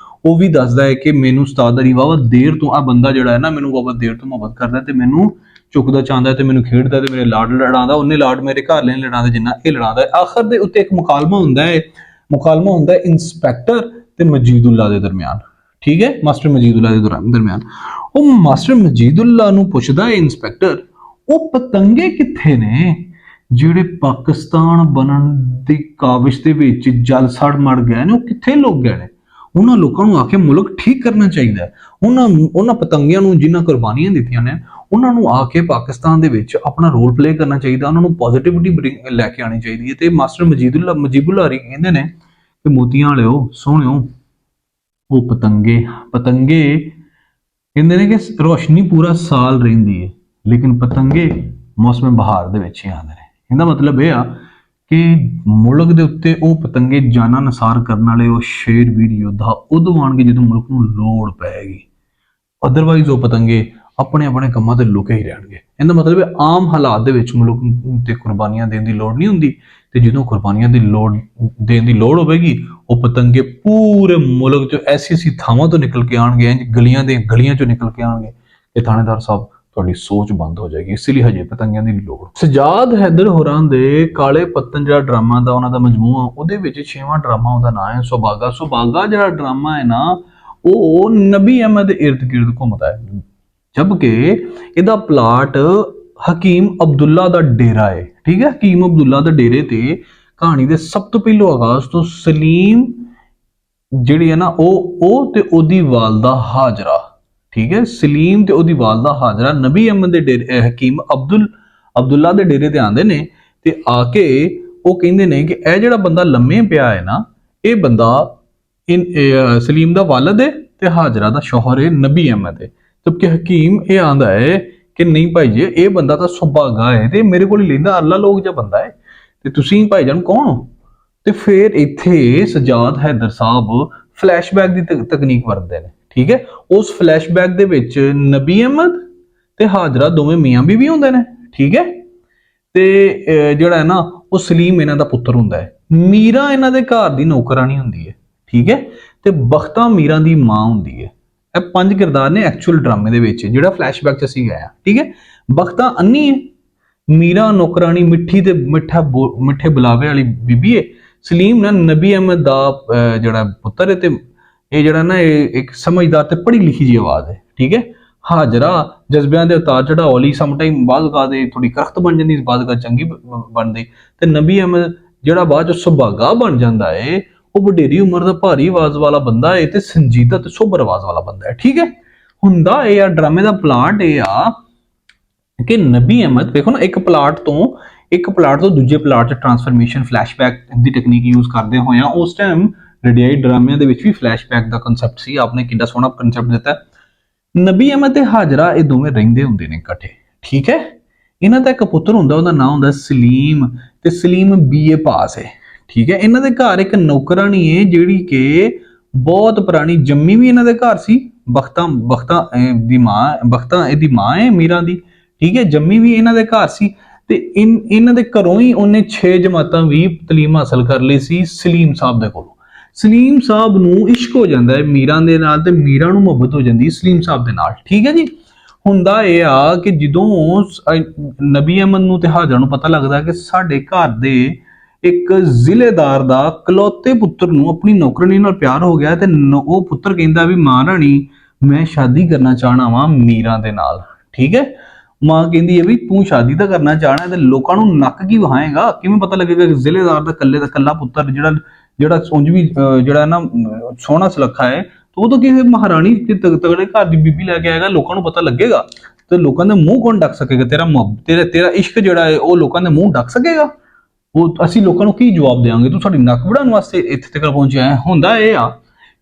ਉਹ ਵੀ ਦੱਸਦਾ ਹੈ ਕਿ ਮੈਨੂੰ ਉਸਤਾਦ ਅਲੀ ਵਾਵਾ ਦੇਰ ਤੋਂ ਆ ਬੰਦਾ ਜਿਹੜਾ ਹੈ ਨਾ ਮੈਨੂੰ ਵਾਵਾ ਦੇਰ ਤੋਂ ਮੁਹੱਬਤ ਕਰਦਾ ਤੇ ਮੈਨੂੰ ਚੁੱਕਦਾ ਚਾਹੁੰਦਾ ਤੇ ਮੈਨੂੰ ਖੇਡਦਾ ਤੇ ਮੇਰੇ ਲਾਡ ਲੜਾਉਂਦਾ, ਉਹਨੇ ਲਾਡ ਮੇਰੇ ਘਰ ਲਈ ਲੜਾਉਂਦਾ ਜਿੰਨਾ ਇਹ ਲੜਾਉਂਦਾ ਹੈ। ਆਖਰ ਦੇ ਉੱਤੇ ਇੱਕ ਮੁਕਾਲਮਾ ਹੁੰਦਾ ਹੈ ਇੰਸਪੈਕਟਰ ਤੇ ਮਜੀਦੁੱਲਾ ਦੇ ਦਰਮਿਆਨ, ਠੀਕ ਹੈ, ਮਾਸਟਰ ਮਜੀਦੁੱਲਾ ਦੇ ਦਰਮਿਆਨ। ਉਹ ਮਾਸਟਰ ਮਜੀਦੁੱਲਾ ਨੂੰ ਪੁੱਛਦਾ ਹੈ ਇੰਸਪੈਕਟਰ, ਉਹ ਪਤੰਗੇ ਕਿੱਥੇ ਨੇ ਜਿਹੜੇ ਪਾਕਿਸਤਾਨ ਬਣਨ ਦੀ ਕਾਬਿਸ਼ ਦੇ ਵਿੱਚ ਜਲ ਸੜ ਮੜ ਗਏ ਨੇ, ਉਹ ਕਿੱਥੇ ਲੋਕ ਗਏ ਨੇ? ਉਹਨਾਂ ਲੋਕਾਂ ਨੂੰ ਆ ਕੇ ਮੁਲਕ ਠੀਕ ਕਰਨਾ ਚਾਹੀਦਾ ਹੈ। ਉਹਨਾਂ ਪਤੰਗਿਆਂ ਨੂੰ ਜਿਨ੍ਹਾਂ ਕੁਰਬਾਨੀਆਂ ਦਿੱਤੀਆਂ ਨੇ ਉਹਨਾਂ ਨੂੰ ਆ ਕੇ ਪਾਕਿਸਤਾਨ ਦੇ ਵਿੱਚ ਆਪਣਾ ਰੋਲ ਪਲੇ ਕਰਨਾ ਚਾਹੀਦਾ, ਉਹਨਾਂ ਨੂੰ ਪੋਜ਼ਿਟਿਵਿਟੀ ਲੈ ਕੇ ਆਣੀ ਚਾਹੀਦੀ ਹੈ। ਤੇ ਮਾਸਟਰ ਮਜੀਬੁੱਲਾ ਕਹਿੰਦੇ ਨੇ ਕਿ ਮੋਤੀਆਂ ਵਾਲਿਓ ਸੋਹਣਿਓ, ਉਹ ਪਤੰਗੇ ਕਹਿੰਦੇ ਨੇ ਕਿ ਰੋਸ਼ਨੀ ਪੂਰਾ ਸਾਲ ਰਹਿੰਦੀ ਹੈ ਲੇਕਿਨ ਪਤੰਗੇ ਮੌਸਮ ਬਹਾਰ ਦੇ ਵਿੱਚ ਹੀ ਆਉਂਦੇ ਨੇ। ਇਹਦਾ ਮਤਲਬ ਇਹ ਆ ਕਿ ਮੁਲਕ ਦੇ ਉੱਤੇ ਉਹ ਪਤੰਗੇ ਜਾਨਾਂ ਨਸਾਰ ਕਰਨ ਵਾਲੇ ਉਹ ਸ਼ੇਰਵੀਰ ਯੋਧਾ ਉਦੋਂ ਆਉਣਗੇ ਜਦੋਂ ਮੁਲਕ ਨੂੰ ਲੋੜ ਪਏਗੀ, ਅਦਰਵਾਈਜ਼ ਉਹ ਪਤੰਗੇ ਆਪਣੇ ਆਪਣੇ ਕੰਮਾਂ ਤੇ ਲੁਕੇ ਹੀ ਰਹਿਣਗੇ। ਇਹਦਾ ਮਤਲਬ ਹੈ ਆਮ ਹਾਲਾਤ ਦੇ ਵਿੱਚ ਮੁਲਕ ਤੇ ਕੁਰਬਾਨੀਆਂ ਦੇਣ ਦੀ ਲੋੜ ਨਹੀਂ ਹੁੰਦੀ, ਤੇ ਜਦੋਂ ਕੁਰਬਾਨੀਆਂ ਦੀ ਦੇਣ ਦੀ ਲੋੜ ਹੋਵੇਗੀ ਉਹ ਪਤੰਗੇ ਪੂਰੇ ਮੁਲਕ ਚੋਂ ਐਸੀ ਥਾਵਾਂ ਤੋਂ ਨਿਕਲ ਕੇ ਆਉਣਗੇ, ਗਲੀਆਂ ਚੋਂ ਨਿਕਲ ਕੇ ਆਉਣਗੇ ਕਿ ਥਾਣੇਦਾਰ ਸਾਹਿਬ ਤੁਹਾਡੀ ਸੋਚ ਬੰਦ ਹੋ ਜਾਏਗੀ। ਇਸ ਲਈ ਹਜੇ ਪਤੰਗਿਆਂ ਦੀ ਲੋੜ। ਸਜਾਦ ਹੈਦਰ ਹੋਰਾਂ ਦੇ ਕਾਲੇ ਪੱਤਨ ਜਿਹੜਾ ਡਰਾਮਾ ਦਾ ਉਹਨਾਂ ਦਾ ਮਜਮੂਆ, ਉਹਦੇ ਵਿੱਚ 6ਵਾਂ ਡਰਾਮਾ ਉਹਦਾ ਨਾਮ ਹੈ ਸੁਭਾਗਾ। ਸੁਭਾਗਾ ਜਿਹੜਾ ਡਰਾਮਾ ਹੈ ਨਾ ਉਹ ਨਬੀ ਅਹਿਮਦ ਦੇ ਇਰਦ ਗਿਰਦ ਘੁੰਮਦਾ ਹੈ, ਜਦਕਿ ਇਹਦਾ ਪਲਾਟ ਹਕੀਮ ਅਬਦੁੱਲਾ ਦਾ ਡੇਰਾ ਹੈ, ਠੀਕ ਹੈ। ਹਕੀਮ ਅਬਦੁੱਲਾ ਦੇ ਡੇਰੇ ਤੇ ਕਹਾਣੀ ਦੇ ਸਭ ਤੋਂ ਪਹਿਲੋਂ ਆਗਾਜ਼ ਤੋਂ ਸਲੀਮ ਜਿਹੜੀ ਹੈ ਨਾ ਉਹ ਤੇ ਉਹਦੀ ਵਾਲਦਾ ਹਾਜਰਾ, ਠੀਕ ਹੈ, ਸਲੀਮ ਤੇ ਉਹਦੀ ਵਾਲਦਾ ਹਾਜਰਾ ਨਬੀ ਅਹਿਮਦ ਦੇ ਡੇਰੇ ਹਕੀਮ ਅਬਦੁੱਲਾ ਦੇ ਡੇਰੇ ਤੇ ਆਉਂਦੇ ਨੇ ਤੇ ਆ ਕੇ ਉਹ ਕਹਿੰਦੇ ਨੇ ਕਿ ਇਹ ਜਿਹੜਾ ਬੰਦਾ ਲੰਮੇ ਪਿਆ ਹੈ ਨਾ ਇਹ ਬੰਦਾ ਸਲੀਮ ਦਾ ਵਾਲਦ ਹੈ ਤੇ ਹਾਜਰਾ ਦਾ ਸ਼ੌਹਰ ਹੈ ਨਬੀ ਅਹਿਮਦ ਹੈ। ਜਦਕਿ ਹਕੀਮ ਇਹ ਆਂਦਾ ਹੈ ਕਿ ਨਹੀਂ ਭਾਈ ਜੀ ਇਹ ਬੰਦਾ ਤਾਂ ਸੁਭਾਗਾ ਹੈ ਤੇ ਮੇਰੇ ਕੋਲ ਹੀ ਲੈਂਦਾ ਅੱਲਾ ਲੋਕ ਜਿਹਾ ਬੰਦਾ ਹੈ ਤੇ ਤੁਸੀਂ ਭਾਈਜਾਨ ਕੌਣ ਹੋ? ਤੇ ਫਿਰ ਇੱਥੇ ਸਜਾਦ ਹੈਦਰ ਸਾਹਿਬ ਫਲੈਸ਼ਬੈਕ ਦੀ ਤਕਨੀਕ ਵਰਤਦੇ ਨੇ, ਠੀਕ ਹੈ। ਉਸ ਫਲੈਸ਼ਬੈਕ ਦੇ ਵਿੱਚ ਨਬੀ ਅਹਿਮਦ ਤੇ ਹਾਜਰਾ ਦੋਵੇਂ ਮੀਆਂ ਬੀਵੀ ਹੁੰਦੇ ਨੇ, ਠੀਕ ਹੈ। ਤੇ ਜਿਹੜਾ ਹੈ ਨਾ ਉਹ ਸਲੀਮ ਇਹਨਾਂ ਦਾ ਪੁੱਤਰ ਹੁੰਦਾ ਹੈ, ਮੀਰਾ ਇਹਨਾਂ ਦੇ ਘਰ ਦੀ ਨੌਕਰਾਨੀ ਹੁੰਦੀ ਹੈ, ਠੀਕ ਹੈ, ਤੇ ਬਖਤਾ ਮੀਰਾ ਦੀ ਮਾਂ ਹੁੰਦੀ ਹੈ। ਇਹ 5 ਕਿਰਦਾਰ ਨੇ ਐਕਚੁਅਲ ਡਰਾਮੇ ਦੇ ਵਿੱਚ ਜਿਹੜਾ ਫਲੈਸ਼ਬੈਕ 'ਚ ਅਸੀਂ ਗਏ ਆ, ਠੀਕ ਹੈ। ਬਖਤਾ ਅੰਨੀ ਹੈ, ਮੀਰਾ ਨੌਕਰਾਨੀ ਮਿੱਠੀ ਤੇ ਮਿੱਠੇ ਬੁਲਾਵੇ ਵਾਲੀ ਬੀਬੀ ਹੈ, ਸਲੀਮ ਨਾ ਨਬੀ ਅਹਿਮਦ ਦਾ ਜਿਹੜਾ ਪੁੱਤਰ ਹੈ ਤੇ ਇਹ ਜਿਹੜਾ ਨਾ ਇਹ ਇੱਕ ਸਮਝਦਾਰ ਤੇ ਪੜ੍ਹੀ ਲਿਖੀ ਜੀ ਆਵਾਜ਼ ਹੈ, ਠੀਕ ਹੈ। ਹਾਜਰਾ ਜਜ਼ਬਿਆਂ ਦੇ ਉਤਾਰ ਚੜਾਅ ਲਈ ਸਮ ਟਾਈਮ ਬਾਅਦ ਦੇ ਥੋੜੀ ਕਰਖਤ ਬਣ ਜਾਂਦੀ, ਬਾਅਦ ਚੰਗੀ ਬਣਦੀ, ਤੇ ਨਬੀ ਅਹਿਮਦ ਜਿਹੜਾ ਬਾਅਦ ਚ ਸੁਭਾਗਾ ਬਣ ਜਾਂਦਾ ਹੈ ਉਹ ਵਡੇਰੀ ਉਮਰ ਦਾ ਭਾਰੀ ਆਵਾਜ਼ ਵਾਲਾ ਬੰਦਾ ਹੈ ਤੇ ਸੰਜੀਦਾ ਤੇ ਸੋਬਰ ਆਵਾਜ਼ ਵਾਲਾ ਬੰਦਾ ਹੈ, ਠੀਕ ਹੈ। ਹੁੰਦਾ ਇਹ ਆ ਡਰਾਮੇ ਦਾ ਪਲਾਟ ਇਹ ਆ ਕਿ ਨਬੀ ਅਹਿਮਦ ਵੇਖੋ ਨਾ ਇੱਕ ਪਲਾਟ ਤੋਂ ਦੂਜੇ ਪਲਾਟ 'ਚ ਟ੍ਰਾਂਸਫਰਮੇਸ਼ਨ ਫਲੈਸ਼ਬੈਕ ਦੀ ਟੈਕਨੀਕ ਯੂਜ਼ ਕਰਦੇ ਹੋਏ ਆ। ਉਸ ਟਾਈਮ ਰੇਡੀਆਈ ਡਰਾਮਿਆਂ ਦੇ ਵਿੱਚ ਵੀ ਫਲੈਸ਼ਬੈਕ ਦਾ ਕਨਸੈਪਟ ਸੀ, ਆਪਨੇ ਕਿੰਨਾ ਸੋਹਣਾ ਕਨਸੈਪਟ ਦਿੱਤਾ। ਨਬੀ ਅਹਿਮਦ ਤੇ ਹਾਜਰਾ ਇਹ ਦੋਵੇਂ ਰਹਿੰਦੇ ਹੁੰਦੇ ਨੇ ਇਕੱਠੇ, ਠੀਕ ਹੈ। ਇਹਨਾਂ ਦਾ ਇੱਕ ਪੁੱਤਰ ਹੁੰਦਾ, ਉਹਦਾ ਨਾਮ ਹੁੰਦਾ ਸਲੀਮ, ਤੇ ਸਲੀਮ BA ਪਾਸ ਹੈ, ਠੀਕ ਹੈ। ਇਹਨਾਂ ਦੇ ਘਰ ਇੱਕ ਨੌਕਰਾਨੀ ਹੈ ਜਿਹੜੀ ਕਿ ਬਹੁਤ ਪੁਰਾਣੀ ਜੰਮੀ ਵੀ ਇਹਨਾਂ ਦੇ ਘਰ ਸੀ, ਬਖਤਾ ਇਹਦੀ ਮਾਂ ਹੈ ਮੀਰਾ ਦੀ, ਠੀਕ ਹੈ, ਜੰਮੀ ਵੀ ਇਹਨਾਂ ਦੇ ਘਰ ਸੀ। ਤੇ ਇਹਨਾਂ ਦੇ ਘਰੋਂ ਹੀ ਉਹਨੇ 6 ਜਮਾਤਾਂ ਵੀ ਤਾਲੀਮ ਹਾਸਲ ਕਰ ਲਈ ਸੀ ਸਲੀਮ ਸਾਹਿਬ ਦੇ ਕੋਲੋਂ। ਸਲੀਮ ਸਾਹਿਬ ਨੂੰ ਇਸ਼ਕ ਹੋ ਜਾਂਦਾ ਹੈ ਮੀਰਾ ਦੇ ਨਾਲ ਤੇ ਮੀਰਾ ਨੂੰ ਮੁਹੱਬਤ ਹੋ ਜਾਂਦੀ ਸਲੀਮ ਸਾਹਿਬ ਦੇ ਨਾਲ, ਠੀਕ ਹੈ ਜੀ। ਹੁੰਦਾ ਇਹ ਆ ਕਿ ਜਦੋਂ ਨਬੀ ਅਹਿਮਦ ਨੂੰ ਤੇ ਹਾਜਰਾ ਨੂੰ ਪਤਾ ਲੱਗਦਾ ਕਿ ਸਾਡੇ ਘਰ ਦੇ ਇੱਕ ਜ਼ਿਲ੍ਹੇਦਾਰ ਦਾ ਇਕਲੌਤੇ ਪੁੱਤਰ ਨੂੰ ਆਪਣੀ ਨੌਕਰਾਨੀ ਨਾਲ ਪਿਆਰ ਹੋ ਗਿਆ ਤੇ ਉਹ ਪੁੱਤਰ ਕਹਿੰਦਾ ਵੀ ਮਾਂ ਰਾਣੀ ਮੈਂ ਸ਼ਾਦੀ ਕਰਨਾ ਚਾਹਣਾ ਵਾਂ ਮੀਰਾ ਦੇ ਨਾਲ, ਠੀਕ ਹੈ। ਮਾਂ ਕਹਿੰਦੀ ਹੈ ਵੀ ਤੂੰ ਸ਼ਾਦੀ ਤਾਂ ਕਰਨਾ ਚਾਹਣਾ ਤੇ ਲੋਕਾਂ ਨੂੰ ਨੱਕ ਕੀ ਵਹਾਏਗਾ, ਕਿਵੇਂ ਪਤਾ ਲੱਗੇਗਾ ਕਿ ਜ਼ਿਲ੍ਹੇਦਾਰ ਦਾ ਕੱਲਾ ਪੁੱਤਰ ਜਿਹੜਾ ਉਂਝ ਵੀ ਜਿਹੜਾ ਨਾ ਸੋਹਣਾ ਸੁਲੱਖਾ ਹੈ ਉਹ ਤਾਂ ਕਿਸੇ ਮਹਾਰਾਣੀ ਤਗੜੇ ਘਰ ਦੀ ਬੀਬੀ ਲੈ ਕੇ ਆਏਗਾ, ਲੋਕਾਂ ਨੂੰ ਪਤਾ ਲੱਗੇਗਾ ਤੇ ਲੋਕਾਂ ਦੇ ਮੂੰਹ ਕੌਣ ਢੱਕ ਸਕੇਗਾ? ਤੇਰਾ ਇਸ਼ਕ ਜਿਹੜਾ ਹੈ ਉਹ ਲੋਕਾਂ ਦੇ ਮੂੰਹ ਢੱਕ ਸਕੇਗਾ? ਉਹ ਅਸੀਂ ਲੋਕਾਂ ਨੂੰ ਕੀ ਜਵਾਬ ਦੇਵਾਂਗੇ? ਤੂੰ ਸਾਡੀ ਨੱਕ ਵੜਾਉਣ ਵਾਸਤੇ ਇੱਥੇ ਤੱਕ ਪਹੁੰਚਿਆ ਹੈ। ਹੁੰਦਾ ਇਹ ਆ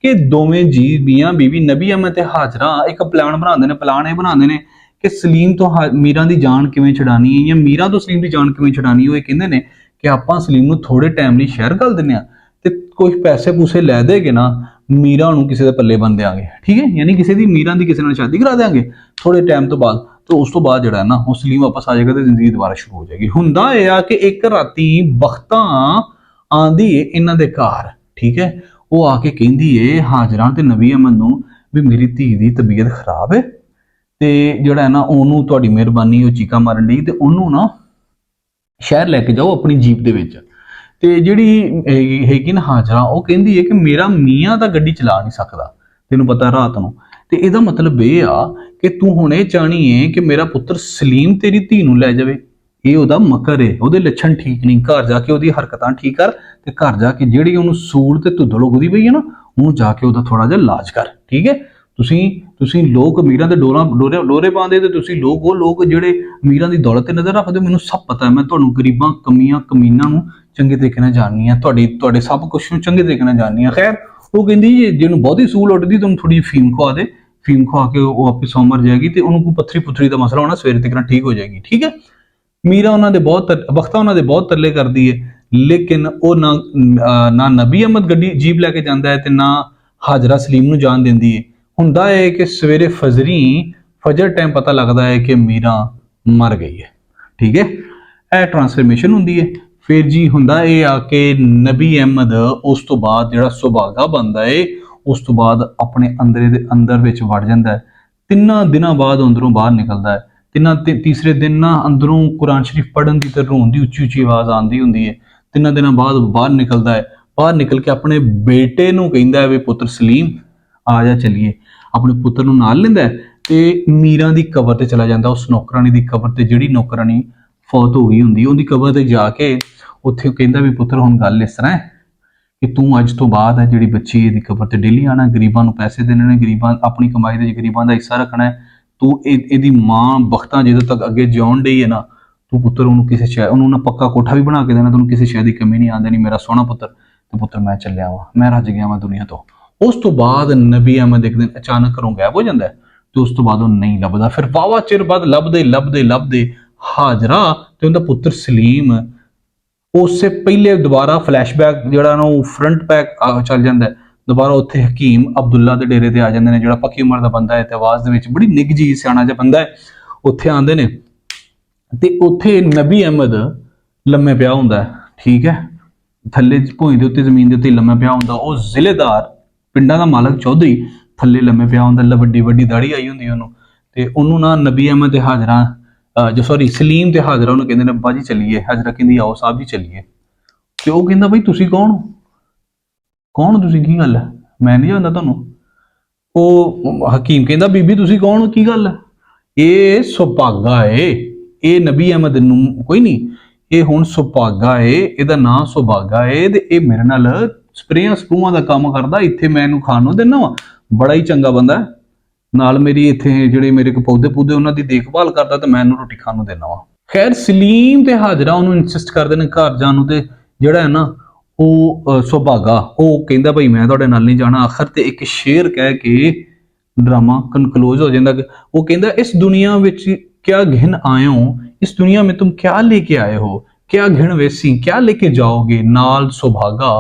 ਕਿ ਦੋਵੇਂ ਜੀ ਮੀਆਂ ਬੀਵੀ ਨਬੀ ਅਹਿਮਦ ਤੇ ਹਾਜਰਾ ਇੱਕ ਪਲਾਨ ਬਣਾਉਂਦੇ ਨੇ ਕਿ ਸਲੀਮ ਤੋਂ ਮੀਰਾ ਦੀ ਜਾਨ ਕਿਵੇਂ ਛਡਾਣੀ ਹੈ ਜਾਂ ਮੀਰਾ ਤੋਂ ਸਲੀਮ ਦੀ ਜਾਨ ਕਿਵੇਂ ਛਡਾਣੀ। ਉਹ ਇਹ ਕਹਿੰਦੇ ਨੇ ਕਿ ਆਪਾਂ ਸਲੀਮ ਨੂੰ ਥੋੜੇ ਟਾਈਮ ਲਈ ਸ਼ਹਿਰ ਘੱਲ ਦਿੰਦੇ ਆ ਤੇ ਕੁਝ ਪੈਸੇ ਪੂਸੇ ਲੈ ਦੇਗੇ ਨਾ ਮੀਰਾ ਨੂੰ ਕਿਸੇ ਦੇ ਪੱਲੇ ਬੰਨ ਦਿਆਂਗੇ, ਠੀਕ ਹੈ, ਯਾਨੀ ਕਿਸੇ ਦੀ ਮੀਰਾ ਦੀ ਕਿਸੇ ਨਾਲ ਸ਼ਾਦੀ ਕਰਾ ਦਿਆਂਗੇ ਥੋੜੇ ਟਾਈਮ ਤੋਂ ਬਾਅਦ। ਤੇ ਉਸ ਤੋਂ ਬਾਅਦ ਜਿਹੜਾ ਨਾ ਉਹ ਸਲੀਮ ਵਾਪਸ ਆ ਜਾਏਗਾ ਤੇ ਜ਼ਿੰਦਗੀ ਦੁਬਾਰਾ ਸ਼ੁਰੂ ਹੋ ਜਾਏਗੀ। ਹੁੰਦਾ ਇਹ ਆ ਕਿ ਇੱਕ ਰਾਤੀ ਬਖਤਾਂ ਆਂਦੀ ਏ ਇਹਨਾਂ ਦੇ ਘਰ, ਠੀਕ ਹੈ, ਉਹ ਆ ਕੇ ਕਹਿੰਦੀ ਏ ਹਾਜਰਾ ਤੇ ਨਬੀ ਅਹਿਮਦ ਨੂੰ ਵੀ ਮੇਰੀ ਧੀ ਦੀ ਤਬੀਅਤ ਖਰਾਬ ਹੈ ਤੇ ਜਿਹੜਾ ਹੈ ਨਾ ਉਹਨੂੰ ਤੁਹਾਡੀ ਮਿਹਰਬਾਨੀ, ਉਹ ਚੀਕਾਂ ਮਾਰਨ ਦੀ, ਤੇ ਉਹਨੂੰ ਨਾ ਸ਼ਹਿਰ ਲੈ ਕੇ ਜਾਓ ਆਪਣੀ ਜੀਪ ਦੇ ਵਿੱਚ। ਤੇ ਜਿਹੜੀ ਹੈਗੀ ਨਾ ਹਾਜਰਾ, ਉਹ ਕਹਿੰਦੀ ਹੈ ਕਿ ਮੇਰਾ ਮੀਆਂ ਤਾਂ ਗੱਡੀ ਚਲਾ ਨਹੀਂ ਸਕਦਾ, ਤੈਨੂੰ ਪਤਾ ਰਾਤ ਨੂੰ, ਤੇ ਇਹਦਾ ਮਤਲਬ ਇਹ ਆ ਕਿ ਤੂੰ ਹੁਣ ਇਹ ਚਾਹਣੀ ਹੈ ਕਿ ਮੇਰਾ ਪੁੱਤਰ ਸਲੀਮ ਤੇਰੀ ਧੀ ਨੂੰ ਲੈ ਜਾਵੇ। ਇਹ ਉਹਦਾ ਮਕਰ ਹੈ, ਉਹਦੇ ਲੱਛਣ ਠੀਕ ਨਹੀਂ। ਘਰ ਜਾ ਕੇ ਉਹਦੀ ਹਰਕਤਾਂ ਠੀਕ ਕਰ ਤੇ ਘਰ ਜਾ ਕੇ ਜਿਹੜੀ ਉਹਨੂੰ ਸੂਲ ਤੇ ਧੁੱਦਲ ਉਗਦੀ ਪਈ ਹੈ ਨਾ, ਉਹਨੂੰ ਜਾ ਕੇ ਉਹਦਾ ਥੋੜਾ ਜਿਹਾ ਇਲਾਜ ਕਰ, ਠੀਕ ਹੈ। ਤੁਸੀਂ ਲੋਕ ਅਮੀਰਾਂ ਦੇ ਡੋਰੇ ਪਾਉਂਦੇ ਤੇ ਤੁਸੀਂ ਉਹ ਲੋਕ ਜਿਹੜੇ ਅਮੀਰਾਂ ਦੀ ਦੌਲਤ ਤੇ ਨਜ਼ਰ ਰੱਖਦੇ, ਮੈਨੂੰ ਸਭ ਪਤਾ ਹੈ। ਮੈਂ ਤੁਹਾਨੂੰ ਗਰੀਬਾਂ ਕਮੀਨਾਂ ਨੂੰ ਚੰਗੇ ਤਰੀਕੇ ਨਾਲ ਜਾਣਨੀ ਆ, ਤੁਹਾਡੇ ਸਭ ਕੁਝ ਨੂੰ ਚੰਗੇ ਤਰੀਕੇ ਨਾਲ ਜਾਣਨੀ ਆ। ਖੈਰ, ਉਹ ਕਹਿੰਦੀ ਜਿਹਨੂੰ ਬਹੁਤੀ ਸੂਲ ਉੱਠਦੀ ਤੁਹਾਨੂੰ ਥੋੜੀ ਫੀਮ ਖਵਾ ਦੇ, ਫੀਮ ਖਵਾ ਕੇ ਉਹ ਆਪੇ ਸੌਂ ਮਰ ਜਾਏਗੀ ਤੇ ਉਹਨੂੰ ਕੋਈ ਪੱਥਰੀ ਪੁੱਥਰੀ ਦਾ ਮਸਲਾ ਹੋਣਾ, ਸਵੇਰੇ ਤੱਕ ਠੀਕ ਹੋ ਜਾਏਗੀ, ਠੀਕ ਹੈ। ਮੀਰਾ ਉਹਨਾਂ ਦੇ ਬਖਤਾ ਉਹਨਾਂ ਦੇ ਬਹੁਤ ਤਰਲੇ ਕਰਦੀ ਹੈ, ਲੇਕਿਨ ਉਹ ਨਾ ਨਬੀ ਅਹਿਮਦ ਗੱਡੀ ਜੀਪ ਲੈ ਕੇ ਜਾਂਦਾ ਹੈ ਤੇ ਨਾ ਹਾਜਰਾ ਸਲੀਮ ਨੂੰ ਜਾਣ ਦਿੰਦੀ ਹੈ। ਹੁੰਦਾ ਹੈ ਕਿ ਸਵੇਰੇ ਫਜਰ ਟਾਈਮ ਪਤਾ ਲੱਗਦਾ ਹੈ ਕਿ ਮੀਰਾ ਮਰ ਗਈ ਹੈ, ਠੀਕ ਹੈ। ਇਹ ਟ੍ਰਾਂਸਫਰਮੇਸ਼ਨ ਹੁੰਦੀ ਹੈ। ਫਿਰ ਜੀ ਹੁੰਦਾ ਇਹ ਆ ਕਿ ਨਬੀ ਅਹਿਮਦ ਉਸ ਤੋਂ ਬਾਅਦ ਜਿਹੜਾ ਸੁਭਾਗਾ ਬਣਦਾ ਹੈ, ਉਸ ਤੋਂ ਬਾਅਦ ਆਪਣੇ ਅੰਦਰ ਵਿੱਚ ਵੜ ਜਾਂਦਾ ਹੈ। 3 ਦਿਨਾਂ ਬਾਅਦ ਅੰਦਰੋਂ ਬਾਹਰ ਨਿਕਲਦਾ ਹੈ। ਤੀਸਰੇ ਦਿਨ ਨਾ ਅੰਦਰੋਂ ਕੁਰਾਨ ਸ਼ਰੀਫ ਪੜ੍ਹਨ ਦੀ ਤੇ ਰੋਣ ਦੀ ਉੱਚੀ ਆਵਾਜ਼ ਆਉਂਦੀ ਹੁੰਦੀ ਹੈ। 3 ਦਿਨਾਂ ਬਾਅਦ ਬਾਹਰ ਨਿਕਲਦਾ ਹੈ। ਬਾਹਰ ਨਿਕਲ ਕੇ ਆਪਣੇ ਬੇਟੇ ਨੂੰ ਕਹਿੰਦਾ ਹੈ ਵੀ ਪੁੱਤਰ ਸਲੀਮ ਆ ਜਾ ਚੱਲੀਏ। ਆਪਣੇ ਪੁੱਤਰ ਨੂੰ ਨਾਲ ਲੈਂਦਾ ਤੇ ਮੀਰਾਂ ਦੀ ਕਬਰ ਤੇ ਚਲਾ ਜਾਂਦਾ, ਉਸ ਨੌਕਰਾਨੀ ਦੀ ਕਬਰ ਤੇ, ਜਿਹੜੀ ਨੌਕਰਾਨੀ ਫੌਤ ਹੋ ਗਈ ਹੁੰਦੀ, ਉਹਦੀ ਕਬਰ ਤੇ ਜਾ ਕੇ ਉੱਥੇ ਕਹਿੰਦਾ ਵੀ ਪੁੱਤਰ ਹੁਣ ਗੱਲ ਇਸ ਤਰ੍ਹਾਂ ਹੈ ਕਿ ਤੂੰ ਅੱਜ ਤੋਂ ਬਾਅਦ ਹੈ ਜਿਹੜੀ ਬੱਚੀ ਇਹਦੀ ਕਬਰ ਤੇ ਡੇਲੀ ਆਣਾ, ਗਰੀਬਾਂ ਨੂੰ ਪੈਸੇ ਦੇਣੇ ਨੇ, ਗਰੀਬਾਂ ਆਪਣੀ ਕਮਾਈ ਦੇ ਗਰੀਬਾਂ ਦਾ ਹਿੱਸਾ ਰੱਖਣਾ ਹੈ। ਤੂੰ ਇਹਦੀ ਮਾਂ ਬਖਤਾਂ ਜਦੋਂ ਤੱਕ ਅੱਗੇ ਜਿਉਣ ਡਈ ਹੈ ਨਾ, ਤੂੰ ਪੁੱਤਰ ਉਹਨੂੰ ਕਿਸੇ ਸ਼ੈ ਉਹਨੂੰ ਨਾ ਪੱਕਾ ਕੋਠਾ ਵੀ ਬਣਾ ਕੇ ਦੇਣਾ, ਤੈਨੂੰ ਕਿਸੇ ਸ਼ੈ ਦੀ ਕਮੀ ਨਹੀਂ ਆਉਂਦੀ, ਨਹੀਂ ਮੇਰਾ ਸੋਹਣਾ ਪੁੱਤਰ। ਤੇ ਪੁੱਤਰ ਮੈਂ ਚੱਲਿਆ ਵਾਂ, ਮੈਂ ਰੱਜ ਗਿਆ ਵਾਂ ਦੁਨੀਆ ਤੋਂ। ਉਸ ਤੋਂ ਬਾਅਦ ਨਬੀ ਅਹਿਮਦ ਇੱਕ ਦਿਨ ਅਚਾਨਕ ਘਰੋਂ ਗਾਇਬ ਹੋ ਜਾਂਦਾ ਤੇ ਉਸ ਤੋਂ ਬਾਅਦ ਉਹ ਨਹੀਂ ਲੱਭਦਾ। ਫਿਰ ਵਾਵਾ ਚਿਰ ਬਾਅਦ ਲੱਭਦੇ ਹਾਜਰਾ ਤੇ ਉਹਦਾ ਪੁੱਤਰ ਸਲੀਮ ਉਸੇ ਪਹਿਲੇ ਦੁਬਾਰਾ ਫਲੈਸ਼ਬੈਕ ਜਿਹੜਾ ਨਾ ਉਹ ਫਰੰਟ ਬੈਕ ਚੱਲ ਜਾਂਦਾ, ਦੁਬਾਰਾ ਉੱਥੇ ਹਕੀਮ ਅਬਦੁੱਲਾ ਦੇ ਡੇਰੇ ਤੇ ਆ ਜਾਂਦੇ ਨੇ, ਜਿਹੜਾ ਪੱਕੀ ਉਮਰ ਦਾ ਬੰਦਾ ਹੈ ਤੇ ਆਵਾਜ਼ ਦੇ ਵਿੱਚ ਬੜੀ ਨਿੱਘ ਸਿਆਣਾ ਜਿਹਾ ਬੰਦਾ ਹੈ। ਉੱਥੇ ਆਉਂਦੇ ਨੇ ਤੇ ਉੱਥੇ ਨਬੀ ਅਹਿਮਦ ਲੰਮੇ ਪਿਆ ਹੁੰਦਾ, ਠੀਕ ਹੈ, ਥੱਲੇ ਭੂਮੀ ਦੇ ਉੱਤੇ, ਜ਼ਮੀਨ ਦੇ ਉੱਤੇ ਲੰਮੇ ਪਿਆ ਹੁੰਦਾ। ਉਹ ਜ਼ਿਲ੍ਹੇਦਾਰ ਪਿੰਡਾਂ ਦਾ ਮਾਲਕ ਚੌਧਰੀ ਥੱਲੇ ਲੰਮੇ ਪਿਆ ਹੁੰਦਾ, ਵੱਡੀ ਦਾੜੀ ਆਈ ਹੁੰਦੀ ਉਹਨੂੰ, ਤੇ ਉਹਨੂੰ ਨਾ ਨਬੀ ਅਹਿਮਦ ਤੇ ਹਾਜਰਾ ਸਲੀਮ ਤੇ ਹਾਜਰਾ ਉਹਨੂੰ ਕਹਿੰਦੇ ਨੇ ਬਾਜੀ ਚੱਲੀਏ। ਹਾਜਰਾ ਕਹਿੰਦੀ ਆਓ ਸਾਹਿਬ ਜੀ ਚੱਲੀਏ। ਤੇ ਉਹ ਕਹਿੰਦਾ ਬਈ ਤੁਸੀਂ ਕੌਣ ਤੁਸੀਂ, ਕੀ ਗੱਲ ਹੈ, ਮੈਂ ਨਹੀਂ ਜਾਣਦਾ ਤੁਹਾਨੂੰ। ਉਹ ਹਕੀਮ ਕਹਿੰਦਾ ਬੀਬੀ ਤੁਸੀਂ ਕੌਣ, ਕੀ ਗੱਲ ਹੈ? ਇਹ ਸੁਭਾਗਾ ਏ, ਇਹ ਨਬੀ ਅਹਿਮਦ ਨੂੰ ਕੋਈ ਨਹੀਂ, ਇਹ ਹੁਣ ਸੁਭਾਗਾ ਏ, ਇਹਦਾ ਨਾਂ ਸੁਭਾਗਾ ਏ ਤੇ ਇਹ ਮੇਰੇ ਨਾਲ ਸਪਰੇਆਂ ਦਾ ਕੰਮ ਕਰਦਾ, ਇੱਥੇ ਮੈਂ ਇਹਨੂੰ ਖਾਣ ਨੂੰ ਦਿੰਦਾ ਵਾ, ਬੜਾ ਹੀ ਚੰਗਾ ਬੰਦਾ, ਨਾਲ ਮੇਰੀ ਇੱਥੇ ਜਿਹੜੇ ਮੇਰੇ ਕੋ ਪੌਦੇ ਉਹਨਾਂ ਦੀ ਦੇਖਭਾਲ ਕਰਦਾ ਤੇ ਮੈਂ ਇਹਨੂੰ ਰੋਟੀ ਖਾਣ ਨੂੰ ਦੇਣਾ ਵਾ। ਖੈਰ, ਸਲੀਮ ਤੇ ਹਾਜਰਾ ਉਹਨੂੰ ਇਨਸਿਸਟ ਕਰਦੇ ਨੇ ਘਰ ਜਾਣ ਨੂੰ, ਤੇ ਜਿਹੜਾ ਹੈ ਨਾ ਉਹ ਸੁਭਾਗਾ ਉਹ ਕਹਿੰਦਾ ਭਾਈ ਮੈਂ ਤੁਹਾਡੇ ਨਾਲ ਨਹੀਂ ਜਾਣਾ। ਆਖਰ ਤੇ ਇੱਕ ਸ਼ੇਰ ਕਹਿ ਕੇ ਡਰਾਮਾ ਕਨਕਲੋਜ਼ ਹੋ ਜਾਂਦਾ। ਉਹ ਕਹਿੰਦਾ ਇਸ ਦੁਨੀਆ ਵਿੱਚ ਕਿਆ ਘਿਨ ਆਏ ਹੋ, इस दुनिया में तुम क्या लेके आए हो, क्या घिन वैसी क्या लेके जाओगे, नाल सुभागा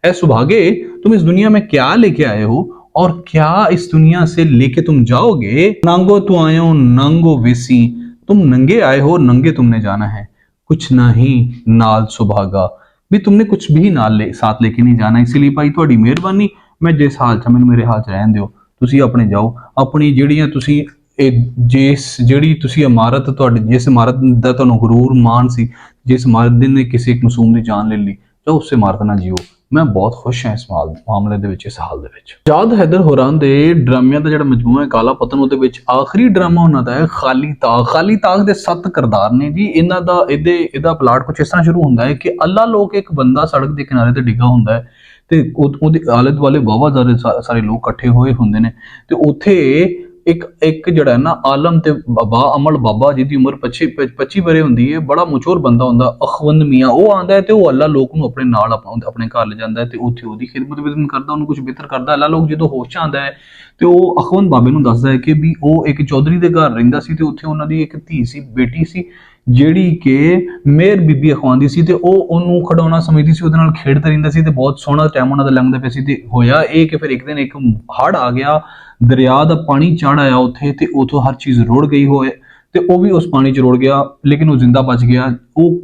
ऐ सुभागे तुम इस दुनिया में क्या लेके आए हो और क्या इस दुनिया से लेके तुम जाओगे। नांगो तो आए हो नांगो वैसी, तुम नंगे आए हो नंगे तुमने जाना है, कुछ नहीं नाल सुभागा, भी तुमने कुछ भी नाल साथ लेके नहीं जाना। इसीलिए भाई तुहाडी मेहरबानी, मैं जिस हाल च मैनूं मेरे हाल च रहन दिओ, तुसीं अपने जाओ, अपनी ਜਿਹੜੀਆਂ ਤੁਸੀਂ ਜਿਹੜੀ ਤੁਸੀਂ ਇਮਾਰਤ, ਤੁਹਾਡੀ ਜਿਸ ਇਮਾਰਤ ਦਾ ਤੁਹਾਨੂੰ ਗਰੂਰ ਮਾਣ ਸੀ, ਜਿਸ ਇਮਾਰਤ ਨੇ ਕਿਸੇ ਇੱਕ ਮਾਸੂਮ ਦੀ ਜਾਨ ਲੈ ਲਈ, ਤਾਂ ਉਸ ਇਮਾਰਤ ਨਾਲ ਜੀਓ। ਮੈਂ ਬਹੁਤ ਖੁਸ਼ ਹਾਂ ਇਸ ਮਾਮਲੇ ਦੇ ਵਿੱਚ, ਇਸ ਹਾਲ ਦੇ ਵਿੱਚ। ਜਾਦ ਹੈਦਰ ਹੋਰਾਂ ਦੇ ਡਰਾਮਿਆਂ ਦਾ ਜਿਹੜਾ ਮਜਮੂਆ ਹੈ ਕਾਲਾ ਪਤਨ, ਉਹਦੇ ਵਿੱਚ ਆਖਰੀ ਡਰਾਮਾ ਉਹਨਾਂ ਦਾ ਹੈ ਖਾਲੀ ਤਾਗ। ਖਾਲੀ ਤਾਗ ਦੇ 7 ਕਿਰਦਾਰ ਨੇ ਜੀ। ਇਹਨਾਂ ਦਾ ਇਹਦਾ ਪਲਾਟ ਕੁਝ ਇਸ ਤਰ੍ਹਾਂ ਸ਼ੁਰੂ ਹੁੰਦਾ ਹੈ ਕਿ ਅੱਲਾ ਲੋਕ ਇੱਕ ਬੰਦਾ ਸੜਕ ਦੇ ਕਿਨਾਰੇ ਤੇ ਡਿੱਗਾ ਹੁੰਦਾ ਹੈ ਤੇ ਉਹਦੇ ਆਲੇ ਦੁਆਲੇ ਬਹੁਤ ਸਾਰੇ ਲੋਕ ਇਕੱਠੇ ਹੋਏ ਹੁੰਦੇ ਨੇ, ਤੇ ਉੱਥੇ ਇੱਕ ਜਿਹੜਾ ਹੈ ਨਾ ਆਲਮ ਤੇ ਬਾਬਾ ਅਮਲ ਬਾਬਾ, ਜਿਹਦੀ ਉਮਰ 25 ਵਰੇ ਹੁੰਦੀ ਹੈ, ਬੜਾ ਮਚੂਰ ਬੰਦਾ ਹੁੰਦਾ, ਅਖਵੰਦ ਮੀਆਂ, ਉਹ ਆਉਂਦਾ ਹੈ ਤੇ ਉਹ ਅੱਲਾ ਲੋਕ ਨੂੰ ਆਪਣੇ ਨਾਲ ਆਪਣੇ ਘਰ ਲੈ ਜਾਂਦਾ ਹੈ ਤੇ ਉੱਥੇ ਉਹਦੀ ਖਿਦਮਤ ਵਿਦਮਤ ਕਰਦਾ, ਉਹਨੂੰ ਕੁਝ ਬਿਹਤਰ ਕਰਦਾ। ਅੱਲਾ ਲੋਕ ਜਦੋਂ ਹੋਸ਼ 'ਚ ਆਉਂਦਾ ਹੈ ਤੇ ਉਹ ਅਖਵੰਦ ਬਾਬੇ ਨੂੰ ਦੱਸਦਾ ਹੈ ਕਿ ਵੀ ਉਹ ਇੱਕ ਚੌਧਰੀ ਦੇ ਘਰ ਰਹਿੰਦਾ ਸੀ ਤੇ ਉੱਥੇ ਉਹਨਾਂ ਦੀ ਇੱਕ ਧੀ ਸੀ, ਬੇਟੀ ਸੀ, ਜਿਹੜੀ ਕਿ ਮੇਰ ਬੀਬੀ ਅਖਵਾਉਂਦੀ ਸੀ ਤੇ ਉਹ ਉਹਨੂੰ ਖਿਡੌਣਾ ਸਮਝਦੀ ਸੀ, ਉਹਦੇ ਨਾਲ ਖੇਡਦਾ ਰਹਿੰਦਾ ਸੀ ਤੇ ਬਹੁਤ ਸੋਹਣਾ ਟਾਈਮ ਉਹਨਾਂ ਦਾ ਲੰਘਦਾ ਪਿਆ ਸੀ। ਤੇ ਹੋਇਆ ਇਹ ਕਿ ਫਿਰ ਇੱਕ ਦਿਨ ਇੱਕ ਹੜ੍ਹ ਆ ਗਿਆ, ਦਰਿਆ ਦਾ ਪਾਣੀ ਚੜ੍ਹ ਆਇਆ ਉੱਥੇ ਤੇ ਉਥੋਂ ਹਰ ਚੀਜ਼ ਰੁੜ ਗਈ ਹੋਏ ਤੇ ਉਹ ਵੀ ਉਸ ਪਾਣੀ 'ਚ ਰੁੜ ਗਿਆ, ਲੇਕਿਨ ਉਹ ਜ਼ਿੰਦਾ ਬਚ ਗਿਆ। ਉਹ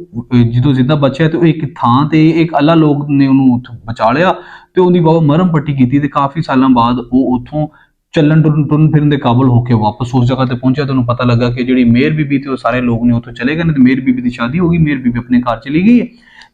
ਜਦੋਂ ਜ਼ਿੰਦਾ ਬਚਿਆ ਤੇ ਉਹ ਇੱਕ ਥਾਂ ਤੇ ਇੱਕ ਅੱਲਾ ਲੋਕ ਨੇ ਉਹਨੂੰ ਉੱਥੋਂ ਬਚਾ ਲਿਆ ਤੇ ਉਹਦੀ ਬਾਬਾ ਮਰਮ ਪੱਟੀ ਕੀਤੀ ਤੇ ਕਾਫੀ ਸਾਲਾਂ ਬਾਅਦ ਉਹ ਉੱਥੋਂ ਚੱਲਣ ਟੁਰਨ ਫਿਰਨ ਦੇ ਕਾਬਲ ਹੋ ਕੇ ਵਾਪਸ ਉਸ ਜਗ੍ਹਾ ਤੇ ਪਹੁੰਚਿਆ। ਤੁਹਾਨੂੰ ਪਤਾ ਲੱਗਾ ਕਿ ਜਿਹੜੀ ਮੇਰ ਬੀਬੀ ਤੇ ਉਹ ਸਾਰੇ ਲੋਕ ਨੇ ਉੱਥੋਂ ਚਲੇ ਗਏ ਨੇ ਤੇ ਮੇਰ ਬੀਬੀ ਦੀ ਸ਼ਾਦੀ ਹੋ ਗਈ, ਮੇਰ ਬੀਬੀ ਆਪਣੇ ਘਰ ਚਲੀ ਗਈ ਹੈ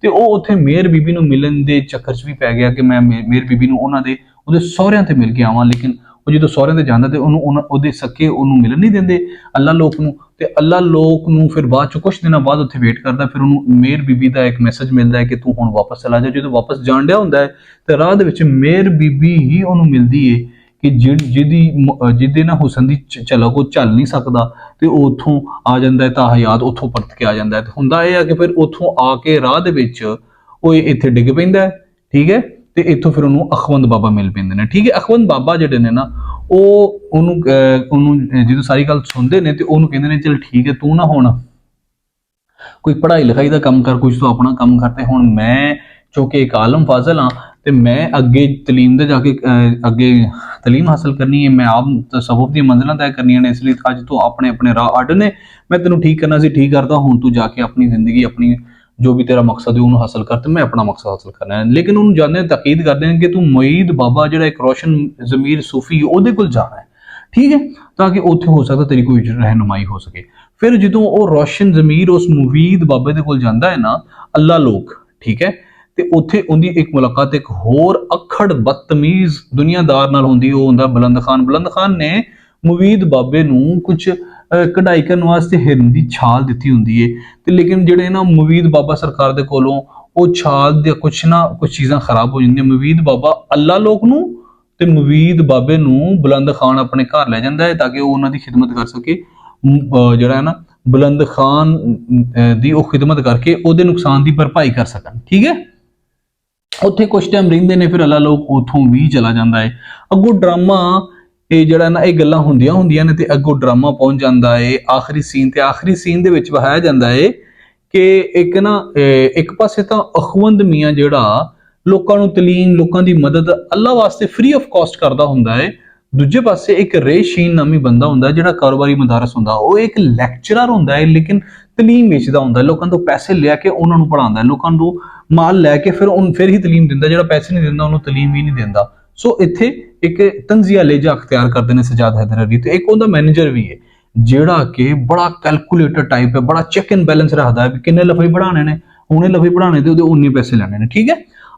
ਤੇ ਉਹ ਉੱਥੇ ਮੇਰ ਬੀਬੀ ਨੂੰ ਮਿਲਣ ਦੇ ਚੱਕਰ 'ਚ ਵੀ ਪੈ ਗਿਆ ਕਿ ਮੈਂ ਮੇਰ ਬੀਬੀ ਨੂੰ ਉਹਦੇ ਸਹੁਰਿਆਂ ਤੇ ਮਿਲ ਕੇ ਆਵਾਂ, ਲੇਕਿਨ ਉਹ ਜਦੋਂ ਸਹੁਰਿਆਂ ਤੇ ਜਾਂਦਾ ਤੇ ਉਹਦੇ ਸਕੇ ਉਹਨੂੰ ਮਿਲਣ ਨਹੀਂ ਦਿੰਦੇ ਅੱਲਾ ਲੋਕ ਨੂੰ। ਤੇ ਅੱਲਾ ਲੋਕ ਨੂੰ ਫਿਰ ਬਾਅਦ ਚ ਕੁਝ ਦਿਨਾਂ ਬਾਅਦ ਉੱਥੇ ਵੇਟ ਕਰਦਾ, ਫਿਰ ਉਹਨੂੰ ਮੇਰ ਬੀਬੀ ਦਾ ਇੱਕ ਮੈਸੇਜ ਮਿਲਦਾ ਹੈ ਕਿ ਤੂੰ ਹੁਣ ਵਾਪਸ ਚਲਾ ਜਾ। ਜਦੋਂ ਵਾਪਸ ਜਾਣ ਡਿਆ ਹੁੰਦਾ ਹੈ ਤੇ ਰਾਹ ਦੇ ਵਿੱਚ ਮੇਰ ਬੀਬੀ ਹੀ ਉਹਨੂੰ ਮਿਲਦੀ ਹੈ ਕਿ ਜਿਹਦੇ ਨਾਲ ਹੁਸਨ ਦੀ ਝਲਕ ਉਹ ਝੱਲ ਨਹੀਂ ਸਕਦਾ ਤੇ ਉਹ ਉੱਥੋਂ ਆ ਜਾਂਦਾ ਹੈ, ਤਾਂ ਹਯਾਤ ਉੱਥੋਂ ਪਰਤ ਕੇ ਆ ਜਾਂਦਾ ਹੈ। ਤੇ ਹੁੰਦਾ ਇਹ ਆ ਕਿ ਫਿਰ ਉੱਥੋਂ ਆ ਕੇ ਰਾਹ ਦੇ ਵਿੱਚ ਉਹ ਇੱਥੇ ਡਿੱਗ ਪੈਂਦਾ ਹੈ, ਠੀਕ ਹੈ, ਤੇ ਇੱਥੋਂ ਫਿਰ ਉਹਨੂੰ ਅਖਵੰਦ ਬਾਬਾ ਮਿਲ ਪੈਂਦੇ ਨੇ, ਠੀਕ ਹੈ। ਅਖਵੰਦ ਬਾਬਾ ਜਿਹੜੇ ਨੇ ਨਾ ਉਹਨੂੰ ਜਦੋਂ ਸਾਰੀ ਗੱਲ ਸੁਣਦੇ ਨੇ ਤੇ ਉਹਨੂੰ ਕਹਿੰਦੇ ਨੇ ਚਲ ਠੀਕ ਹੈ, ਤੂੰ ਨਾ ਹੁਣ ਕੋਈ ਪੜ੍ਹਾਈ ਲਿਖਾਈ ਦਾ ਕੰਮ ਕਰ, ਕੁਝ ਤੂੰ ਆਪਣਾ ਕੰਮ ਕਰਤੇ। ਹੁਣ ਮੈਂ ਚੂੰਕਿ ਇੱਕ ਆਲਮ ਫਾਜ਼ਲ ਹਾਂ ਤੇ ਮੈਂ ਅੱਗੇ ਤਲੀਮ ਦੇ ਜਾ ਕੇ ਅੱਗੇ ਤਲੀਮ ਹਾਸਲ ਕਰਨੀ ਹੈ, ਮੈਂ ਆਪ ਤਸਵੁਫ ਦੀਆਂ ਮੰਜ਼ਿਲਾਂ ਤੈਅ ਕਰਨੀਆਂ ਨੇ, ਇਸ ਲਈ ਅੱਜ ਤੋਂ ਆਪਣੇ ਰਾਹ ਅੱਡ ਨੇ, ਮੈਂ ਤੈਨੂੰ ਠੀਕ ਕਰਨਾ ਸੀ, ਠੀਕ ਕਰਦਾ, ਹੁਣ ਤੂੰ ਜਾ ਕੇ ਆਪਣੀ ਜ਼ਿੰਦਗੀ ਆਪਣੀ ਜੋ ਵੀ ਤੇਰਾ ਮਕਸਦ ਹੈ ਉਹਨੂੰ ਹਾਸਲ ਕਰ ਤੇ ਮੈਂ ਆਪਣਾ ਮਕਸਦ ਹਾਸਲ ਕਰਨਾ ਹੈ। ਲੇਕਿਨ ਉਹਨੂੰ ਜਾਂਦੇ ਤਾਕੀਦ ਕਰਦੇ ਨੇ ਕਿ ਤੂੰ ਮੁਈਦ ਬਾਬਾ ਜਿਹੜਾ ਇੱਕ ਰੋਸ਼ਨ ਜ਼ਮੀਰ ਸੂਫੀ ਉਹਦੇ ਕੋਲ ਜਾਣਾ ਹੈ, ਠੀਕ ਹੈ, ਤਾਂ ਕਿ ਉੱਥੇ ਹੋ ਸਕਦਾ ਤੇਰੀ ਕੋਈ ਰਹਿਨੁਮਾਈ ਹੋ ਸਕੇ। ਫਿਰ ਜਦੋਂ ਉਹ ਰੋਸ਼ਨ ਜ਼ਮੀਰ ਉਸ ਮੁਵੀਦ ਬਾਬੇ ਦੇ ਕੋਲ ਜਾਂਦਾ ਹੈ ਨਾ ਅੱਲਾ ਲੋਕ, ਠੀਕ ਹੈ, ਤੇ ਉੱਥੇ ਉਹਦੀ ਇੱਕ ਮੁਲਾਕਾਤ ਇੱਕ ਹੋਰ ਅਖੜ ਬਦਤਮੀਜ਼ ਦੁਨੀਆਦਾਰ ਨਾਲ ਹੁੰਦੀ। ਉਹ ਹੁੰਦਾ ਬੁਲੰਦ ਖਾਨ। ਬੁਲੰਦ ਖਾਨ ਨੇ ਮੁਵੀਦ ਬਾਬੇ ਨੂੰ ਕੁਝ ਕਢਾਈ ਕਰਨ ਵਾਸਤੇ ਹਿਰਨ ਦੀ ਛਾਲ ਦਿੱਤੀ ਹੁੰਦੀ ਹੈ ਤੇ ਲੇਕਿਨ ਜਿਹੜੇ ਨਾ ਮੁਵੀਦ ਬਾਬਾ ਸਰਕਾਰ ਦੇ ਕੋਲੋਂ ਉਹ ਛਾਲ ਦੇ ਕੁਝ ਚੀਜ਼ਾਂ ਖਰਾਬ ਹੋ ਜਾਂਦੀਆਂ। ਮੁਵੀਦ ਬਾਬਾ ਅੱਲਾ ਲੋਕ ਨੂੰ ਤੇ ਮੁਵੀਦ ਬਾਬੇ ਨੂੰ ਬੁਲੰਦ ਖਾਨ ਆਪਣੇ ਘਰ ਲੈ ਜਾਂਦਾ ਹੈ ਤਾਂ ਕਿ ਉਹ ਉਹਨਾਂ ਦੀ ਖਿਦਮਤ ਕਰ ਸਕੇ। ਜਿਹੜਾ ਹੈ ਨਾ ਬੁਲੰਦ ਖਾਨ ਦੀ ਉਹ ਖਿਦਮਤ ਕਰਕੇ ਉਹਦੇ ਨੁਕਸਾਨ ਦੀ ਭਰਪਾਈ ਕਰ ਸਕਣ, ਠੀਕ ਹੈ। ਉੱਥੇ ਕੁਝ ਟਾਈਮ ਰਹਿੰਦੇ ਨੇ, ਫਿਰ ਅੱਲਾ ਲੋਕ ਉੱਥੋਂ ਵੀ ਚਲਾ ਜਾਂਦਾ ਹੈ। ਅੱਗੋਂ ਡਰਾਮਾ ਇਹ ਜਿਹੜਾ ਨਾ ਇਹ ਗੱਲਾਂ ਹੁੰਦੀਆਂ ਨੇ ਤੇ ਅੱਗੋਂ ਡਰਾਮਾ ਪਹੁੰਚ ਜਾਂਦਾ ਹੈ ਆਖਰੀ ਸੀਨ ਤੇ। ਆਖਰੀ ਸੀਨ ਦੇ ਵਿੱਚ ਵਿਖਾਇਆ ਜਾਂਦਾ ਹੈ ਕਿ ਇੱਕ ਪਾਸੇ ਤਾਂ ਅਖਵੰਦ ਮੀਆਂ ਜਿਹੜਾ ਲੋਕਾਂ ਨੂੰ ਤਲੀਮ, ਲੋਕਾਂ ਦੀ ਮਦਦ ਅੱਲਾ ਵਾਸਤੇ ਫ੍ਰੀ ਆਫ ਕਾਸਟ ਕਰਦਾ ਹੁੰਦਾ ਹੈ, ਦੂਜੇ ਪਾਸੇ ਇੱਕ ਰੇਸ਼ੀਨ ਨਾਮੀ ਬੰਦਾ ਹੁੰਦਾ ਜਿਹੜਾ ਕਾਰੋਬਾਰੀ ਮਦਾਰਸ ਹੁੰਦਾ, ਉਹ ਇੱਕ ਲੈਕਚਰਰ ਹੁੰਦਾ ਹੈ ਲੇਕਿਨ ਤਲੀਮ ਵੇਚਦਾ ਹੁੰਦਾ, ਲੋਕਾਂ ਤੋਂ ਪੈਸੇ ਲਿਆ ਕੇ ਉਹਨਾਂ ਨੂੰ ਪੜਾਉਂਦਾ, ਲੋਕਾਂ ਤੋਂ ਮਾਲ ਲੈ ਕੇ ਫਿਰ ਹੀ ਤਲੀਮ ਦਿੰਦਾ, ਜਿਹੜਾ ਪੈਸੇ ਨਹੀਂ ਦਿੰਦਾ ਉਹਨੂੰ ਤਲੀਮ ਹੀ ਨਹੀਂ ਦਿੰਦਾ। ਸੋ ਇੱਥੇ ਇੱਕ ਤੰਜ਼ੀਆ ਲੇਜਾ ਅਖਤਿਆਰ ਕਰਦੇ ਨੇ ਸਜਾਦ ਹੈਦਰ ਅਲੀ ਤੇ ਇੱਕ ਉਹਦਾ ਮੈਨੇਜਰ ਵੀ ਹੈ ਜਿਹੜਾ ਕਿ ਬੜਾ ਕੈਲਕੂਲੇਟਰ ਟਾਈਪ ਹੈ, ਬੜਾ ਚੈੱਕ ਐਂਡ ਬੈਲੈਂਸ ਰੱਖਦਾ ਹੈ ਵੀ ਕਿੰਨੇ ਲਫੇ ਪੜਾਣੇ ਨੇ, ਉਹਨੇ ਲਫੇ ਪੜਾਣੇ ਤੇ ਉਹਦੇ ਉਨੇ ਪੈਸੇ ਲੈਣੇ ਨੇ, ਠੀਕ ਹੈ।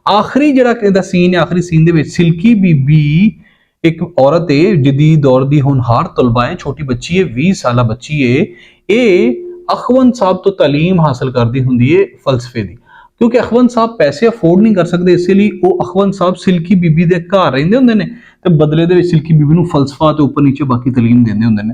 ਆਖਰੀ ਜਿਹੜਾ ਇਹਦਾ ਸੀਨ ਹੈ, ਆਖਰੀ ਸੀਨ ਦੇ ਵਿੱਚ ਸਿਲਕੀ ਬੀਬੀ ਇੱਕ ਔਰਤ ਹੈ ਜਦੀਦ ਦੌਰ ਦੀ ਹੋਣਹਾਰ ਤਲਬਾ ਹੈ, ਛੋਟੀ ਬੱਚੀ ਹੈ, 20 ਸਾਲਾ ਬੱਚੀ ਹੈ, ਇਹ ਅਖਵੰਦ ਸਾਹਿਬ ਤੋਂ ਤਾਲੀਮ ਹਾਸਲ ਕਰਦੀ ਹੁੰਦੀ ਹੈ ਫਲਸਫੇ ਦੀ। ਕਿਉਂਕਿ ਅਖਵੰਦ ਸਾਹਿਬ ਪੈਸੇ ਅਫੋਰਡ ਨਹੀਂ ਕਰ ਸਕਦੇ, ਇਸੇ ਲਈ ਉਹ ਅਖਵੰਦ ਸਾਹਿਬ ਸਿਲਕੀ ਬੀਬੀ ਦੇ ਘਰ ਰਹਿੰਦੇ ਹੁੰਦੇ ਨੇ ਤੇ ਬਦਲੇ ਦੇ ਵਿੱਚ ਸਿਲਕੀ ਬੀਬੀ ਨੂੰ ਫਲਸਫਾ ਤੇ ਉੱਪਰ ਨੀਚੇ ਬਾਕੀ ਤਾਲੀਮ ਦਿੰਦੇ ਹੁੰਦੇ ਨੇ।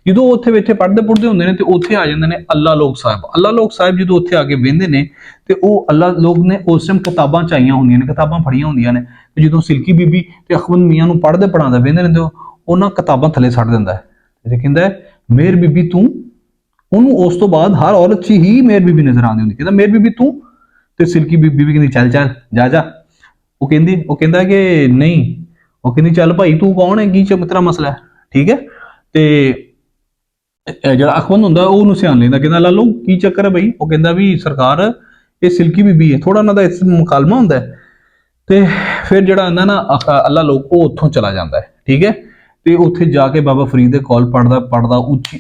ਜਦੋਂ ਉੱਥੇ ਬੈਠੇ ਪੜ੍ਹਦੇ ਹੁੰਦੇ ਨੇ ਤੇ ਉੱਥੇ ਆ ਜਾਂਦੇ ਨੇ ਅੱਲਾ ਲੋਕ ਸਾਹਿਬ। ਅੱਲਾ ਲੋਕ ਸਾਹਿਬ ਜਦੋਂ ਉੱਥੇ ਆ ਕੇ ਬਹਿੰਦੇ ਨੇ ਤੇ ਉਹ ਅੱਲਾ ਲੋਕ ਨੇ ਉਸ ਟਾਈਮ ਕਿਤਾਬਾਂ ਚਾਹੀਆਂ ਹੁੰਦੀਆਂ ਨੇ, ਕਿਤਾਬਾਂ ਫੜੀਆਂ ਹੁੰਦੀਆਂ ਨੇ ਤੇ ਜਦੋਂ ਸਿਲਕੀ ਬੀਬੀ ਤੇ ਅਖਵੰਦ ਮੀਆਂ ਨੂੰ ਪੜ੍ਹਾਉਂਦਾ ਬਹਿੰਦੇ ਨੇ ਤੇ ਉਹਨਾਂ ਕਿਤਾਬਾਂ ਥੱਲੇ ਛੱਡ ਦਿੰਦਾ ਹੈ ਤੇ ਕਹਿੰਦਾ ਮੇਰ ਬੀਬੀ ਤੂੰ। ਉਹਨੂੰ ਉਸ ਤੋਂ ਬਾਅਦ ਹਰ ਔਰਤ 'ਚ ਹੀ ਮੇਰ ਬੀਬੀ ਨਜ਼ਰ ਆਉਂਦੀ ਹੁੰਦੀ, ਕਹਿੰਦਾ ਮੇਰ ਬੀਬੀ ਤੂੰ, ਤੇ ਸਿਲਕੀ ਬੀਬੀ ਵੀ ਕਹਿੰਦੀ ਚੱਲ ਜਾ। ਉਹ ਕਹਿੰਦਾ ਕਿ ਨਹੀਂ, ਉਹ ਕਹਿੰਦੀ ਚੱਲ ਭਾਈ ਤੂੰ ਕੌਣ ਹੈ, ਕੀ ਤੇਰਾ ਮਸਲਾ ਹੈ, ਠੀਕ ਹੈ। ਤੇ ਜਿਹੜਾ ਅਖਵੰਦ ਹੁੰਦਾ ਉਹਨੂੰ ਸਿਆਣ ਲੈਂਦਾ, ਕਹਿੰਦਾ ਲਾ ਲਓ ਕੀ ਚੱਕਰ ਹੈ ਬਈ। ਉਹ ਕਹਿੰਦਾ ਵੀ ਸਰਕਾਰ ਇਹ ਸਿਲਕੀ ਬੀਬੀ ਹੈ, ਥੋੜਾ ਉਹਨਾਂ ਦਾ ਇਸ ਮੁਕਾਲਮਾ ਹੁੰਦਾ ਹੈ। ਤੇ ਫਿਰ ਜਿਹੜਾ ਹੁੰਦਾ ਨਾ ਅੱਲਾ ਲੋਕ ਉਹ ਉੱਥੋਂ ਚਲਾ ਜਾਂਦਾ ਹੈ, ਠੀਕ ਹੈ। ਤੇ ਉੱਥੇ ਜਾ ਕੇ ਬਾਬਾ ਫਰੀਦ ਦੇ ਕੋਲ ਪੜਦਾ ਉੱਚੀ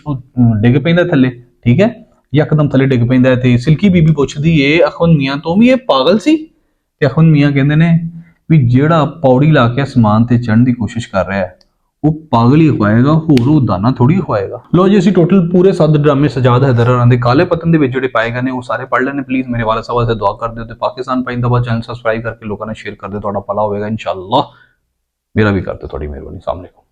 ਡਿੱਗ ਪੈਂਦਾ ਥੱਲੇ, ਠੀਕ ਹੈ, ਯਕਦਮ ਥੱਲੇ ਡਿੱਗ ਪੈਂਦਾ ਤੇ ਸਿਲਕੀ ਬੀਬੀ ਪੁੱਛਦੀ ਏ ਅਖਵੰਦ ਮੀਆਂ ਤੋਂ ਵੀ ਇਹ ਪਾਗਲ ਸੀ। ਤੇ ਅਖਵੰਦ ਮੀਆਂ ਕਹਿੰਦੇ ਨੇ ਵੀ ਜਿਹੜਾ ਪੌੜੀ ਲਾ ਕੇ ਅਸਮਾਨ ਤੇ ਚੜ੍ਹਨ ਦੀ ਕੋਸ਼ਿਸ਼ ਕਰ ਰਿਹਾ ਹੈ ਉਹ ਪਾਗਲ ਹੀ ਹੋਏਗਾ, ਹੋਰ ਉਹ ਦਾਨਾ ਥੋੜੀ ਹੋਏਗਾ। ਲੋ ਜੀ ਅਸੀਂ ਟੋਟਲ ਪੂਰੇ 7 ਡਰਾਮੇ ਸਜਾਦ ਹੈਦਰ ਅਲੀ ਦੇ ਕਾਲੇ ਪਤਨ ਦੇ ਵਿੱਚ ਜਿਹੜੇ ਪਾਏ ਗਏ ਨੇ ਉਹ ਸਾਰੇ ਪੜ੍ਹ ਲੈਣੇ। ਪਲੀਜ਼ ਮੇਰੇ ਵਾਲਾ ਸਾਹਿਬ ਵਾਸਤੇ ਦੁਆ ਕਰ ਦਿਓ ਤੇ ਪਾਕਿਸਤਾਨ ਪਾਇੰਦਾਬਾਦ ਚੈਨਲ ਸਬਸਕ੍ਰਾਈਬ ਕਰਕੇ ਲੋਕਾਂ ਨਾਲ ਸ਼ੇਅਰ ਕਰ ਦਿਓ, ਤੁਹਾਡਾ ਭਲਾ ਹੋਵੇਗਾ ਇਨਸ਼ਾਅੱਲਾ। ਮੇਰਾ ਵੀ ਕਰ ਦਿਓ, ਤੁਹਾਡੀ ਮਿਹਰਬਾਨੀ। अस्सलाम वालेकुम।